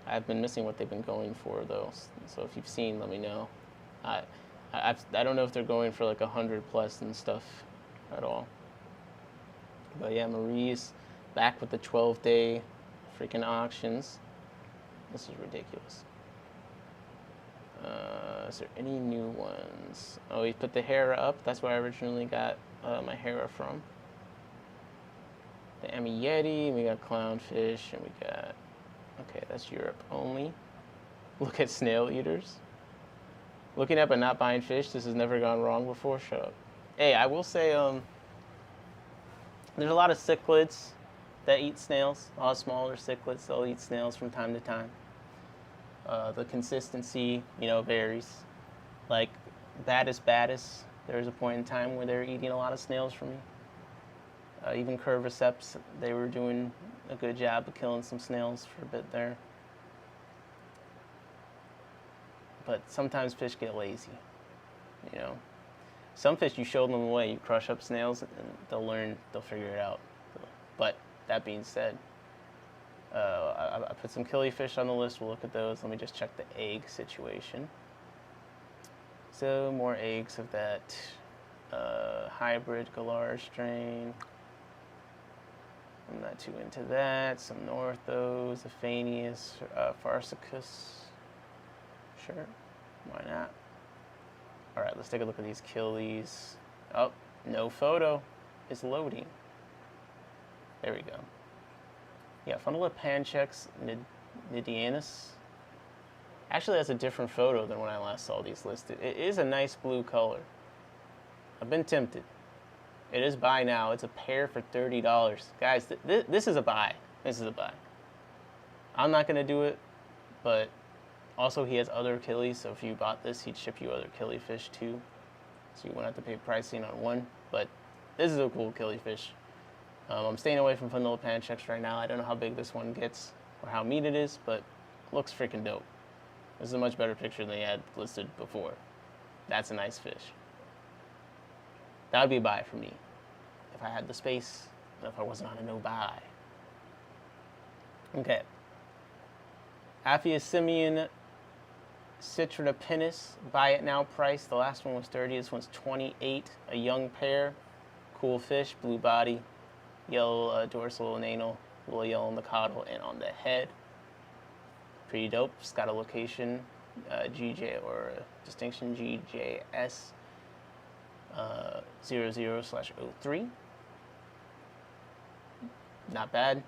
I've been missing what they've been going for, though. So if you've seen, let me know. I don't know if they're going for like 100 plus and stuff at all. But yeah, Marie's back with the 12-day freaking auctions. This is ridiculous. Is there any new ones? Oh, he put the Hera up. That's where I originally got my Hera from. The Amiyeti, we got clownfish, and we got... Okay, that's Europe only. Look at snail eaters. Looking at but not buying fish. This has never gone wrong before. Shut up. Hey, I will say, there's a lot of cichlids that eat snails. A lot of smaller cichlids, they'll eat snails from time to time. The consistency, varies. Like Baddest, there was a point in time where they were eating a lot of snails for me. Even Curviceps, they were doing a good job of killing some snails for a bit there. But sometimes fish get lazy, Some fish, you show them the way, you crush up snails, and they'll figure it out. But that being said, I put some killifish on the list. We'll look at those. Let me just check the egg situation. So more eggs of that hybrid galar strain. I'm not too into that. Some Northos, Aphanius, Farsicus. Sure, why not? All right, let's take a look at these killies. Oh, no photo. It's loading. There we go. Yeah, Fundula Panchex Nidianus. Actually, that's a different photo than when I last saw these listed. It is a nice blue color. I've been tempted. It is buy now. It's a pair for $30. Guys, this is a buy. This is a buy. I'm not going to do it, but also he has other killies, so if you bought this, he'd ship you other killifish too. So you won't have to pay pricing on one, but this is a cool killifish. I'm staying away from Fundula Panchex right now. I don't know how big this one gets or how meat it is, but it looks freaking dope. This is a much better picture than they had listed before. That's a nice fish. That would be a buy for me if I had the space and if I wasn't on a no buy. Okay. Aphiosimian Citronopinus, buy it now price. The last one was 30. This one's 28. A young pair. Cool fish, blue body, yellow dorsal and anal, a little yellow on the caudal and on the head. Pretty dope. It's got a location, GJ or distinction GJS. 00/03. Not bad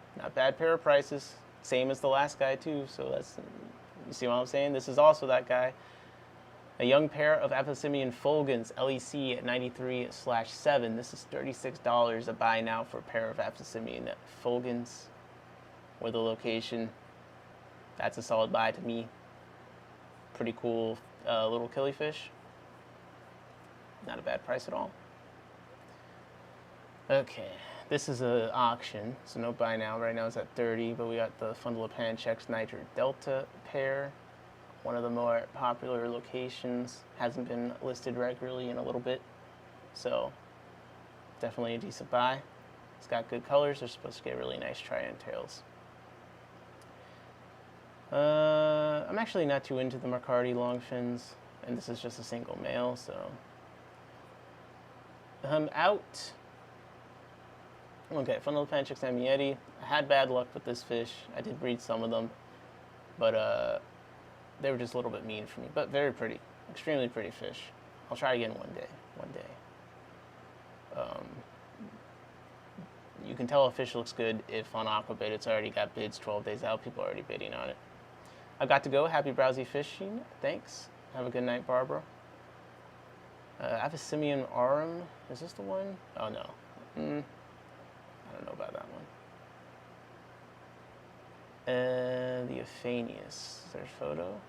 pair of prices. Same as the last guy too, so that's, you see what I'm saying? This is also that guy. A young pair of Abyssinian Fulgens LEC at 93/7. This is $36 a buy now for a pair of Abyssinian Fulgens with a location. That's a solid buy to me. Pretty cool little killifish. Not a bad price at all. Okay, this is an auction, so no buy now. Right now it's at 30, but we got the Fundapanchex Niger Delta pair. One of the more popular locations. Hasn't been listed regularly in a little bit, so definitely a decent buy. It's got good colors. They're supposed to get really nice tri-end tails. I'm actually not too into the Marcardi longfins, and this is just a single male, so I'm out. Okay, Fundapanchex Amietti. I had bad luck with this fish. I did breed some of them, but they were just a little bit mean for me, but very pretty. Extremely pretty fish. I'll try again one day. You can tell a fish looks good if on Aquabid it's already got bids 12 days out. People are already bidding on it. I got to go. Happy browsy fishing. Thanks. Have a good night, Barbara. Abyssinian Aurum. Is this the one? Oh, no. I don't know about that one. The Euphanius. Is there a photo?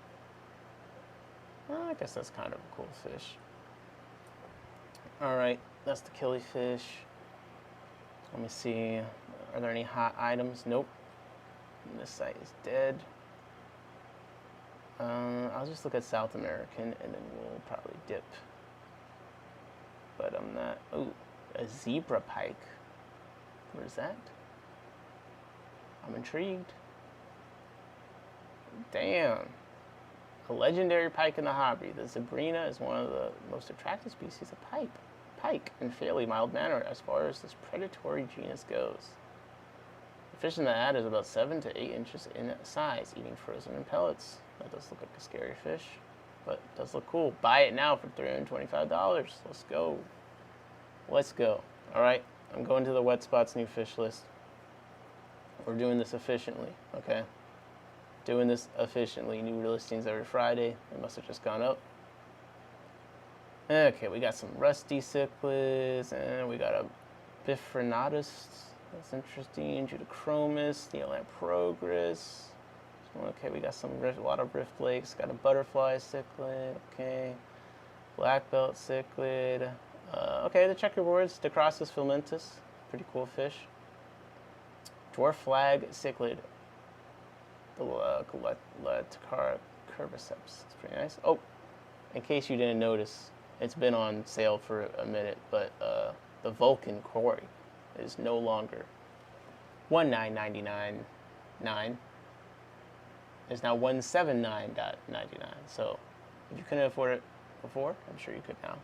Well, I guess that's kind of a cool fish. Alright, that's the killifish. Let me see. Are there any hot items? Nope. This site is dead. I'll just look at South American and then we'll probably dip. But I'm not. Oh, a zebra pike. What is that? I'm intrigued. Damn. A legendary pike in the hobby. The zebrina is one of the most attractive species of pike in fairly mild manner as far as this predatory genus goes. The fish in the ad is about 7 to 8 inches in size, eating frozen in pellets. That does look like a scary fish, but it does look cool. Buy it now for $325. Let's go. Let's go. All right, I'm going to the Wet Spots new fish list. We're doing this efficiently, okay? Doing this efficiently. New listings every Friday. It must have just gone up. Okay, we got some rusty cichlids, and we got a Bifrenatus. That's interesting. Judichromis, Neolamprogris. Okay, we got a lot of rift lakes. Got a butterfly cichlid. Okay, black belt cichlid. Okay, the checkerboards, Dicrossus filamentus. Pretty cool fish. Dwarf flag cichlid. The Laticara curviceps. It's pretty nice. Oh, in case you didn't notice, it's been on sale for a minute, but the Vulcan Quarry is no longer $19.99. It's now $179.99. So if you couldn't afford it before, I'm sure you could now.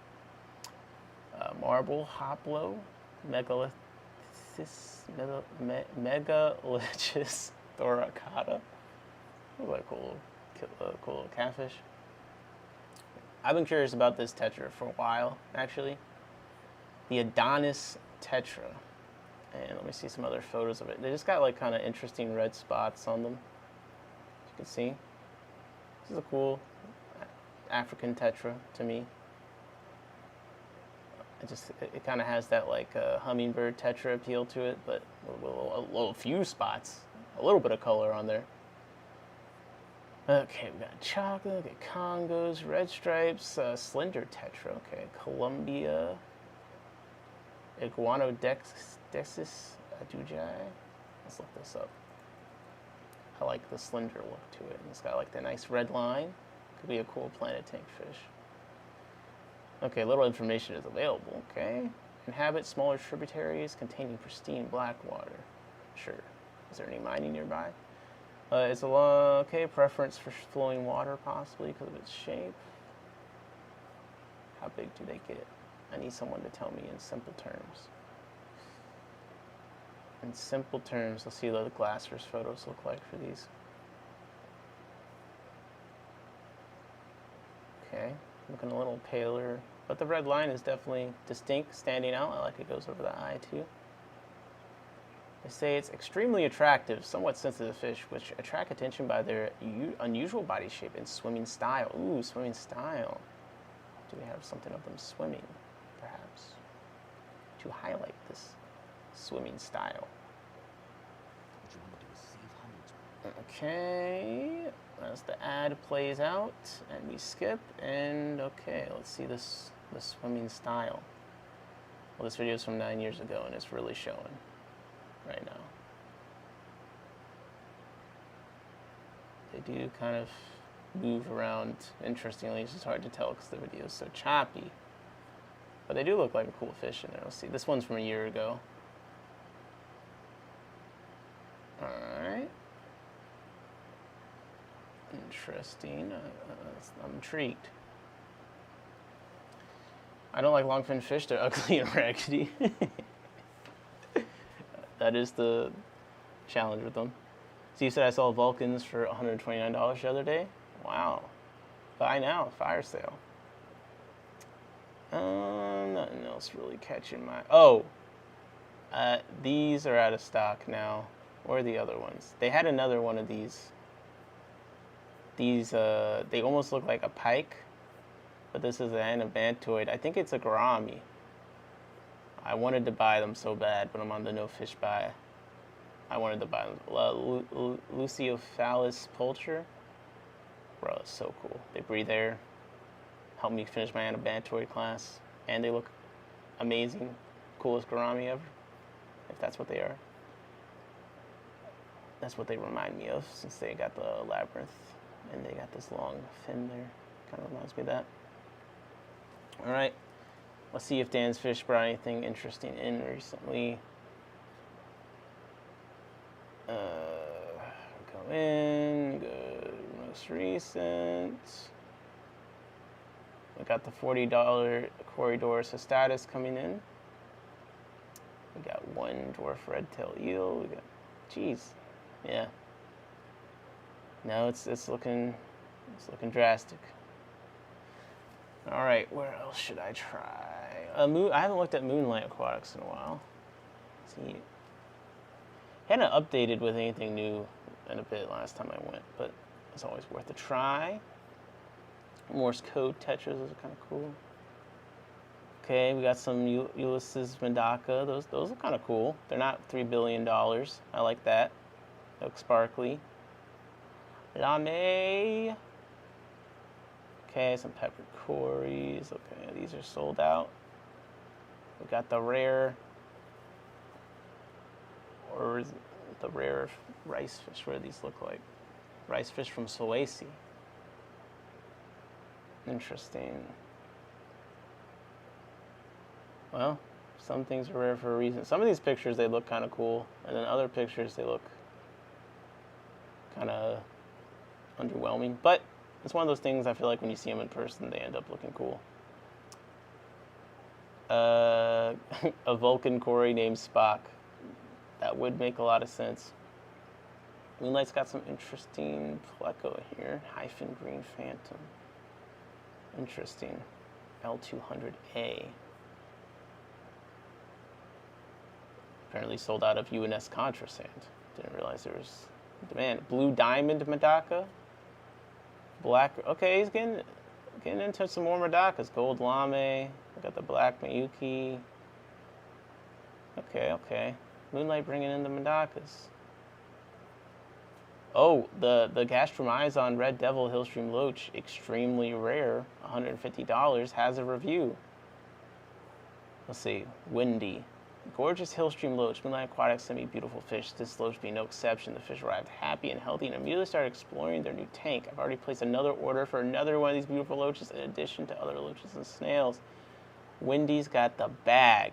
Marble Hoplo, Megalichus thoracata. Looks like a cool little catfish. I've been curious about this tetra for a while, actually. The Adonis tetra. And let me see some other photos of it. They just got like kind of interesting red spots on them. As you can see. This is a cool African tetra to me. It kind of has that like hummingbird tetra appeal to it, but a few spots. A little bit of color on there. Okay, we got chocolate, we got Congos, red stripes, slender tetra, okay, Columbia, Iguanodexis adujai. Let's look this up. I like the slender look to it. And it's got like the nice red line. Could be a cool planet tank fish. Okay, little information is available, okay. Inhabit smaller tributaries containing pristine black water. Sure. Is there any mining nearby? It's a preference for flowing water possibly because of its shape. How big do they get? I need someone to tell me in simple terms. In simple terms, let's see what the Glassers photos look like for these. Okay, looking a little paler But the red line is definitely distinct, standing out. I like it goes over the eye too. They say it's extremely attractive, somewhat sensitive fish, which attract attention by their unusual body shape and swimming style. Ooh, swimming style. Do we have something of them swimming, perhaps, to highlight this swimming style? Okay, as the ad plays out, and we skip, and okay, let's see the swimming style. Well, this video is from 9 years ago, and it's really showing right now. They do kind of move around interestingly. It's just hard to tell because the video is so choppy. But they do look like a cool fish in there. Let's see, this one's from a year ago. Alright. Interesting. I'm intrigued. I don't like longfin fish. They're ugly and raggedy. That is the challenge with them. Steve said I saw Vulcans for $129 the other day. Wow. Buy now. Fire sale. Nothing else really catching my... Oh! These are out of stock now. Where are the other ones? They had another one of these. These, they almost look like a pike, but this is an anabantoid. I think it's a gourami. I wanted to buy them so bad, but I'm on the no fish buy. I wanted to buy them. Luciophallus pulcher. Bro, it's so cool. They breathe air. Help me finish my anabantoid class. And they look amazing. Coolest gourami ever. If that's what they are. That's what they remind me of, since they got the labyrinth. And they got this long fin there. Kind of reminds me of that. Alright. Let's see if Dan's Fish brought anything interesting in recently. Go in. Good. Most recent. We got the $40 Corridor Cystatus coming in. We got one dwarf red-tail eel. We got, geez, yeah. No, it's looking drastic. All right, where else should I try? I haven't looked at Moonlight Aquatics in a while. Let's see, hadn't updated with anything new in a bit last time I went, but it's always worth a try. Morse code tetras is kind of cool. Okay, we got some Ulysses Medaka. Those are kind of cool. They're not $3 billion. I like that. They look sparkly. Lame. Okay, some pepper cories. Okay, these are sold out. We got the rare, or is it the rare rice fish. What do these look like? Rice fish from Sulawesi. Interesting. Well, some things are rare for a reason. Some of these pictures, they look kind of cool, and then other pictures, they look kind of underwhelming. But it's one of those things I feel like when you see them in person, they end up looking cool. A Vulcan Cory named Spock. That would make a lot of sense. Moonlight's got some interesting pleco here. Hyphen Green Phantom. Interesting. L200A. Apparently sold out of UNS Contrasand. Didn't realize there was demand. Blue Diamond Medaka. Black. Okay, he's getting into some more Medakas. Gold Lame. We got the Black Miyuki. Okay. Moonlight bringing in the Medakas. Oh, the Gastromizon Red Devil Hillstream Loach, extremely rare, $150, has a review. Let's see, Windy. Gorgeous Hillstream Loach, Moonlight Aquatics sent me beautiful fish. This loach being no exception. The fish arrived happy and healthy and immediately started exploring their new tank. I've already placed another order for another one of these beautiful loaches in addition to other loaches and snails. Windy's got the bag.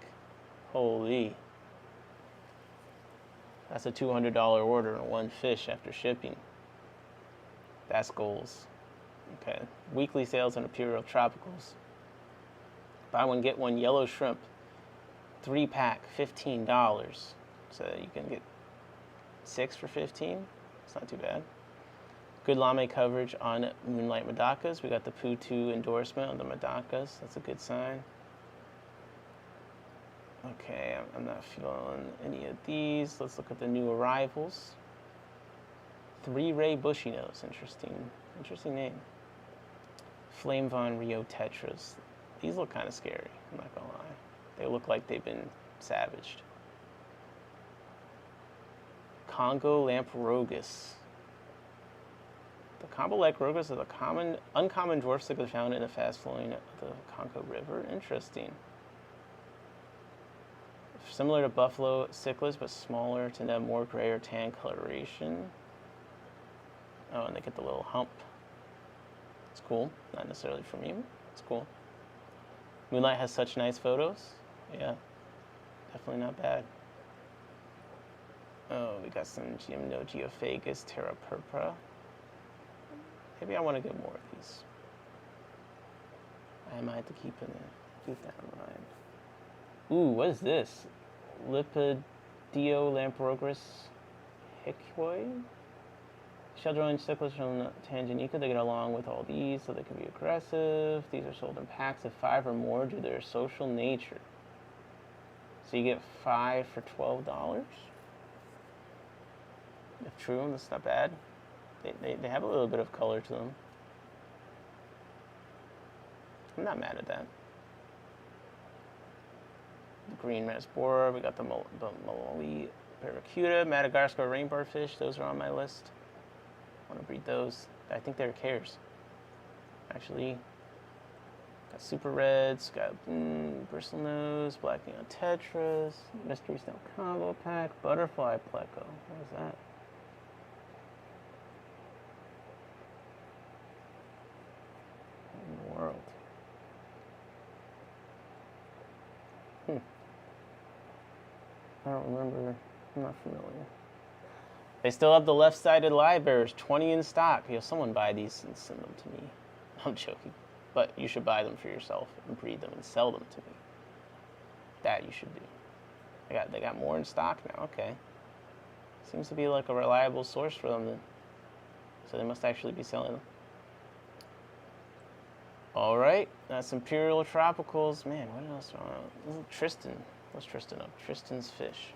Holy. That's a $200 order and one fish after shipping. That's goals. Okay. Weekly sales on Imperial Tropicals. Buy one, get one yellow shrimp. 3-pack, $15. So you can get 6 for $15. It's not too bad. Good lame coverage on Moonlight Madakas. We got the Poo2 endorsement on the Madakas. That's a good sign. Okay, I'm not feeling any of these. Let's look at the new arrivals. 3-ray bushy nose. Interesting name. Flame Von Rio Tetras. These look kind of scary, I'm not gonna lie. They look like they've been savaged. Congo Lamprogus. The Congo Lamprogus is a uncommon dwarf cichlid found in the fast-flowing the Congo River. Interesting. Similar to buffalo cichlids, but smaller, tend to have more gray or tan coloration. Oh, and they get the little hump. It's cool. Not necessarily for me. It's cool. Moonlight has such nice photos. Yeah, definitely not bad. Oh, we got some Gymnogeophagus terra purpura. Maybe I want to get more of these. I might have to keep that in mind. Ooh, what is this? Lepidiolamprogus hicoi? Shell-dwelling cichlids from Tanganyika. They get along with all these, so they can be aggressive. These are sold in packs of 5 or more due to their social nature. So you get 5 for $12. If true, that's not bad. They have a little bit of color to them. I'm not mad at that. The green Metaspora, we got the Malawi Barracuda, Madagascar rainbow fish. Those are on my list. I want to breed those. I think they're cares. Actually, got super reds, got bristlenose, black neon tetras, mystery snow combo pack, butterfly pleco. What is that? What in the world? I don't remember. I'm not familiar. They still have the left-sided livebearers, 20 in stock. Someone buy these and send them to me. I'm joking. But you should buy them for yourself and breed them and sell them to me. That you should do. They got more in stock now. Okay. Seems to be like a reliable source for them then. So they must actually be selling them. All right. That's Imperial Tropicals. Man, what else? Tristan. What's Tristan up? Tristan's fish.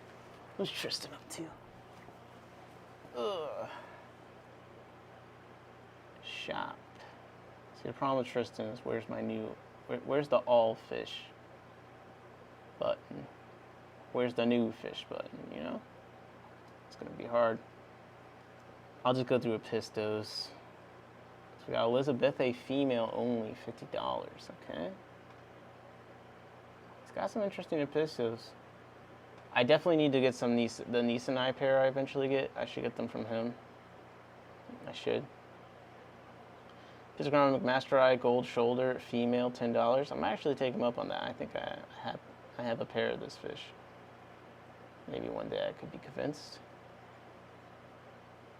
What's Tristan up to? Ugh. Shop. See, the problem with Tristan is where's the all fish button? Where's the new fish button, you know? It's gonna be hard. I'll just go through a Pistos. So we got Elizabeth, a female only, $50, okay? It's got some interesting Pistos. I definitely need to get the Nissanai pair I eventually get. I should get them from him. I should. Physiognomic Master Eye, gold shoulder, female, $10. I might actually take him up on that. I think I have a pair of this fish. Maybe one day I could be convinced.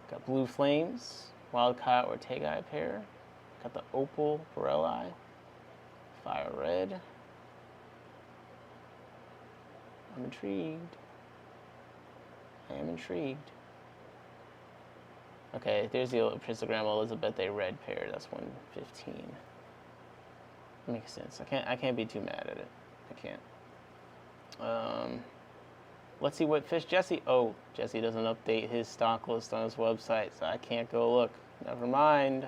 Got Blue Flames, Wild Coyote Ortega pair. Got the Opal Borelli, Fire Red. I'm intrigued. I am intrigued. Okay, there's the Pistogram Elizabeth A red pair. That's 115. Makes sense. I can't be too mad at it. I can't. Let's see what fish Jesse. Oh, Jesse doesn't update his stock list on his website, so I can't go look. Never mind.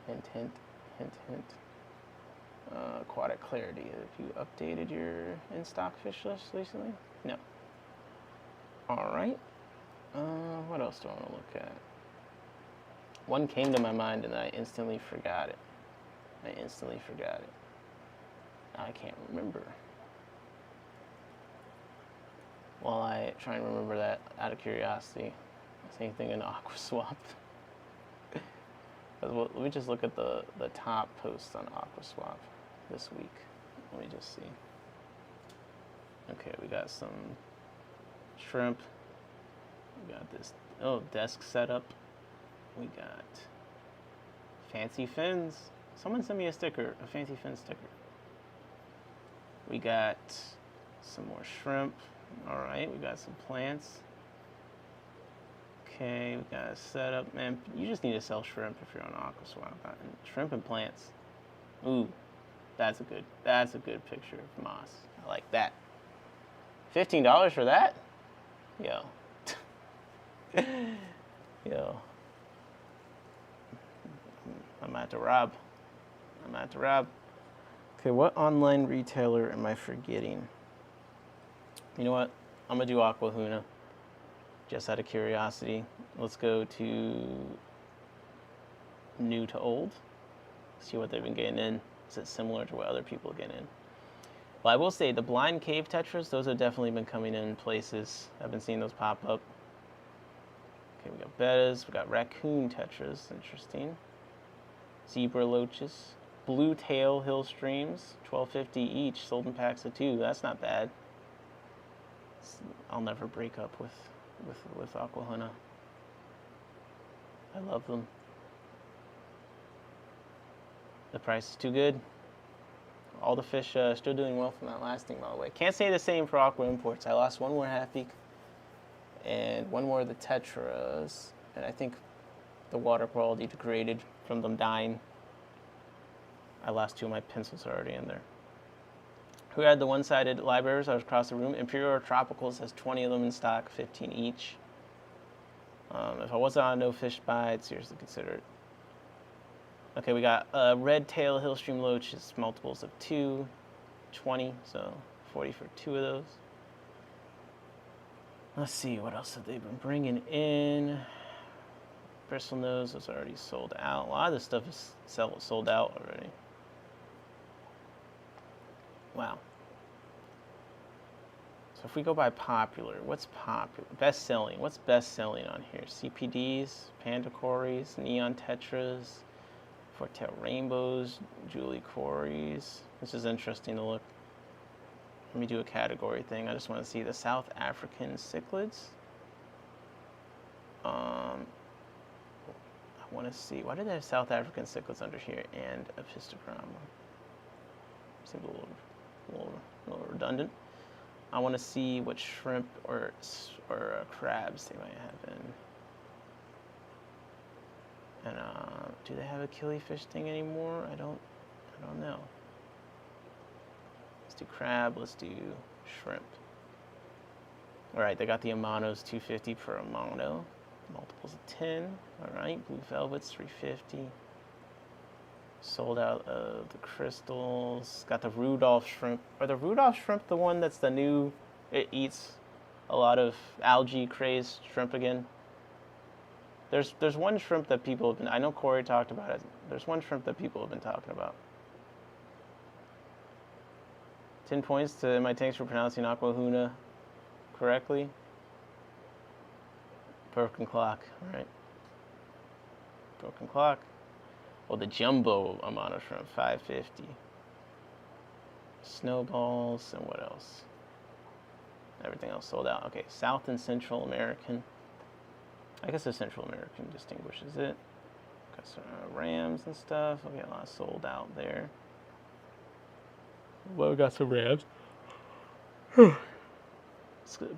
Hint, hint, hint, hint. Aquatic Clarity. Have you updated your in-stock fish list recently? No. Alright. What else do I want to look at? One came to my mind and I instantly forgot it. Now I can't remember. While I try and remember that out of curiosity. Same thing in AquaSwap. Let me just look at the top posts on AquaSwap this week. Let me just see. Okay, we got some shrimp. We got this, desk setup. We got fancy fins. Someone sent me a sticker, a fancy fin sticker. We got some more shrimp. All right, we got some plants. Okay, we got a setup, man. You just need to sell shrimp if you're on AquaSwap. Shrimp and plants. Ooh, that's a good picture of moss. I like that. $15 for that? Yo. Yo. I'm at to rob. Okay, what online retailer am I forgetting? You know what? I'm gonna do Aquahuna. Just out of curiosity. Let's go to new to old. See what they've been getting in. Is it similar to what other people get in? Well, I will say the blind cave tetras, those have definitely been coming in places. I've been seeing those pop up. Okay, we got bettas, we got raccoon tetras, interesting. Zebra loaches, blue tail hill streams, $12.50 each, sold in packs of 2. That's not bad. I'll never break up with Aquahuna. I love them. The price is too good. All the fish still doing well from that last thing, by the way. Can't say the same for Aqua Imports. I lost one more half beak and one more of the tetras, and I think the water quality degraded from them dying. I lost 2 of my pencils already in there. Who had the one-sided libraries? I was across the room. Imperial Tropicals has 20 of them in stock, 15 each. If I wasn't on no fish buy, I'd seriously consider it. Okay, we got red tail hillstream loaches, multiples of 2, 20, so 40 for 2 of those. Let's see, what else have they been bringing in? Bristlenose was already sold out. A lot of this stuff is sold out already. Wow. So if we go by popular, what's popular? Best selling. What's best selling on here? CPDs, Panda Cories, Neon Tetras, Fortail Rainbows, Julie Cories. This is interesting to look. Let me do a category thing. I just want to see the South African cichlids. I want to see, why do they have South African cichlids under here and a pistogramma? Seems a little redundant. I want to see what shrimp or crabs they might have in. And do they have a killifish thing anymore? I don't know. Let's do crab. Let's do shrimp. All right, they got the Amanos, $2.50 per Amano. Multiples of 10. All right, blue velvets, $3.50. Sold out of the crystals. Got the Rudolph shrimp. Are the Rudolph shrimp the one that's the new? It eats a lot of algae crazed shrimp again. There's one shrimp that people have been. I know Corey talked about it. There's one shrimp that people have been talking about. 10 points to my tanks for pronouncing Aquahuna correctly. Broken clock, all right. Broken clock. Oh, the jumbo Amano shrimp, $5.50. Snowballs, and what else? Everything else sold out. Okay, South and Central American. I guess the Central American distinguishes it. Got some rams and stuff. Okay, a lot sold out there. Well, we got some rams.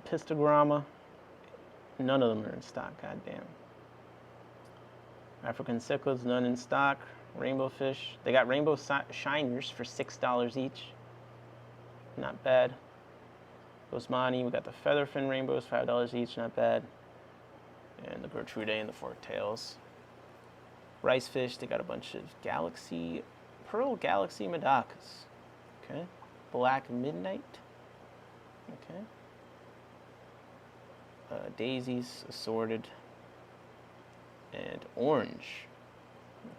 Pistogramma. None of them are in stock, goddamn. African cichlids, none in stock. Rainbow fish. They got rainbow shiners for $6 each. Not bad. Bosmani, we got the featherfin rainbows, $5 each, not bad. And the Gertrude and the forktails. Rice fish, they got a bunch of Pearl Galaxy Medacas. Okay. Black Midnight. Okay. Daisies, assorted. And orange.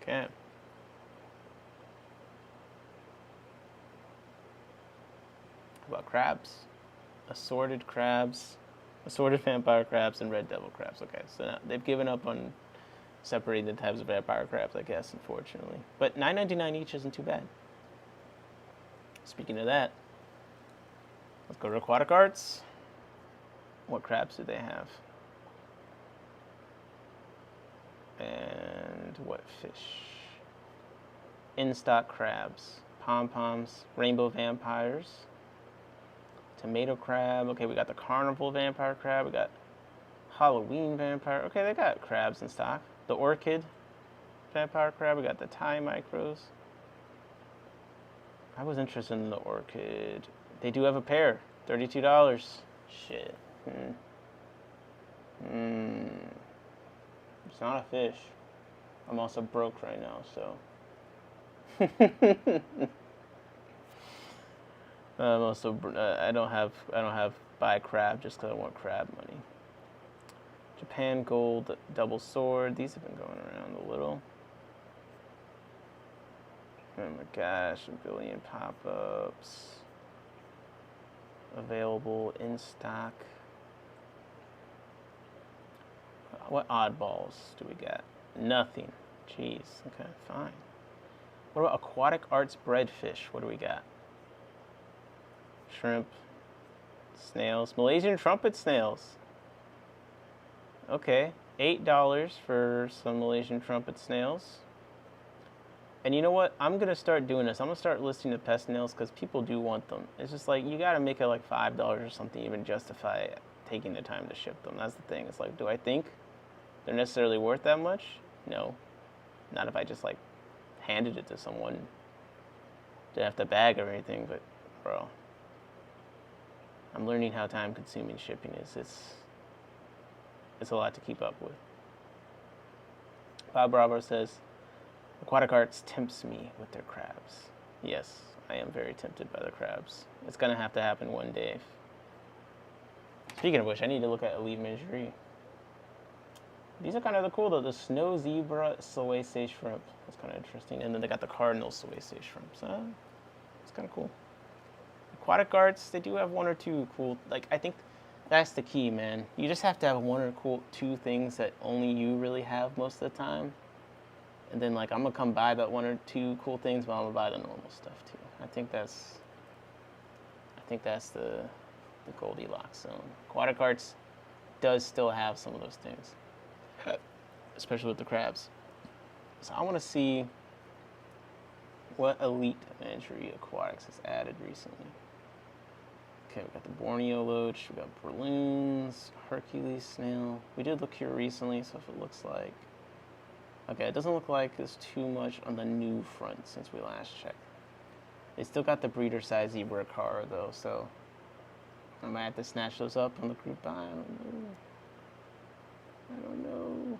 Okay. How about crabs? Assorted crabs. Assorted vampire crabs and red devil crabs. Okay, so now they've given up on separating the types of vampire crabs, I guess, unfortunately. But $9.99 each isn't too bad. Speaking of that, let's go to Aquatic Arts. What crabs do they have? And what fish? In-stock crabs. Pom-poms. Rainbow vampires. Tomato crab. Okay, we got the carnival vampire crab. We got Halloween vampire. Okay, they got crabs in stock. The orchid vampire crab. We got the Thai micros. I was interested in the orchid. They do have a pair. $32. Shit. It's not a fish. I'm also broke right now, so. I'm also. I don't have buy crab just because I want crab money. Japan gold double sword. These have been going around a little. Oh my gosh, a billion pop-ups. Available in stock. What oddballs do we got? Nothing. Jeez. Okay, fine. What about aquatic arts breadfish? What do we got? Shrimp. Snails. Malaysian trumpet snails. Okay. $8 for some Malaysian trumpet snails. And you know what? I'm going to start doing this. I'm going to start listing the pest snails because people do want them. It's just like, you got to make it like $5 or something, even justify taking the time to ship them. That's the thing. It's like, do I think they're necessarily worth that much? No. Not if I just like handed it to someone. Didn't have to bag or anything, but bro. I'm learning how time consuming shipping is. It's a lot to keep up with. Bob Bravo says, Aquatic Arts tempts me with their crabs. Yes, I am very tempted by the crabs. It's going to happen one day. Speaking of which, I need to look at Elite Menagerie. These are kind of cool though. The snow zebra Soese shrimp. That's kind of interesting. And then they got the cardinal Soese shrimp. So it's kind of cool. Aquatic Arts, they do have one or two cool. Like, I think that's the key, man. You just have to have one or two things that only you really have most of the time. And then, like, I'm going to come buy that one or two cool things, but I'm going to buy the normal stuff, too. I think that's the Goldilocks zone. Aquatic Arts does still have some of those things, especially with the crabs. So I want to see what Elite Menagerie Aquatics has added recently. Okay, we got the Borneo loach, we got Berloons, Hercules snail. We did look here recently, so if it looks like... Okay, it doesn't look like there's too much on the new front since we last checked. They still got the breeder size zebra car though, so I might have to snatch those up on the group buy. I don't know.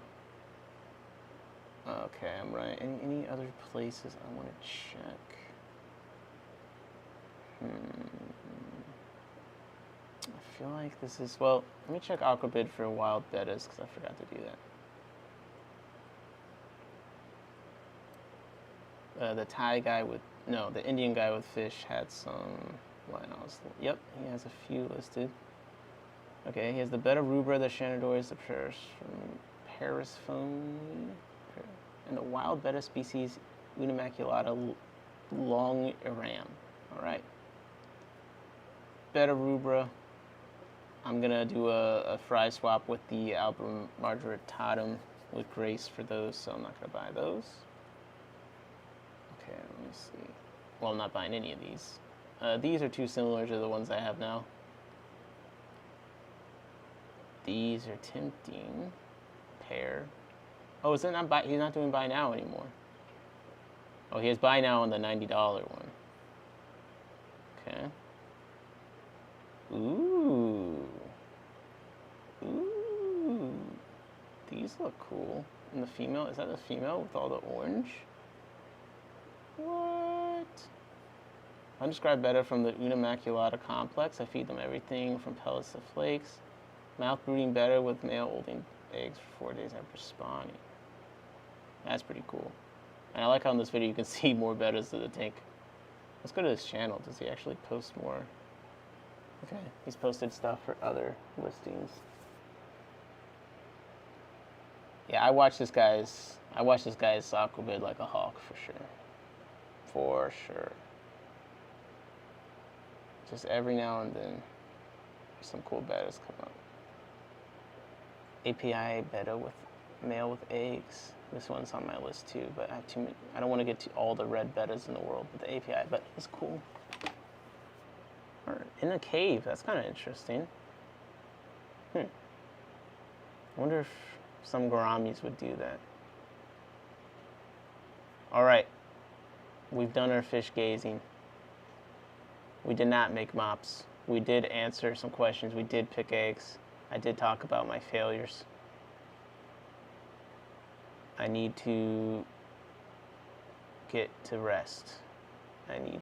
Okay, I'm right. Any other places I want to check? I feel like this is, well, let me check Aquabid for wild bettas because I forgot to do that. The Thai guy with, no, the Indian guy with fish had some linos. Yep, he has a few listed. Okay, he has the betta rubra, the Shenandoahs, the Parisphone, and the wild betta species Unimaculata long Iram. All right. Betta rubra. I'm gonna do a fry swap with the Album Margaritatum with Grace for those, so I'm not gonna buy those. Okay, let me see. Well, I'm not buying any of these. These are too similar to the ones I have now. These are tempting. Pear. Oh, is it not buy? He's not doing buy now anymore. Oh, he has buy now on the $90 one. Okay. Ooh. Ooh. These look cool. And the female, is that the female with all the orange? What? I describe better from the Unimaculata complex. I feed them everything from pellets to flakes. Mouth brooding better with male holding eggs for 4 days after spawning. That's pretty cool. And I like how in this video you can see more bettas to the tank. Let's go to his channel. Does he actually post more? Okay, he's posted stuff for other listings. Yeah, I watch this guy's Aquabid like a hawk for sure. For sure. Just every now and then, some cool bettas come up. API betta with male with eggs. This one's on my list too, but I have too many. I don't want to get to all the red bettas in the world, but the API betta is cool. Or in a cave, that's kind of interesting. I wonder if some gouramis would do that. All right, we've done our fish gazing. We did not make mops. We did answer some questions. We did pick eggs. I did talk about my failures. I need to get to rest. I need